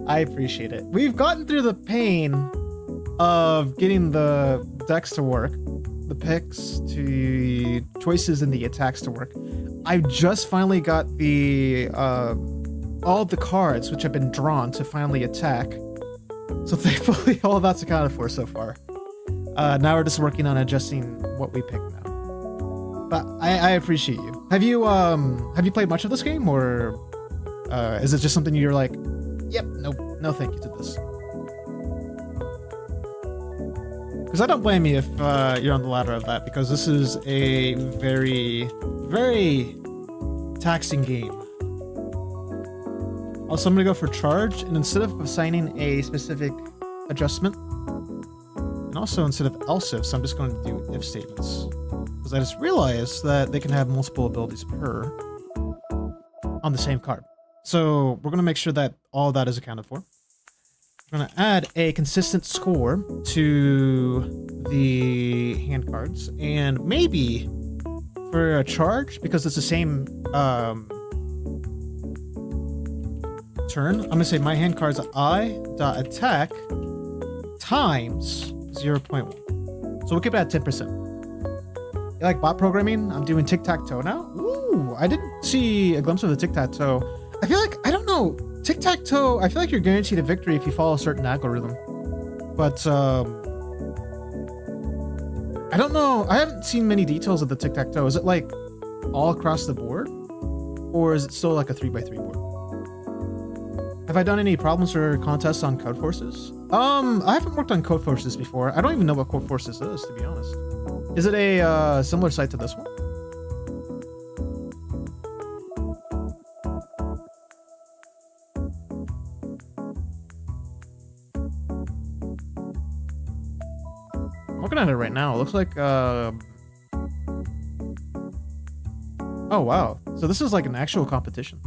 I appreciate it. We've gotten through the pain of getting the decks to work, the picks to choices, and the attacks to work. I just finally got the all the cards which have been drawn to finally attack. So thankfully, all of that's accounted for so far. Now we're just working on adjusting what we pick now. But I appreciate you. Have you played much of this game, or is it just something you're like, yep, no thank you to this? Because I don't blame you if you're on the latter of that, because this is a very, very taxing game. Also, I'm gonna go for charge, and instead of assigning a specific adjustment, and also instead of else ifs, I'm just going to do if statements. Because I just realized that they can have multiple abilities per on the same card. So we're going to make sure that all of that is accounted for. We're going to add a consistent score to the hand cards. And maybe for a charge, because it's the same turn, I'm going to say my hand cards I.attack times 0.1. So we'll keep it at 10%. You like bot programming? I'm doing tic-tac-toe now? Ooh, I didn't see a glimpse of the tic-tac-toe. I feel like, I don't know, tic-tac-toe, I feel like you're guaranteed a victory if you follow a certain algorithm. But, I don't know, I haven't seen many details of the tic-tac-toe. Is it like all across the board? Or is it still like a 3x3 board? Have I done any problems or contests on Code Forces? I haven't worked on Code Forces before. I don't even know what Code Forces is, to be honest. Is it a similar site to this one? I'm looking at it right now. It looks like oh wow. So this is like an actual competition.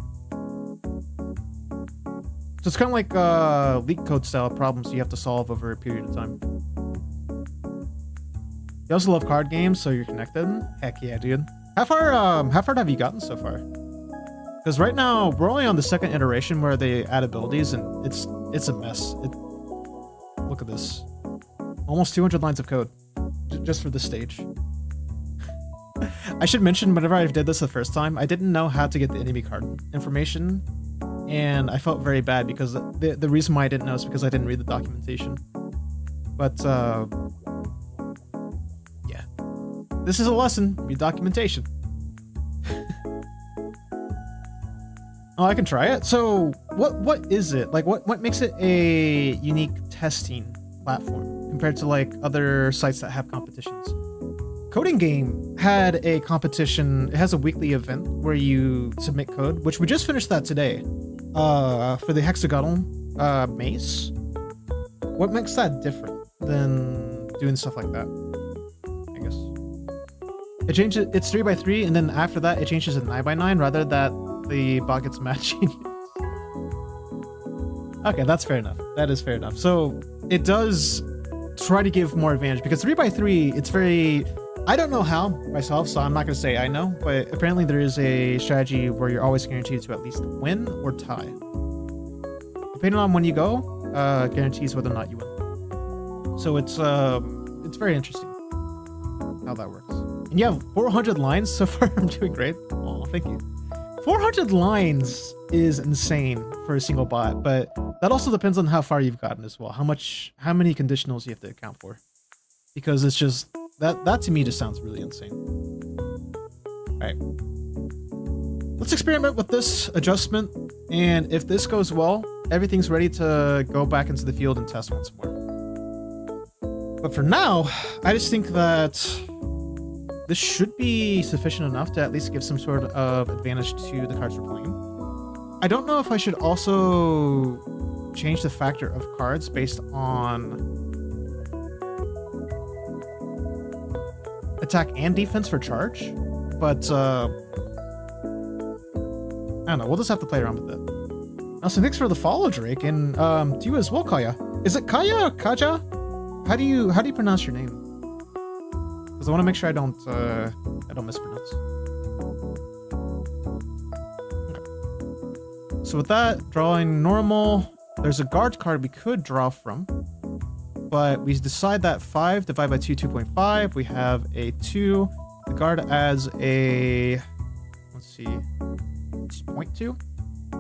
So it's kind of like leak code style problems you have to solve over a period of time. You also love card games, so you're connected? Heck yeah, dude. How far have you gotten so far? Because right now, we're only on the second iteration where they add abilities, and it's a mess. Look at this. Almost 200 lines of code. Just for this stage. I should mention, whenever I did this the first time, I didn't know how to get the enemy card information, and I felt very bad because the reason why I didn't know is because I didn't read the documentation. But, yeah. This is a lesson. Read documentation. Oh, I can try it. So, what is it? Like, what makes it a unique testing platform compared to, like, other sites that have competitions? CodinGame had a competition. It has a weekly event where you submit code, which we just finished that today, for the hexagonal maze. What makes that different than doing stuff like that? I guess it changes. It's 3x3, and then after that, it changes to 9x9, rather than the bot gets mad genius. Okay, that's fair enough. That is fair enough. So it does try to give more advantage, because 3x3, it's very... I don't know how myself, so I'm not going to say I know, but apparently there is a strategy where you're always guaranteed to at least win or tie. Depending on when you go, guarantees whether or not you win. So it's very interesting how that works. And you have 400 lines so far. I'm doing great. Oh, thank you. 400 lines is insane for a single bot, but that also depends on how far you've gotten as well. How many conditionals you have to account for, because it's just that to me just sounds really insane. All right, let's experiment with this adjustment, and if this goes well, everything's ready to go back into the field and test once more. But for now, I just think that this should be sufficient enough to at least give some sort of advantage to the cards we're playing. I don't know if I should also change the factor of cards based on attack and defense for charge, but I don't know. We'll just have to play around with it. Also, thanks for the follow, Drake, and to you as well, Kaya. Is it Kaya or Kaja? How do you pronounce your name? Because I want to make sure I don't mispronounce. Okay. So with that, drawing normal. There's a guard card we could draw from, but we decide that 5 divided by 2, 2.5. We have a 2. The guard adds a, let's see, 0.2.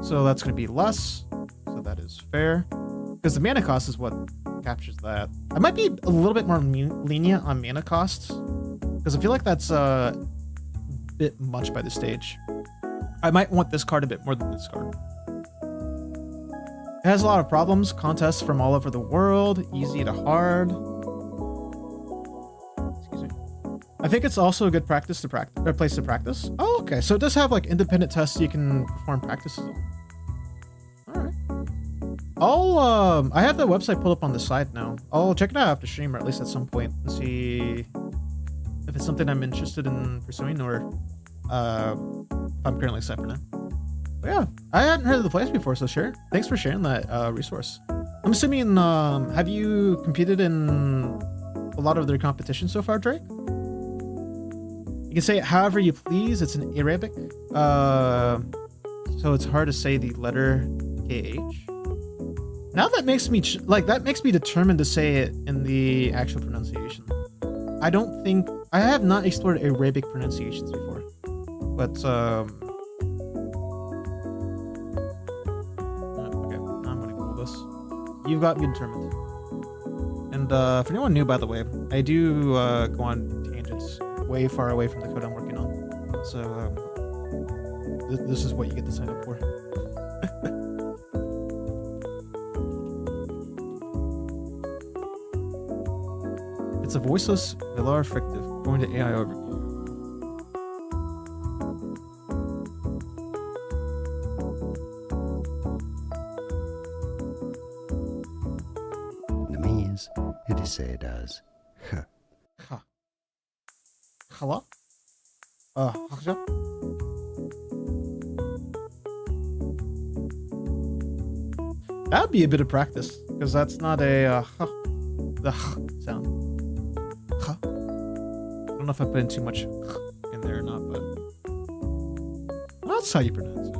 So that's going to be less. So that is fair. Because the mana cost is what captures that. I might be a little bit more lenient on mana costs, because I feel like that's a bit much by this stage. I might want this card a bit more than this card. It has a lot of problems, contests from all over the world, easy to hard. Excuse me. I think it's also a good place to practice. Oh, okay. So it does have like independent tests you can perform practices on. All right. I have the website pulled up on the side now. I'll check it out after stream, or at least at some point, and see if it's something I'm interested in pursuing, or if I'm currently set for now. But yeah, I hadn't heard of the place before, so sure. Thanks for sharing that resource. I'm assuming, have you competed in a lot of their competitions so far, Drake? You can say it however you please. It's in Arabic, so it's hard to say the letter KH. Now that makes me determined to say it in the actual pronunciation. I have not explored Arabic pronunciations before, but okay, I'm gonna go with this. You've got me determined. And for anyone new, by the way, I do go on tangents way far away from the code I'm working on, so this is what you get to sign up for. It's a voiceless Velar Frictive. Going to AI overview. Namiz, it is said as H. Ha. Hala? Haksha? That'd be a bit of practice, because that's not a the H sound. I don't know if I put in too much in there or not, but that's how you pronounce it.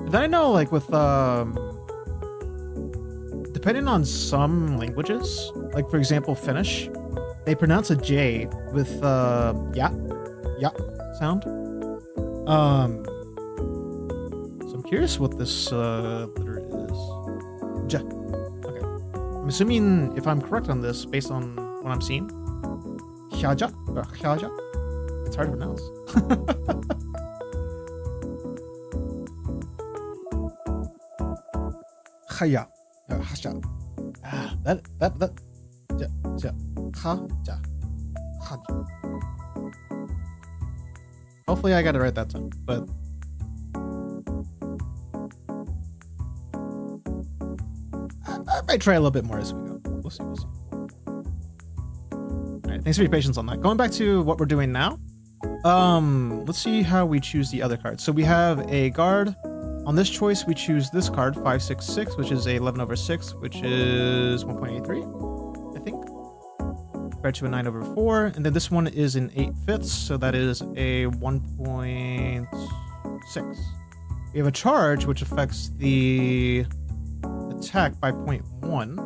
Okay. Then I know, like, with depending on some languages, like for example Finnish, they pronounce a J with yeah sound. So I'm curious what this letter is. J. I'm assuming, if I'm correct on this, based on what I'm seeing, Hyaja or Hyaja. It's hard to pronounce. Haya, Hasha. That. Ja, Haja, Haja. Hopefully, I got it right that time, but. I might try a little bit more as we go. We'll see. Alright, thanks for your patience on that. Going back to what we're doing now. Let's see how we choose the other cards. So we have a guard. On this choice, we choose this card, 566, which is a 11/6, which is 1.83, I think. Compared to a 9/4. And then this one is an 8/5, so that is a 1.6. We have a charge, which affects the attack by 0.1.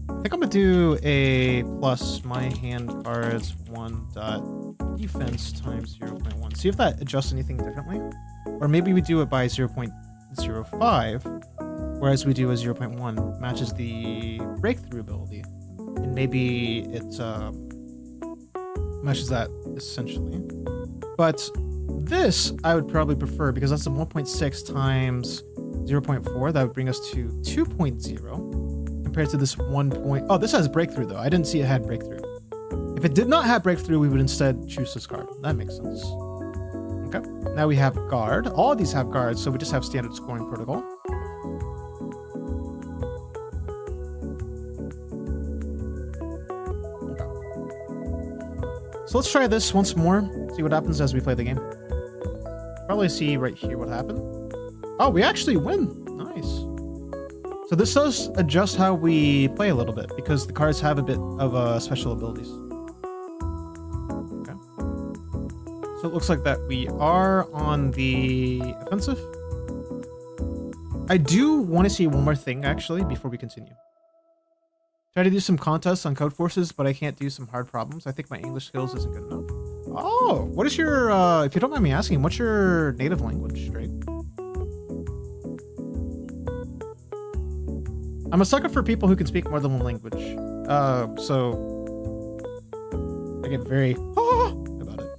I think I'm gonna do a plus my hand cards 1 dot defense times 0.1. See if that adjusts anything differently. Or maybe we do it by 0.05, whereas we do a 0.1 matches the breakthrough ability. and maybe it meshes that essentially. But this I would probably prefer because that's a 1.6 times 0.4. That would bring us to 2.0 compared to this 1. Oh, this has breakthrough though. I didn't see it had breakthrough. If it did not have breakthrough, we would instead choose this card. That makes sense. Okay. Now we have guard. All of these have guards, so we just have standard scoring protocol. So let's try this once more, see what happens as we play the game. Probably see right here what happened. Oh, we actually win. Nice. So this does adjust how we play a little bit because the cards have a bit of special abilities. Okay. So it looks like that we are on the offensive. I do want to see one more thing actually before we continue. Try to do some contests on Code Forces, but I can't do some hard problems. I think my English skills isn't good enough. Oh, what is your, if you don't mind me asking, what's your native language, Drake? I'm a sucker for people who can speak more than one language. So I get very about it.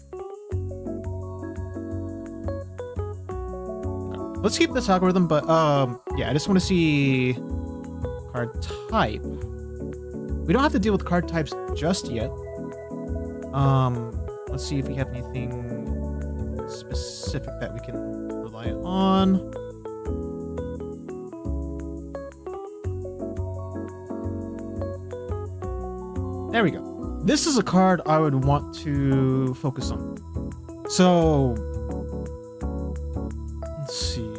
Okay. Let's keep this algorithm, but yeah, I just want to see card type. We don't have to deal with card types just yet. Let's see if we have anything specific that we can rely on. There we go. This is a card I would want to focus on. So, let's see.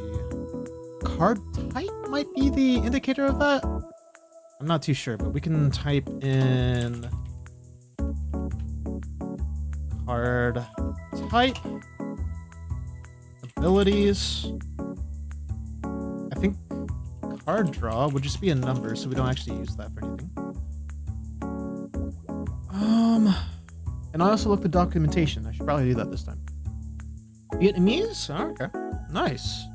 Card type might be the indicator of that. I'm not too sure, but we can type in card type, abilities. I think card draw would just be a number, so we don't actually use that for anything. And I also looked at documentation. I should probably do that this time. Vietnamese? Oh, okay. Nice.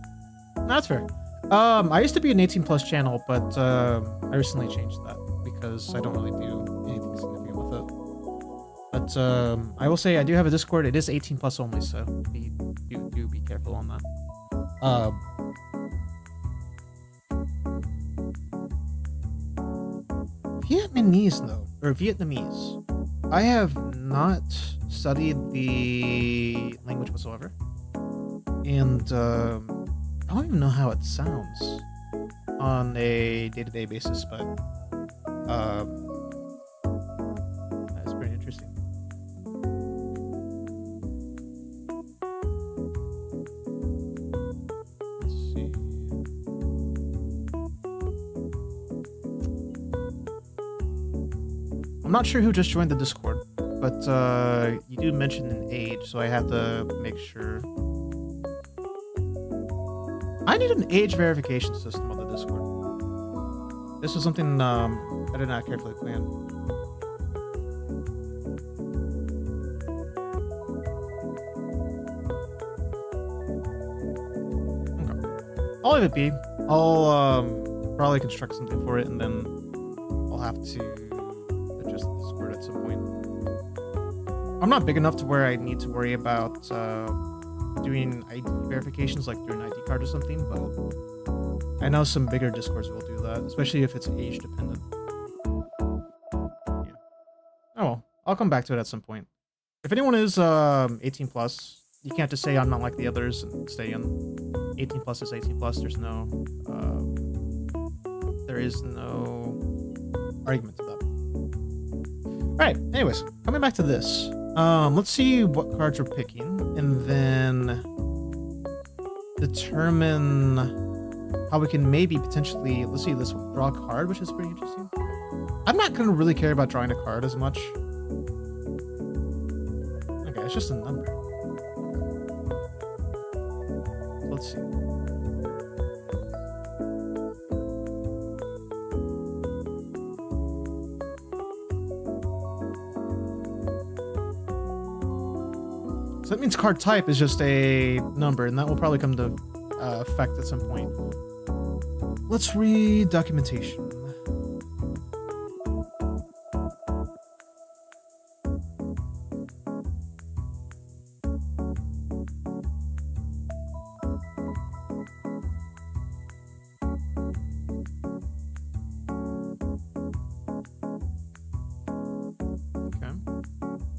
That's fair. I used to be an 18+ channel, but I recently changed that because I don't really do anything significant with it. But I will say I do have a Discord. It is 18+ only, so do be careful on that. Vietnamese though, or Vietnamese. I have not studied the language whatsoever, and I don't even know how it sounds on a day-to-day basis, but that's pretty interesting. Let's see. I'm not sure who just joined the Discord, but you do mention an age, so I have to make sure. I need an age verification system on the Discord. This was something I did not carefully plan. Okay. I'll leave it be. I'll probably construct something for it, and then I'll have to adjust the Discord at some point. I'm not big enough to where I need to worry about doing ID verifications like through an ID card or something, but I know some bigger Discords will do that, especially if it's age dependent. Yeah. Oh well, I'll come back to it at some point. If anyone is 18+, you can't just say I'm not like the others and stay in. 18+ is 18+. There is no argument to that. Alright, anyways, coming back to this. Let's see what cards we're picking, and then determine how we can maybe potentially, let's see, this draw a card, which is pretty interesting. I'm not gonna really care about drawing a card as much. Okay, it's just a number. Let's see. So that means card type is just a number, and that will probably come to effect at some point. Let's read documentation.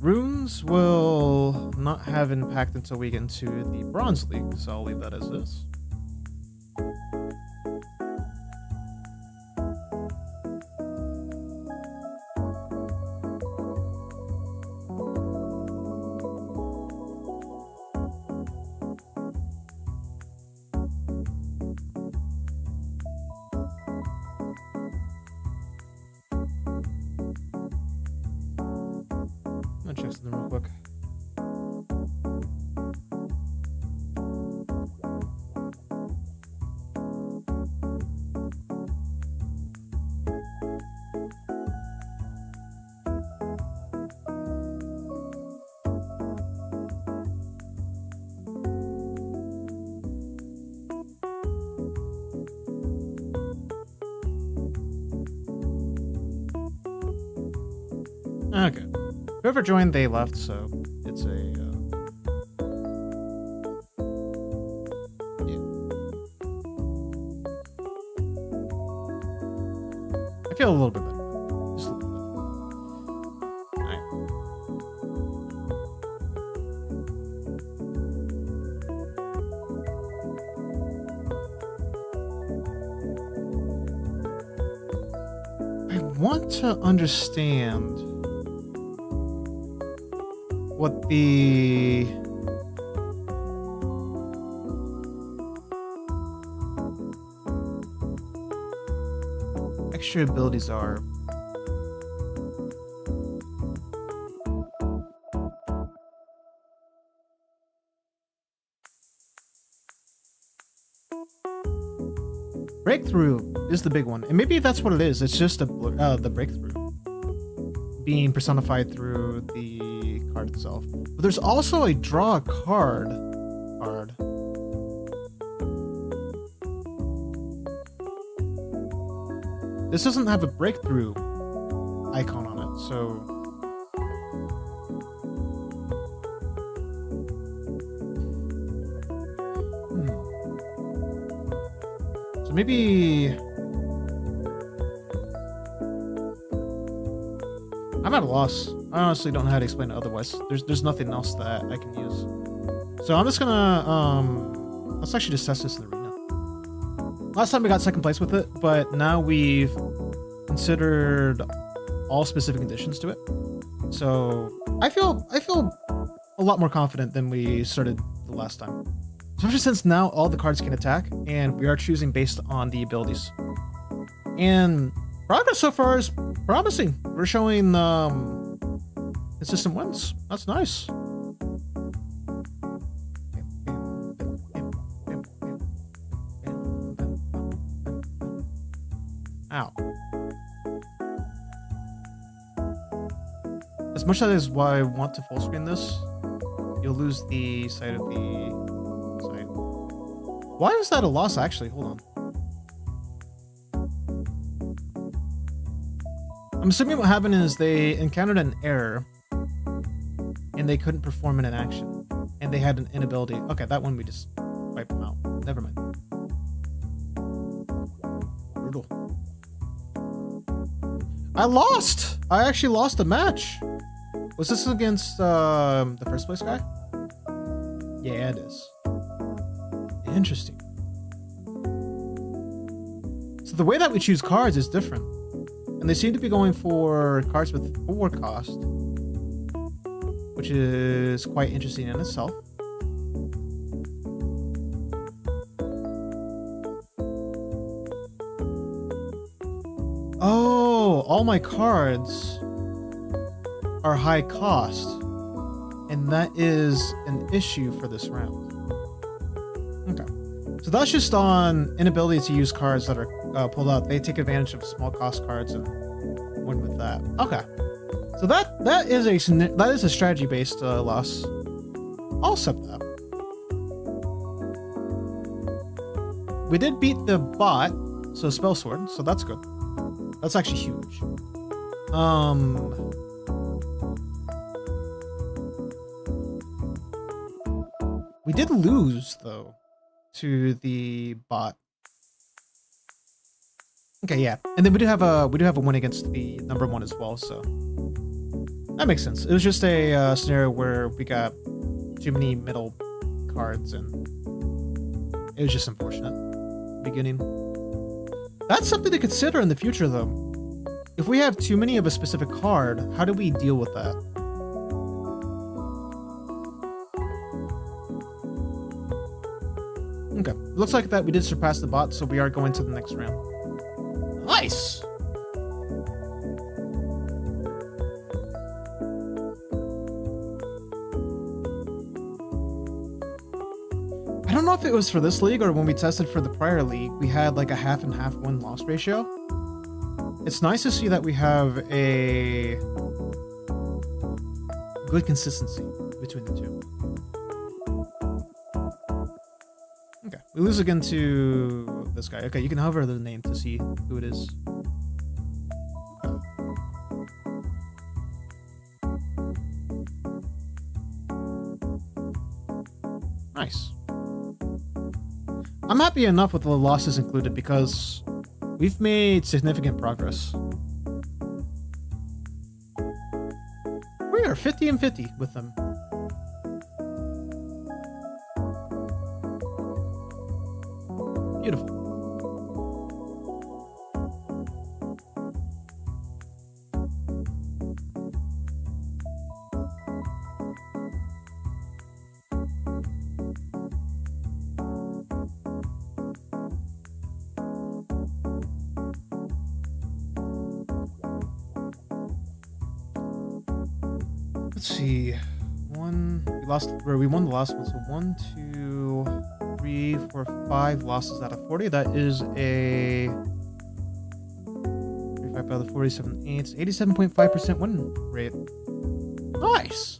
Runes will not have impact until we get into the Bronze League, so I'll leave that as is. I'm gonna check something real quick. Okay. Whoever joined, they left, so it's a... yeah. I feel a little bit better. Just a little bit. Alright. I want to understand what the extra abilities are. Breakthrough is the big one, and maybe that's what it is. It's just the breakthrough being personified through the card itself. But there's also a draw a card. This doesn't have a breakthrough icon on it, so so maybe I'm at a loss. I honestly don't know how to explain it otherwise. There's nothing else that I can use. So I'm just gonna let's actually just test this in the arena. Last time we got second place with it, but now we've considered all specific conditions to it. So I feel a lot more confident than we started the last time. Especially since now all the cards can attack, and we are choosing based on the abilities. And progress so far is promising. We're showing consistent wins. That's nice. Ow. As much as why I want to full screen this, you'll lose the sight of the site. Why is that a loss actually? Hold on. I'm assuming what happened is they encountered an error and they couldn't perform an action, and they had an inability. Okay, that one we just wiped them out. Never mind. Brutal. I lost! I actually lost a match. Was this against the first place guy? Yeah, it is. Interesting. So the way that we choose cards is different. And they seem to be going for cards with 4 cost, which is quite interesting in itself. Oh, all my cards are high cost, and that is an issue for this round. Okay, so that's just on inability to use cards that are pulled out. They take advantage of small cost cards and win with that. Okay, so that is a strategy based loss. I'll accept that. We did beat the bot, so spell sword, so that's good. That's actually huge. We did lose though to the bot. Okay, yeah, and then we do have a win against the number 1 as well. So That makes sense. It was just a scenario where we got too many middle cards, and it was just unfortunate. Beginning. That's something to consider in the future, though. If we have too many of a specific card, how do we deal with that? Okay. Looks like that we did surpass the bot, so we are going to the next round. Nice! I don't know if it was for this league or when we tested for the prior league, we had like a half and half win-loss ratio. It's nice to see that we have a good consistency between the two. Okay, we lose again to this guy. Okay, you can hover the name to see who it is. Okay. Nice. I'm happy enough with the losses included because we've made significant progress. We are 50 and 50 with them. Beautiful. Let's see. We won the last one, so 1, 2, 3, 4, 5 losses out of 40. That is a 35 out of 47, 87.5% win rate. Nice.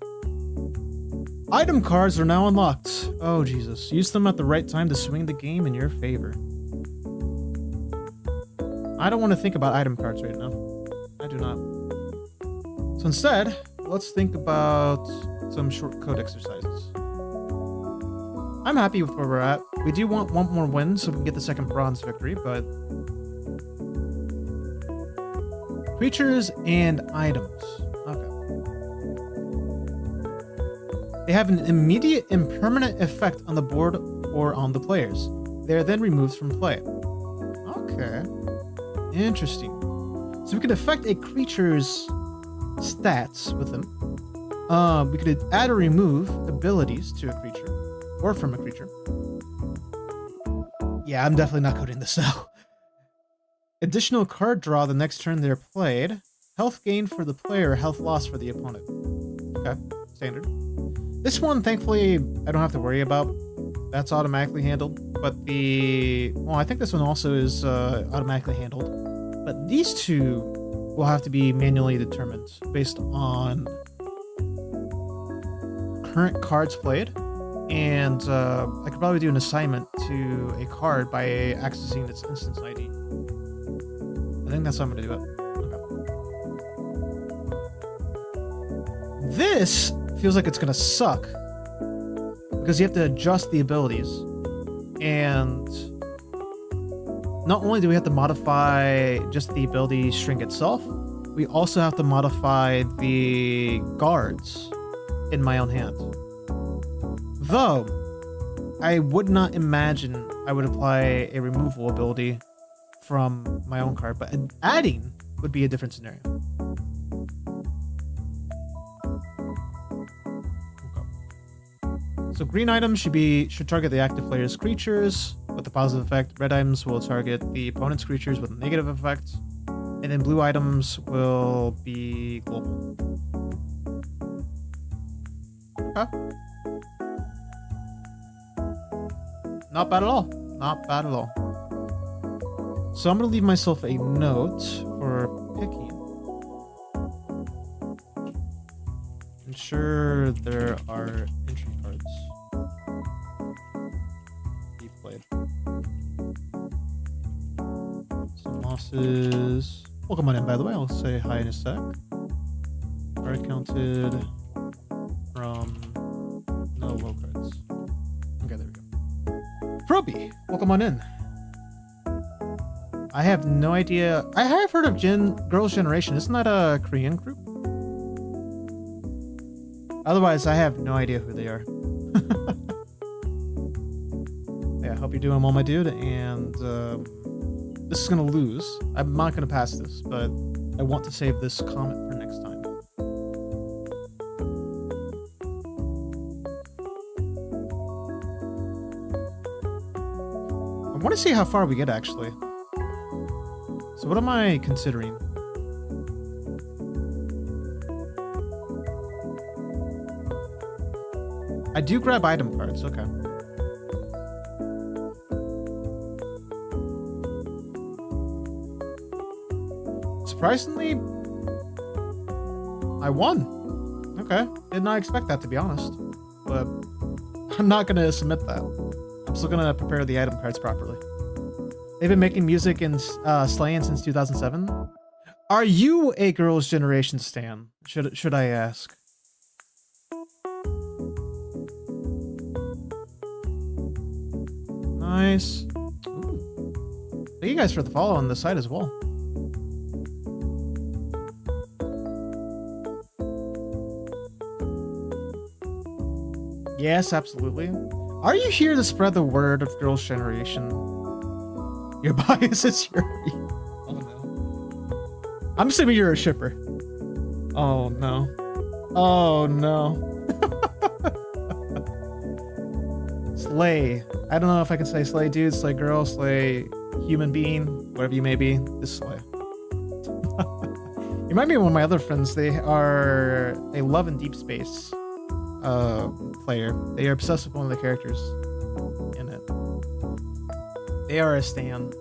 Item cards are now unlocked. Oh Jesus! Use them at the right time to swing the game in your favor. I don't want to think about item cards right now. I do not. So instead, let's think about some short code exercises. I'm happy with where we're at. We do want one more win so we can get the second bronze victory, but... Creatures and items. Okay. They have an immediate and permanent effect on the board or on the players. They are then removed from play. Okay. Interesting. So we could affect a creature's stats with them. We could add or remove abilities to a creature or from a creature. Yeah, I'm definitely not coding this now. Additional card draw the next turn they're played. Health gain for the player, health loss for the opponent. Okay, standard. This one, thankfully, I don't have to worry about. That's automatically handled. But well, I think this one also is automatically handled. But these two will have to be manually determined based on current cards played, and I could probably do an assignment to a card by accessing its instance ID. I think that's how I'm gonna do it. Okay. This feels like it's gonna suck because you have to adjust the abilities, and not only do we have to modify just the ability string itself, we also have to modify the guards in my own hand. Though, I would not imagine I would apply a removal ability from my own card, but adding would be a different scenario. Okay. So green items should target the active player's creatures with a positive effect. Red items will target the opponent's creatures with a negative effect. And then blue items will be global. Okay. Not bad at all. Not bad at all. So I'm going to leave myself a note for picking. Ensure there are entry cards be played. Some losses. Welcome on in, by the way. I'll say hi in a sec. Are counted from no low cards. Okay, there we go. Proby, welcome on in. I have no idea. I have heard of Girls' Generation. Isn't that a Korean group? Otherwise, I have no idea who they are. Yeah, I hope you're doing well, my dude. And this is gonna lose. I'm not gonna pass this, but I want to save this comment for next time. I want to see how far we get, actually. So what am I considering? I do grab item cards, okay. Surprisingly, I won. Okay, did not expect that, to be honest. But I'm not gonna submit that. I'm still gonna prepare the item cards properly. They've been making music in slaying since 2007. Are you a Girls' Generation stan? Should I ask? Nice. Ooh. Thank you guys for the follow on the site as well. Yes, absolutely. Are you here to spread the word of Girls' Generation? Your bias is your... Oh no. I'm assuming you're a shipper. Oh no. Oh no. Slay. I don't know if I can say slay dude, slay girl, slay human being, whatever you may be. This slay. You might be one of my other friends. They love in Deep Space player. They are obsessed with one of the characters in it. They are a stan.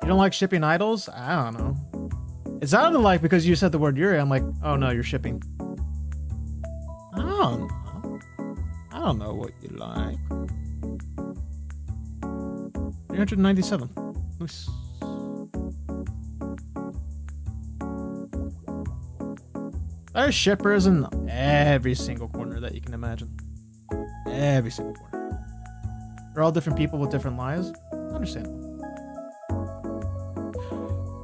You don't like shipping idols? I don't know. It sounded like because you said the word Yuri, I'm like, oh no, you're shipping. I don't know. I don't know what you like. 397. Nice. There's shippers in every single corner that you can imagine. Every single corner. They're all different people with different lives. Understandable.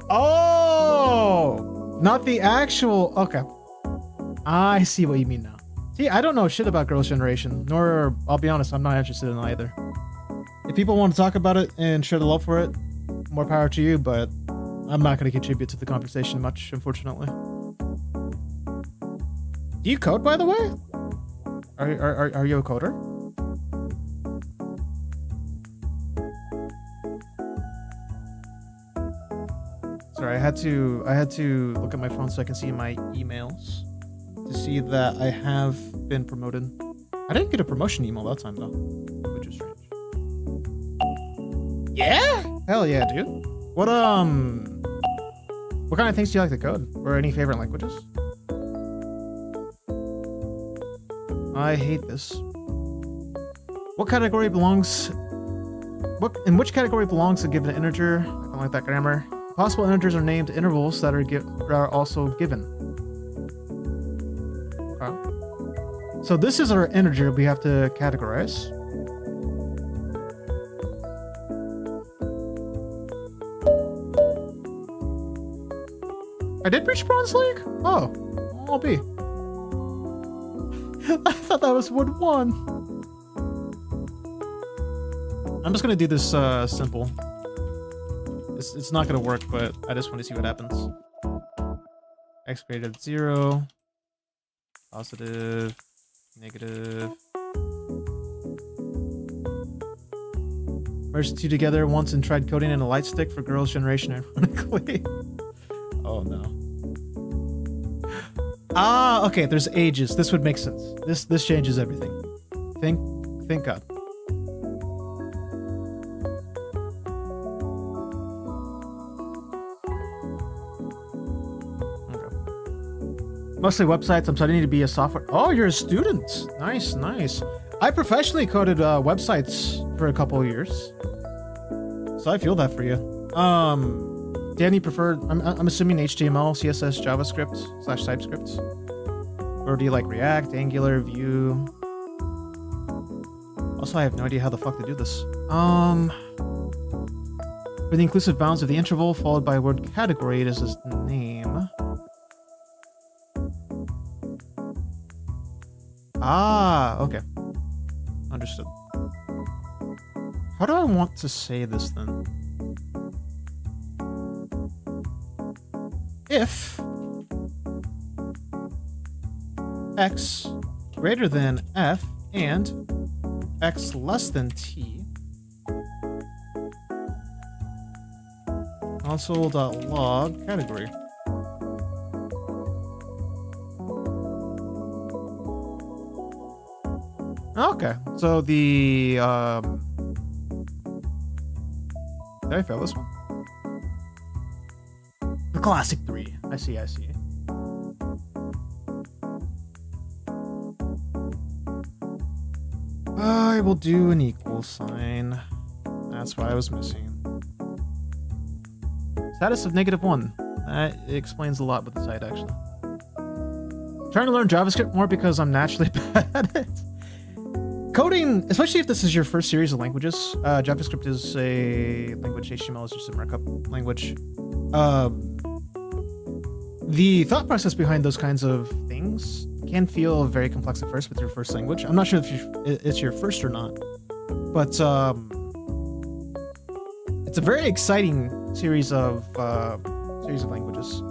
Oh! Not the actual... Okay. I see what you mean now. See, I don't know shit about Girls' Generation, nor, I'll be honest, I'm not interested in either. If people want to talk about it and share the love for it, more power to you, but I'm not going to contribute to the conversation much, unfortunately. Do you code, by the way? Are you a coder? Sorry, I had to look at my phone so I can see my emails to see that I have been promoted. I didn't get a promotion email that time though, which is strange. Yeah? Hell yeah, dude. What kind of things do you like to code? Or any favorite languages? I hate this. What category belongs... In which category belongs a given integer? I don't like that grammar. Possible integers are named intervals that are also given. Okay. So this is our integer we have to categorize. I did reach Bronze League? Oh, I'll be. I thought that was Wood 1. I'm just gonna do this simple. It's not gonna work, but I just want to see what happens. X greater than 0. Positive. Negative. Merged the two together once and tried coding in a light stick for Girls' Generation, ironically. Oh no. Ah, okay, there's ages. This would make sense. This changes everything. Thank God. Okay. Mostly websites. I'm studying to be a software. Oh, you're a student. Nice, nice. I professionally coded websites for a couple of years, so I feel that for you. Danny preferred, I'm assuming HTML, CSS, JavaScript / TypeScript. Or do you like React, Angular, Vue? Also, I have no idea how the fuck to do this. For the inclusive bounds of the interval followed by a word category, it is his name. Ah, okay. Understood. How do I want to say this then? If x greater than f and x less than t, console.log category. Okay, so the did I fail this one? The classic 3. I see. I will do an equal sign. That's what I was missing. Status of -1. That explains a lot with the site, actually. I'm trying to learn JavaScript more because I'm naturally bad at it. Coding, especially if this is your first series of languages, JavaScript is a language, HTML is just a markup language. The thought process behind those kinds of things can feel very complex at first with your first language. I'm not sure if it's your first or not, but it's a very exciting series of languages.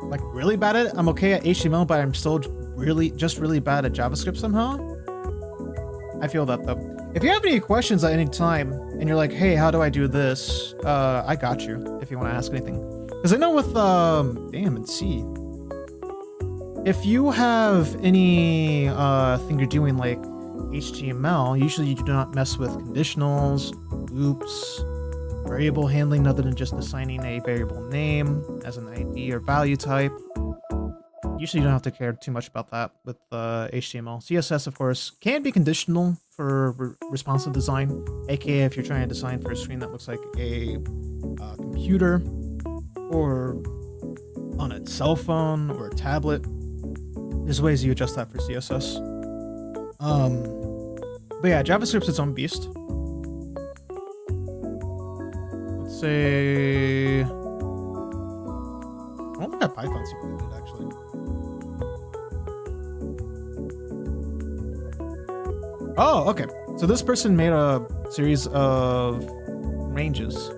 Like really bad at it. I'm okay at HTML, but I'm still really bad at JavaScript somehow. I feel that though. If you have any questions at any time and you're like, hey, how do I do this? I got you if you want to ask anything. Because I know with damn and C, if you have any thing you're doing like HTML, usually you do not mess with conditionals, loops, variable handling other than just assigning a variable name as an ID or value type. Usually you don't have to care too much about that with HTML. CSS, of course, can be conditional for responsive design, aka if you're trying to design for a screen that looks like a computer or on a cell phone or a tablet. There's ways you adjust that for CSS. But yeah, JavaScript's its own beast. Let's say... I don't think that Python's super good, actually. Oh, okay. So this person made a series of ranges,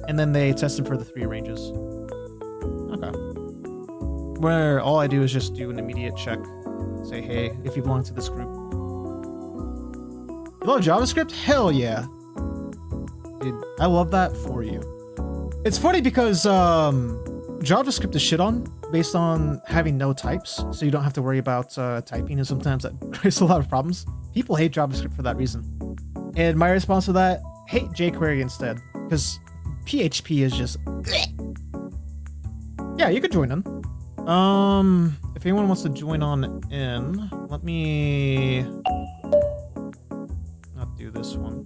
and then they tested for the 3 ranges. Okay. Where all I do is just do an immediate check. Say, hey, if you belong to this group. You love JavaScript? Hell yeah. Dude, I love that for you. It's funny because JavaScript is shit on based on having no types, so you don't have to worry about typing, and sometimes that creates a lot of problems. People hate JavaScript for that reason. And my response to that, hate jQuery instead, because PHP is just... Yeah, you could join in. If anyone wants to join on in, let me not do this one.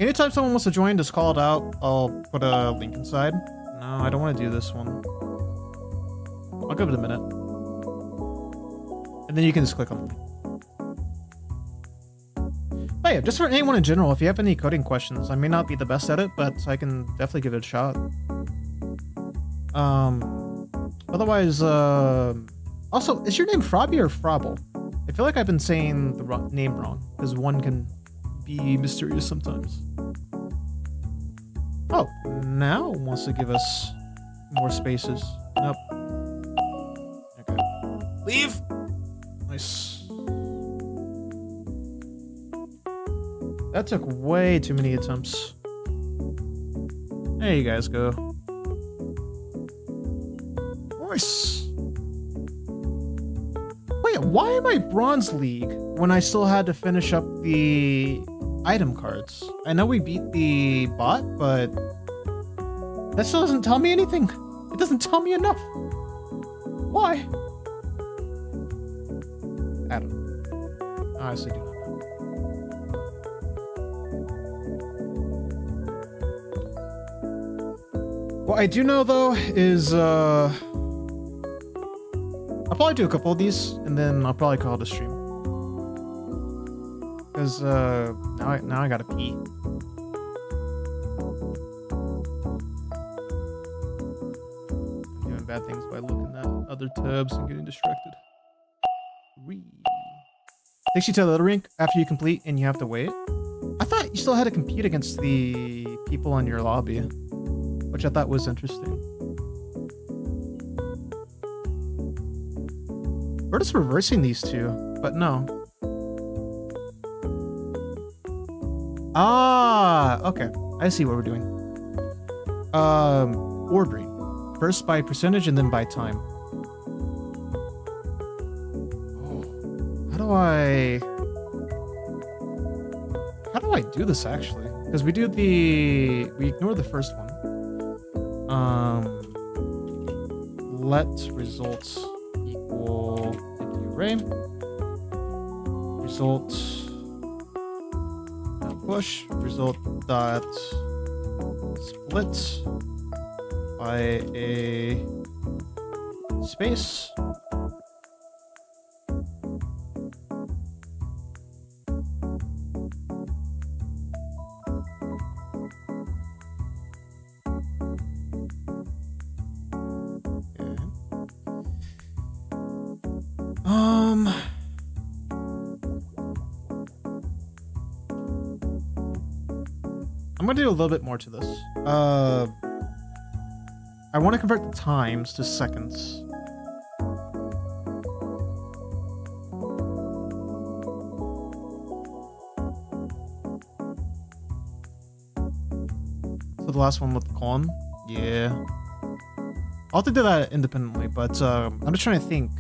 Anytime someone wants to join, just call it out. I'll put a link inside. No, I don't want to do this one. I'll give it a minute. And then you can just click on the link. But yeah, just for anyone in general, if you have any coding questions, I may not be the best at it, but I can definitely give it a shot. Otherwise, also, is your name Frobby or Frobble? I feel like I've been saying the name wrong, because one can be mysterious sometimes. Oh, now it wants to give us more spaces. Nope. Okay. Leave! Nice. That took way too many attempts. There you guys go. Nice. Wait, why am I Bronze League when I still had to finish up the item cards? I know we beat the bot, but that still doesn't tell me anything. It doesn't tell me enough. Why? I don't know. I honestly do not know. What I do know, though, is, I'll probably do a couple of these, and then I'll probably call it a stream. Because, now I gotta pee. doing bad things by looking at other tabs and getting distracted. Takes you to the little rink after you complete and you have to wait. I thought you still had to compete against the people in your lobby, which I thought was interesting. We're just reversing these two, but no. Ah, okay. I see what we're doing. Ordering. First by percentage and then by time. How do I do this actually? Because we ignore the first one. Let results equal empty array. Result push result dot split by a space. I'm gonna do a little bit more to this. I want to convert the times to seconds. So the last one with the colon? Yeah. I'll have to do that independently, but I'm just trying to think.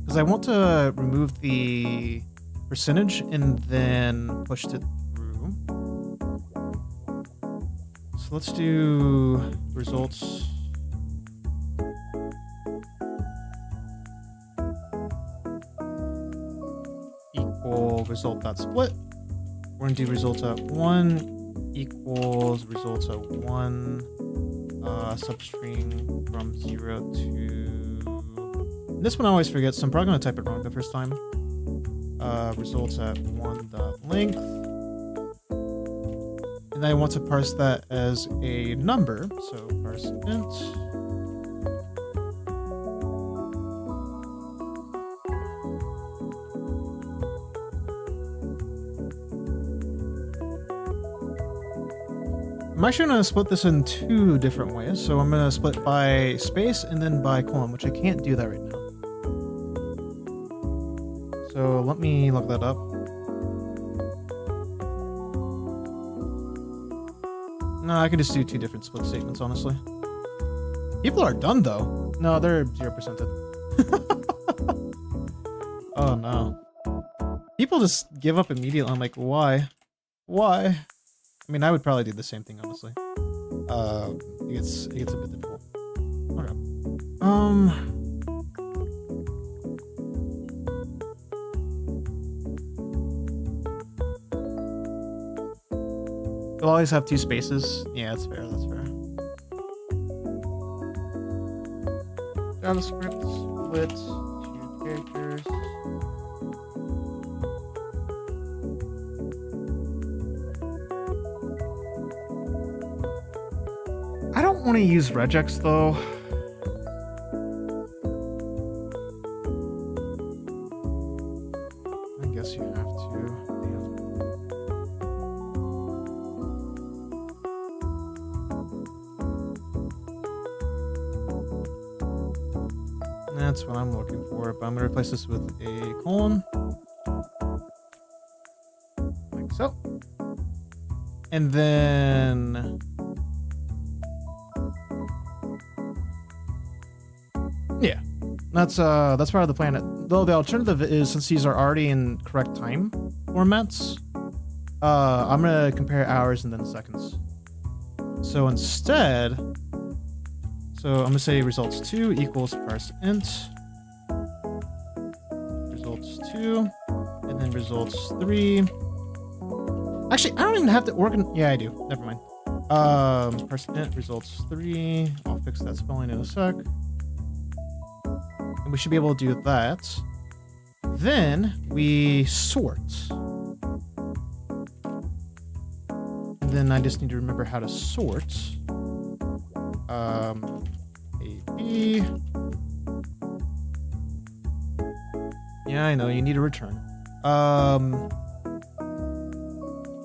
Because I want to remove the percentage and then push it through. So let's do results. Equal result.split. We're going to do results at 1 equals results at 1 substring from 0 to... This one I always forget, so I'm probably going to type it wrong the first time. Results at 1.length. And I want to parse that as a number, so parse int. I'm actually going to split this in two different ways. So I'm going to split by space and then by colon, which I can't do that right now. So let me look that up. No, I can just do two different split statements, honestly. People are done, though. No, they're 0%. Oh, no. People just give up immediately. I'm like, why? Why? I mean, I would probably do the same thing, honestly. It gets a bit difficult. Okay. You'll always have two spaces. Yeah, that's fair, that's fair. JavaScript split two characters. I don't want to use regex though. I guess you have to. Damn. That's what I'm looking for, but I'm going to replace this with a colon. Like so. And then... yeah, that's part of the plan. Though the alternative is, since these are already in correct time formats, I'm gonna compare hours and then seconds. So instead, I'm gonna say results 2 equals parse int, results 2, and then results 3. Actually, I don't even have to organize. Yeah, I do. Never mind. Parse int results 3. I'll fix that spelling in a sec. And we should be able to do that. Then we sort. And then I just need to remember how to sort. A, B. B. Yeah, I know, you need a return.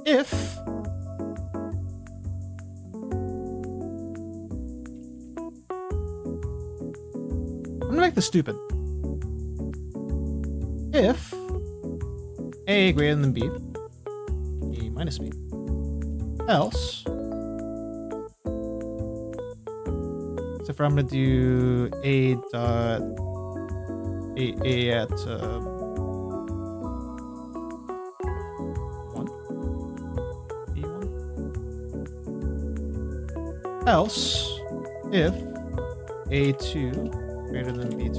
If I'm gonna make this stupid. If A greater than B, A minus B, else, so if I'm gonna do A dot A at 1, B1, else if A2 greater than B2,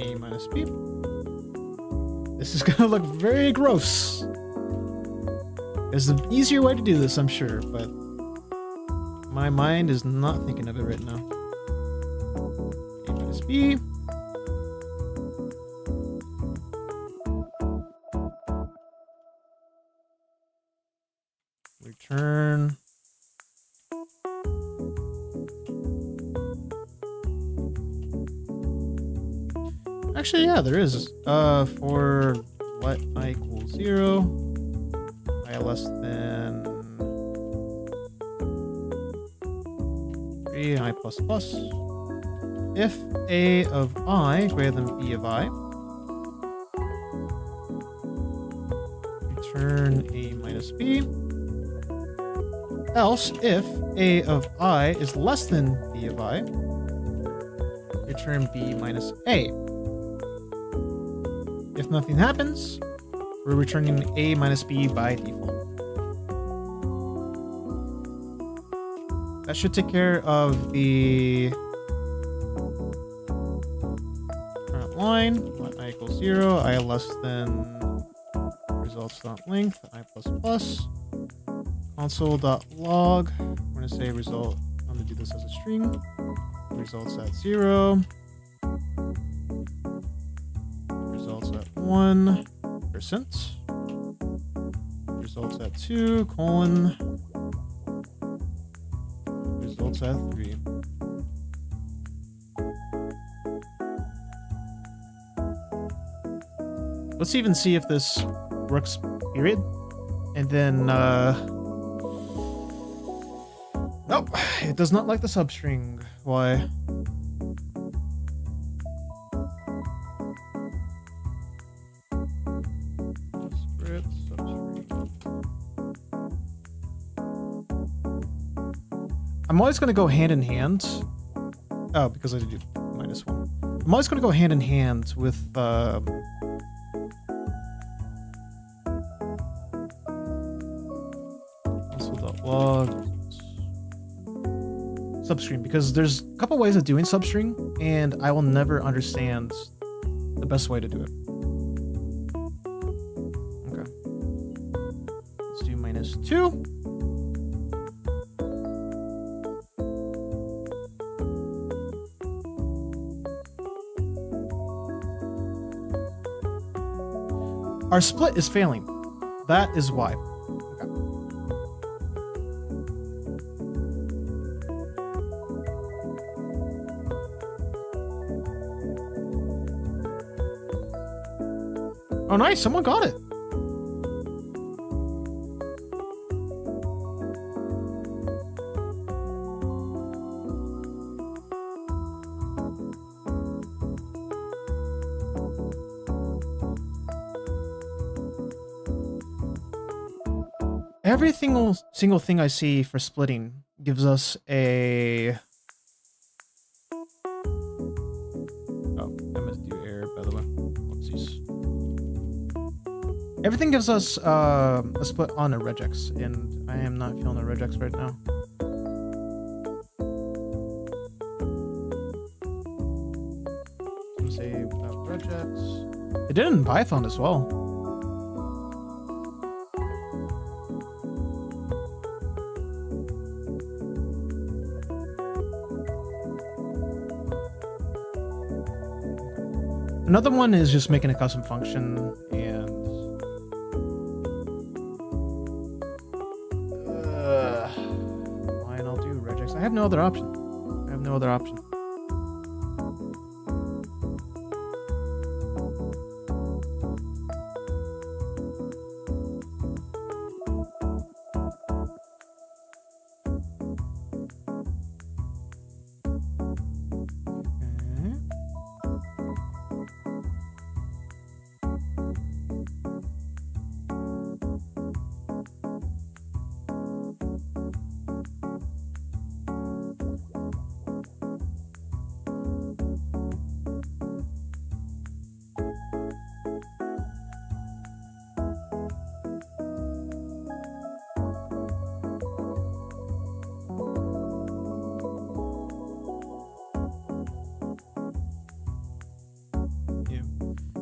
A minus B. This is gonna look very gross. There's an easier way to do this, I'm sure, but my mind is not thinking of it right now. A minus B. Return. Actually, yeah, there is. For let I equals 0, I less than 3, I plus plus. If A of I greater than B of I, return A minus B. Else, if A of I is less than B of I, return B minus A. If nothing happens, we're returning A minus B by default. That should take care of the current line. Let I equals 0, I less than results.length, I plus plus. Console.log. We're going to say result. I'm going to do this as a string. Results at 0. Results at 1%. Results at 2, colon. Results at 3. Let's even see if this works, period. And then, nope, it does not like the substring. Why? Disparate substring. I'm always going to go hand in hand. Oh, because I did -1. I'm always going to go hand in hand with log substring, because there's a couple ways of doing substring and I will never understand the best way to do it. Okay, let's do -2. Our split is failing. That is why. Oh, nice. Someone got it. Every single thing I see for splitting gives us a... Oh, I meant to do error, by the way. Whoopsies. Everything gives us a split on a regex, and I am not feeling a regex right now. I'm gonna say without regex. It did in Python as well. Another one is just making a custom function and fine, I'll do regex. I have no other option. I have no other option.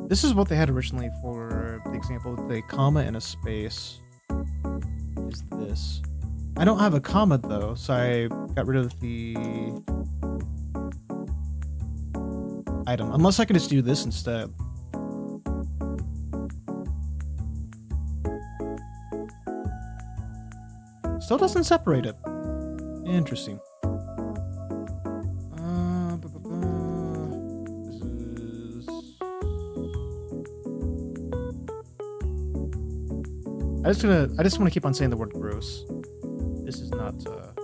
This is what they had originally for the example. The comma and a space is this. I don't have a comma though, so I got rid of the item. Unless I could just do this instead. Still doesn't separate it. Interesting. I just want to keep on saying the word gross. This is not fun.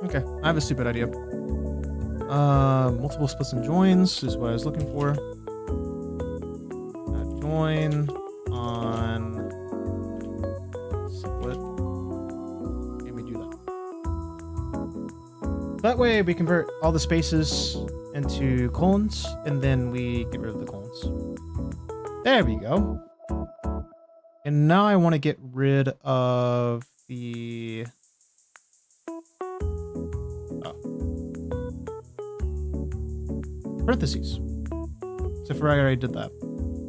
Okay, I have a stupid idea. Multiple splits and joins is what I was looking for. Join on split. Let me do that. That way we convert all the spaces into colons, and then we get rid of the colons. There we go. And now I want to get rid of the... parentheses. So for I already did that.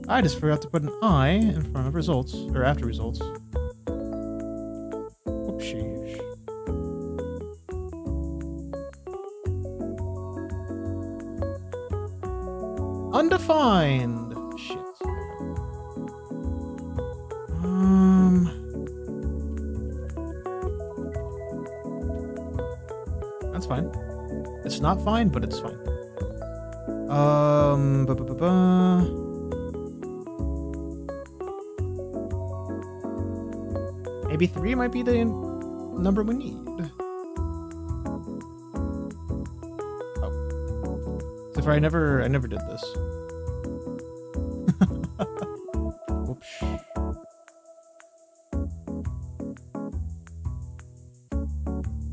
I just forgot to put an I in front of results, or after results. Whoopsie. Undefined. Shit. That's fine. It's not fine, but it's fine. Maybe 3 might be the number we need. Oh. So far I never did this. Oops.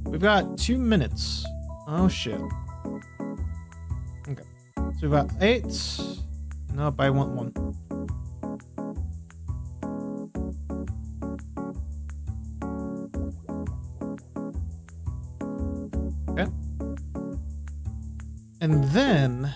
We've got 2 minutes. Oh shit. Okay. So we've got 8. Nope, I want 1. Okay. And then...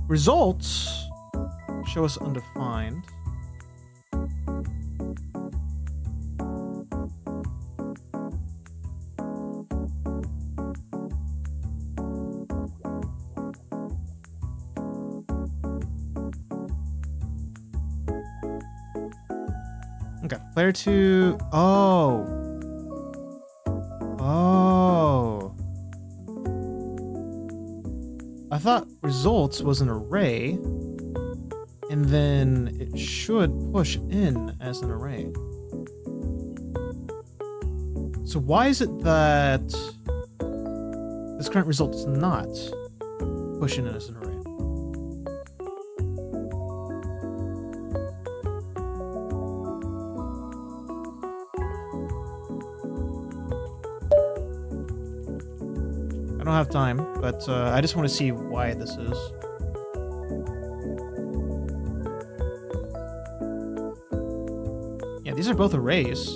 results show us undefined. Okay, player 2. Oh. I thought results was an array, and then it should push in as an array. So why is it that this current result does not push in as an array? I don't have time, but I just want to see why this is. Yeah, Yeah, these are both arrays.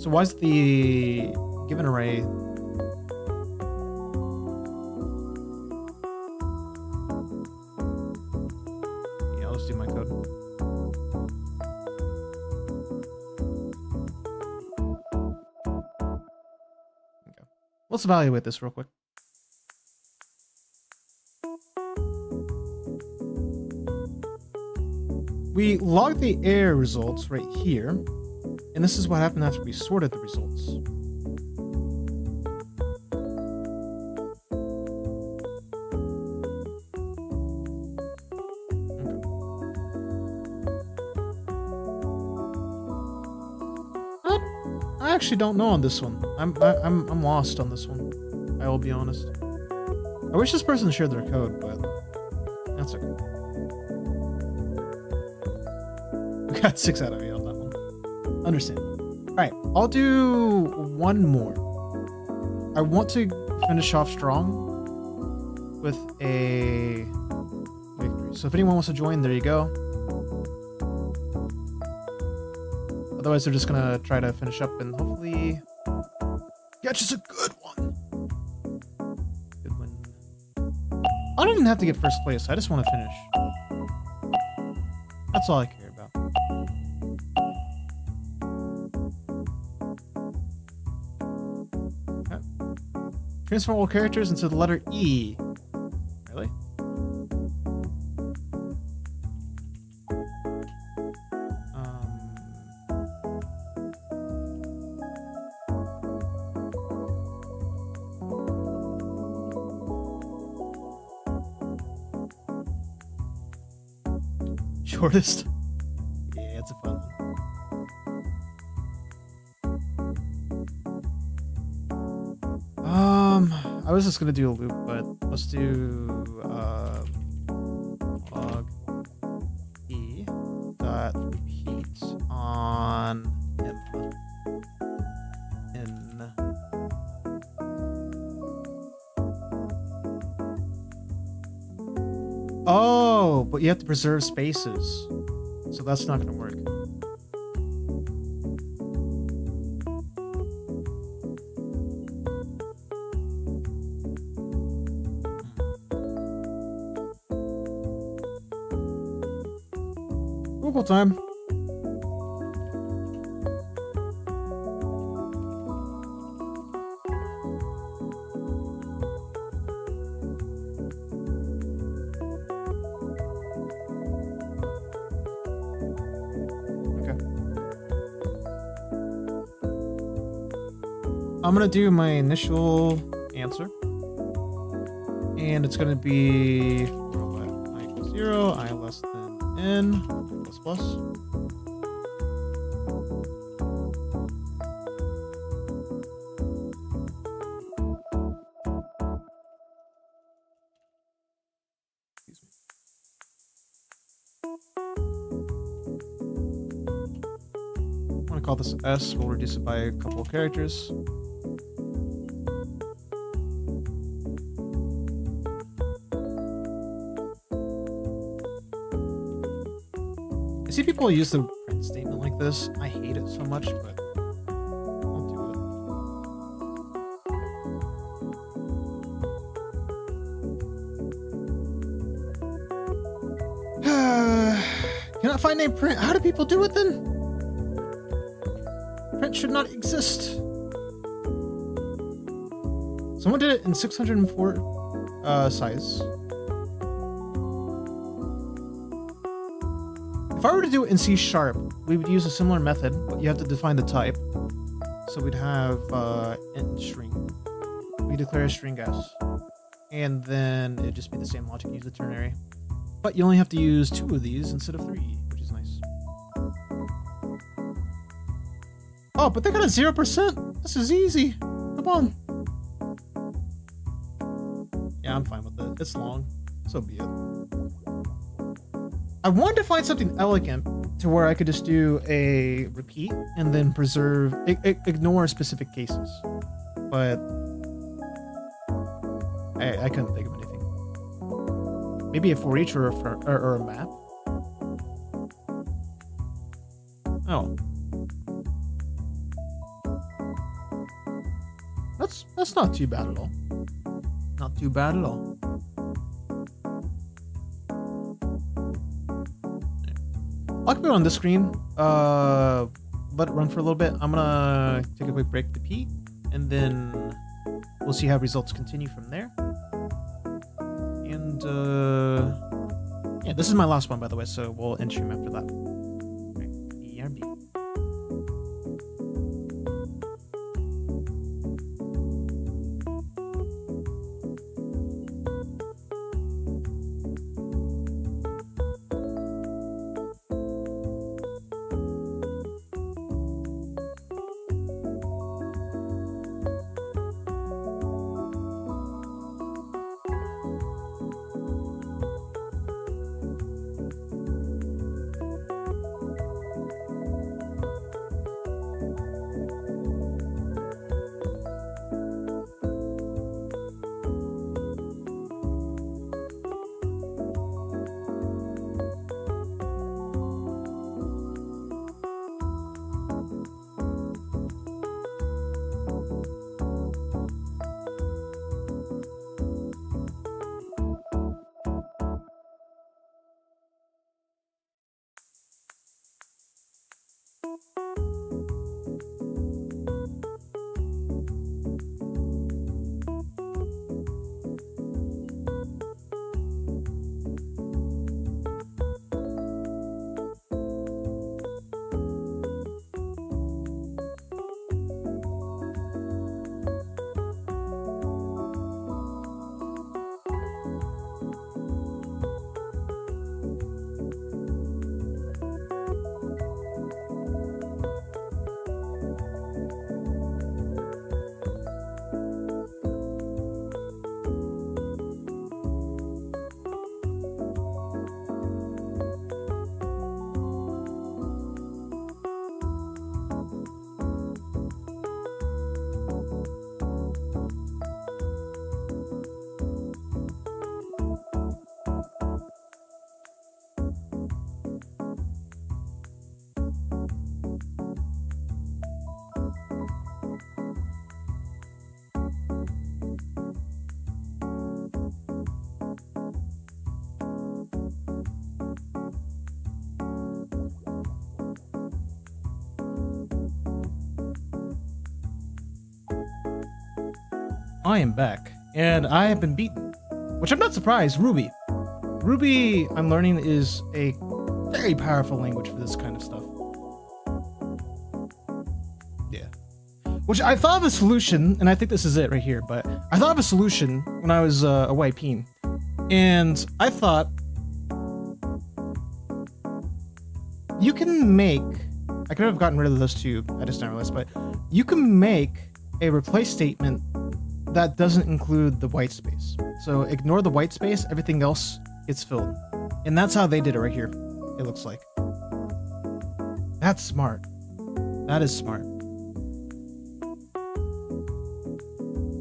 So why is the given array? Yeah, let's do my code. Okay. Let's evaluate this real quick. We log the error results right here, and this is what happened after we sorted the results. Okay. I actually don't know on this one. I'm lost on this one. I will be honest. I wish this person shared their code, but that's okay. We got 6 out of 8 on that one. Understand. Alright, I'll do one more. I want to finish off strong with a victory. So if anyone wants to join, there you go. Otherwise, they're just gonna try to finish up and hopefully catch us a good one. Good win. I don't even have to get first place. I just want to finish. That's all I care about. Okay. Transform all characters into the letter E. Really? Shortest? Yeah, it's a fun one. I was just gonna do a loop, but let's do log E dot repeat on in oh, but you have to preserve spaces, so that's not gonna work. Google time. I'm gonna do my initial answer, and it's gonna be I equals 0, I less than n, plus plus. Excuse me. I'm gonna call this S. We'll reduce it by a couple of characters. I see people use the print statement like this. I hate it so much, but I'll do it. Cannot find a print. How do people do it then? Print should not exist. Someone did it in 604 size. If I were to do it in C#, we would use a similar method, but you have to define the type. So we'd have int string. We declare a string s, and then it'd just be the same logic. Use the ternary, but you only have to use 2 of these instead of 3, which is nice. Oh, but they got a 0%. This is easy. Come on. Yeah, I'm fine with it. It's long, so be it. I wanted to find something elegant to where I could just do a repeat and then preserve, ignore specific cases, but I couldn't think of anything. Maybe a for each or a map. Oh, That's not too bad at all. Not too bad at all. I'll keep it on this screen. Let it run for a little bit. I'm gonna take a quick break to pee, and then we'll see how results continue from there. And yeah, this is my last one, by the way, so we'll end stream after that. Right. BRB. I am back, and I have been beaten, which I'm not surprised. Ruby. Ruby, I'm learning, is a very powerful language for this kind of stuff. Yeah. Which I thought of a solution, and I think this is it right here, but I thought of a solution when I was away peeing. And I thought, you can make, I could have gotten rid of those two, I just didn't realize, but you can make a replace statement that doesn't include the white space. So ignore the white space, everything else gets filled. And that's how they did it right here, it looks like. That's smart. That is smart.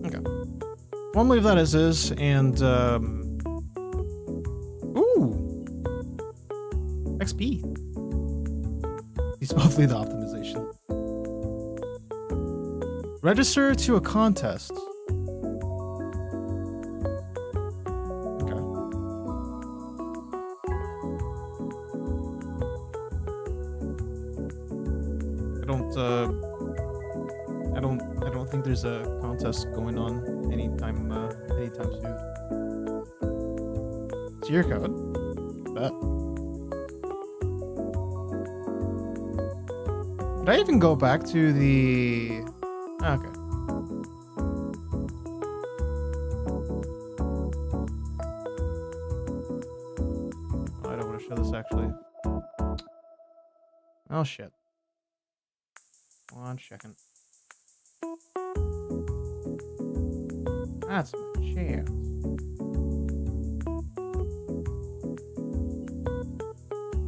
Okay. Well, I'm gonna leave that as is, and ooh! XP. He's both lead the optimization. Register to a contest. I don't think there's a contest going on anytime soon. It's your code. Bet. Did I even go back to the... Okay. I don't want to show this actually. Oh shit. 1 second. That's my chance.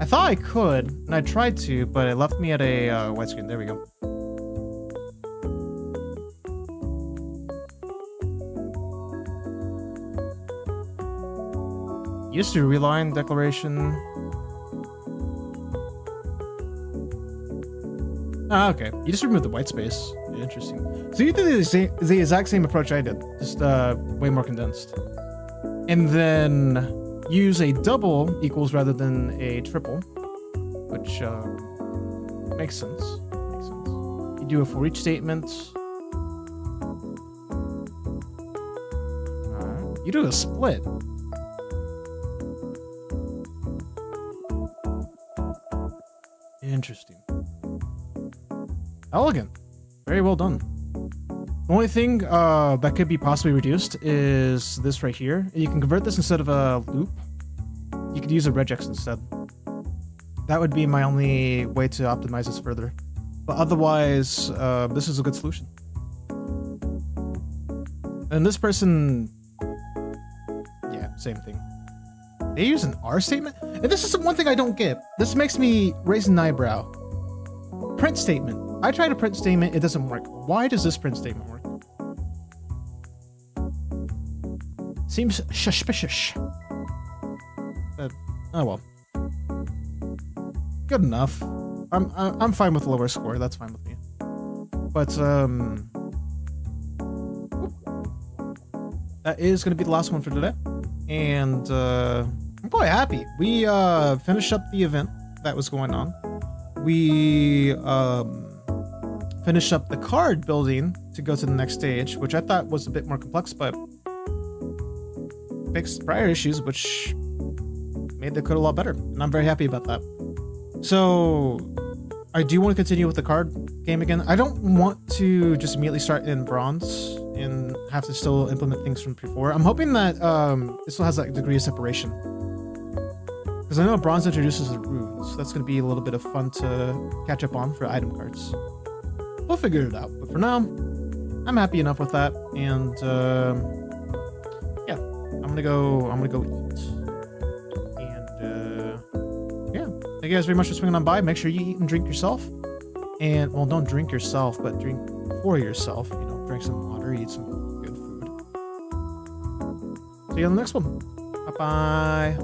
I thought I could, and I tried to, but it left me at a widescreen. There we go. Used to reline declaration. Ah, okay. You just remove the white space. Yeah. interesting. So you did the exact same approach I did, just way more condensed. And then use a double equals rather than a triple, which makes sense. Makes sense. You do a for each statement. You do a split. Interesting. Elegant. Very well done. The only thing that could be possibly reduced is this right here. You can convert this instead of a loop. You could use a regex instead. That would be my only way to optimize this further. But otherwise, this is a good solution. And this person... yeah, same thing. They use an R statement? And this is the one thing I don't get. This makes me raise an eyebrow. Print statement. I tried a print statement, it doesn't work. Why does this print statement work? Seems suspicious. But, oh well. Good enough. I'm fine with a lower score, that's fine with me. But, that is gonna be the last one for today. And, I'm quite happy. We, finished up the event that was going on. We, finished up the card building to go to the next stage, which I thought was a bit more complex, but fixed prior issues, which made the code a lot better. And I'm very happy about that. So I do want to continue with the card game again. I don't want to just immediately start in bronze and have to still implement things from before. I'm hoping that this still has that degree of separation. Because I know bronze introduces the runes. That's going to be a little bit of fun to catch up on for item cards. We'll figure it out. But for now, I'm happy enough with that. And yeah, I'm gonna go eat. And yeah, thank you guys very much for swinging on by. Make sure you eat and drink yourself. And well, don't drink yourself, but drink for yourself. You know, drink some water, eat some good food. See you on the next one. Bye bye.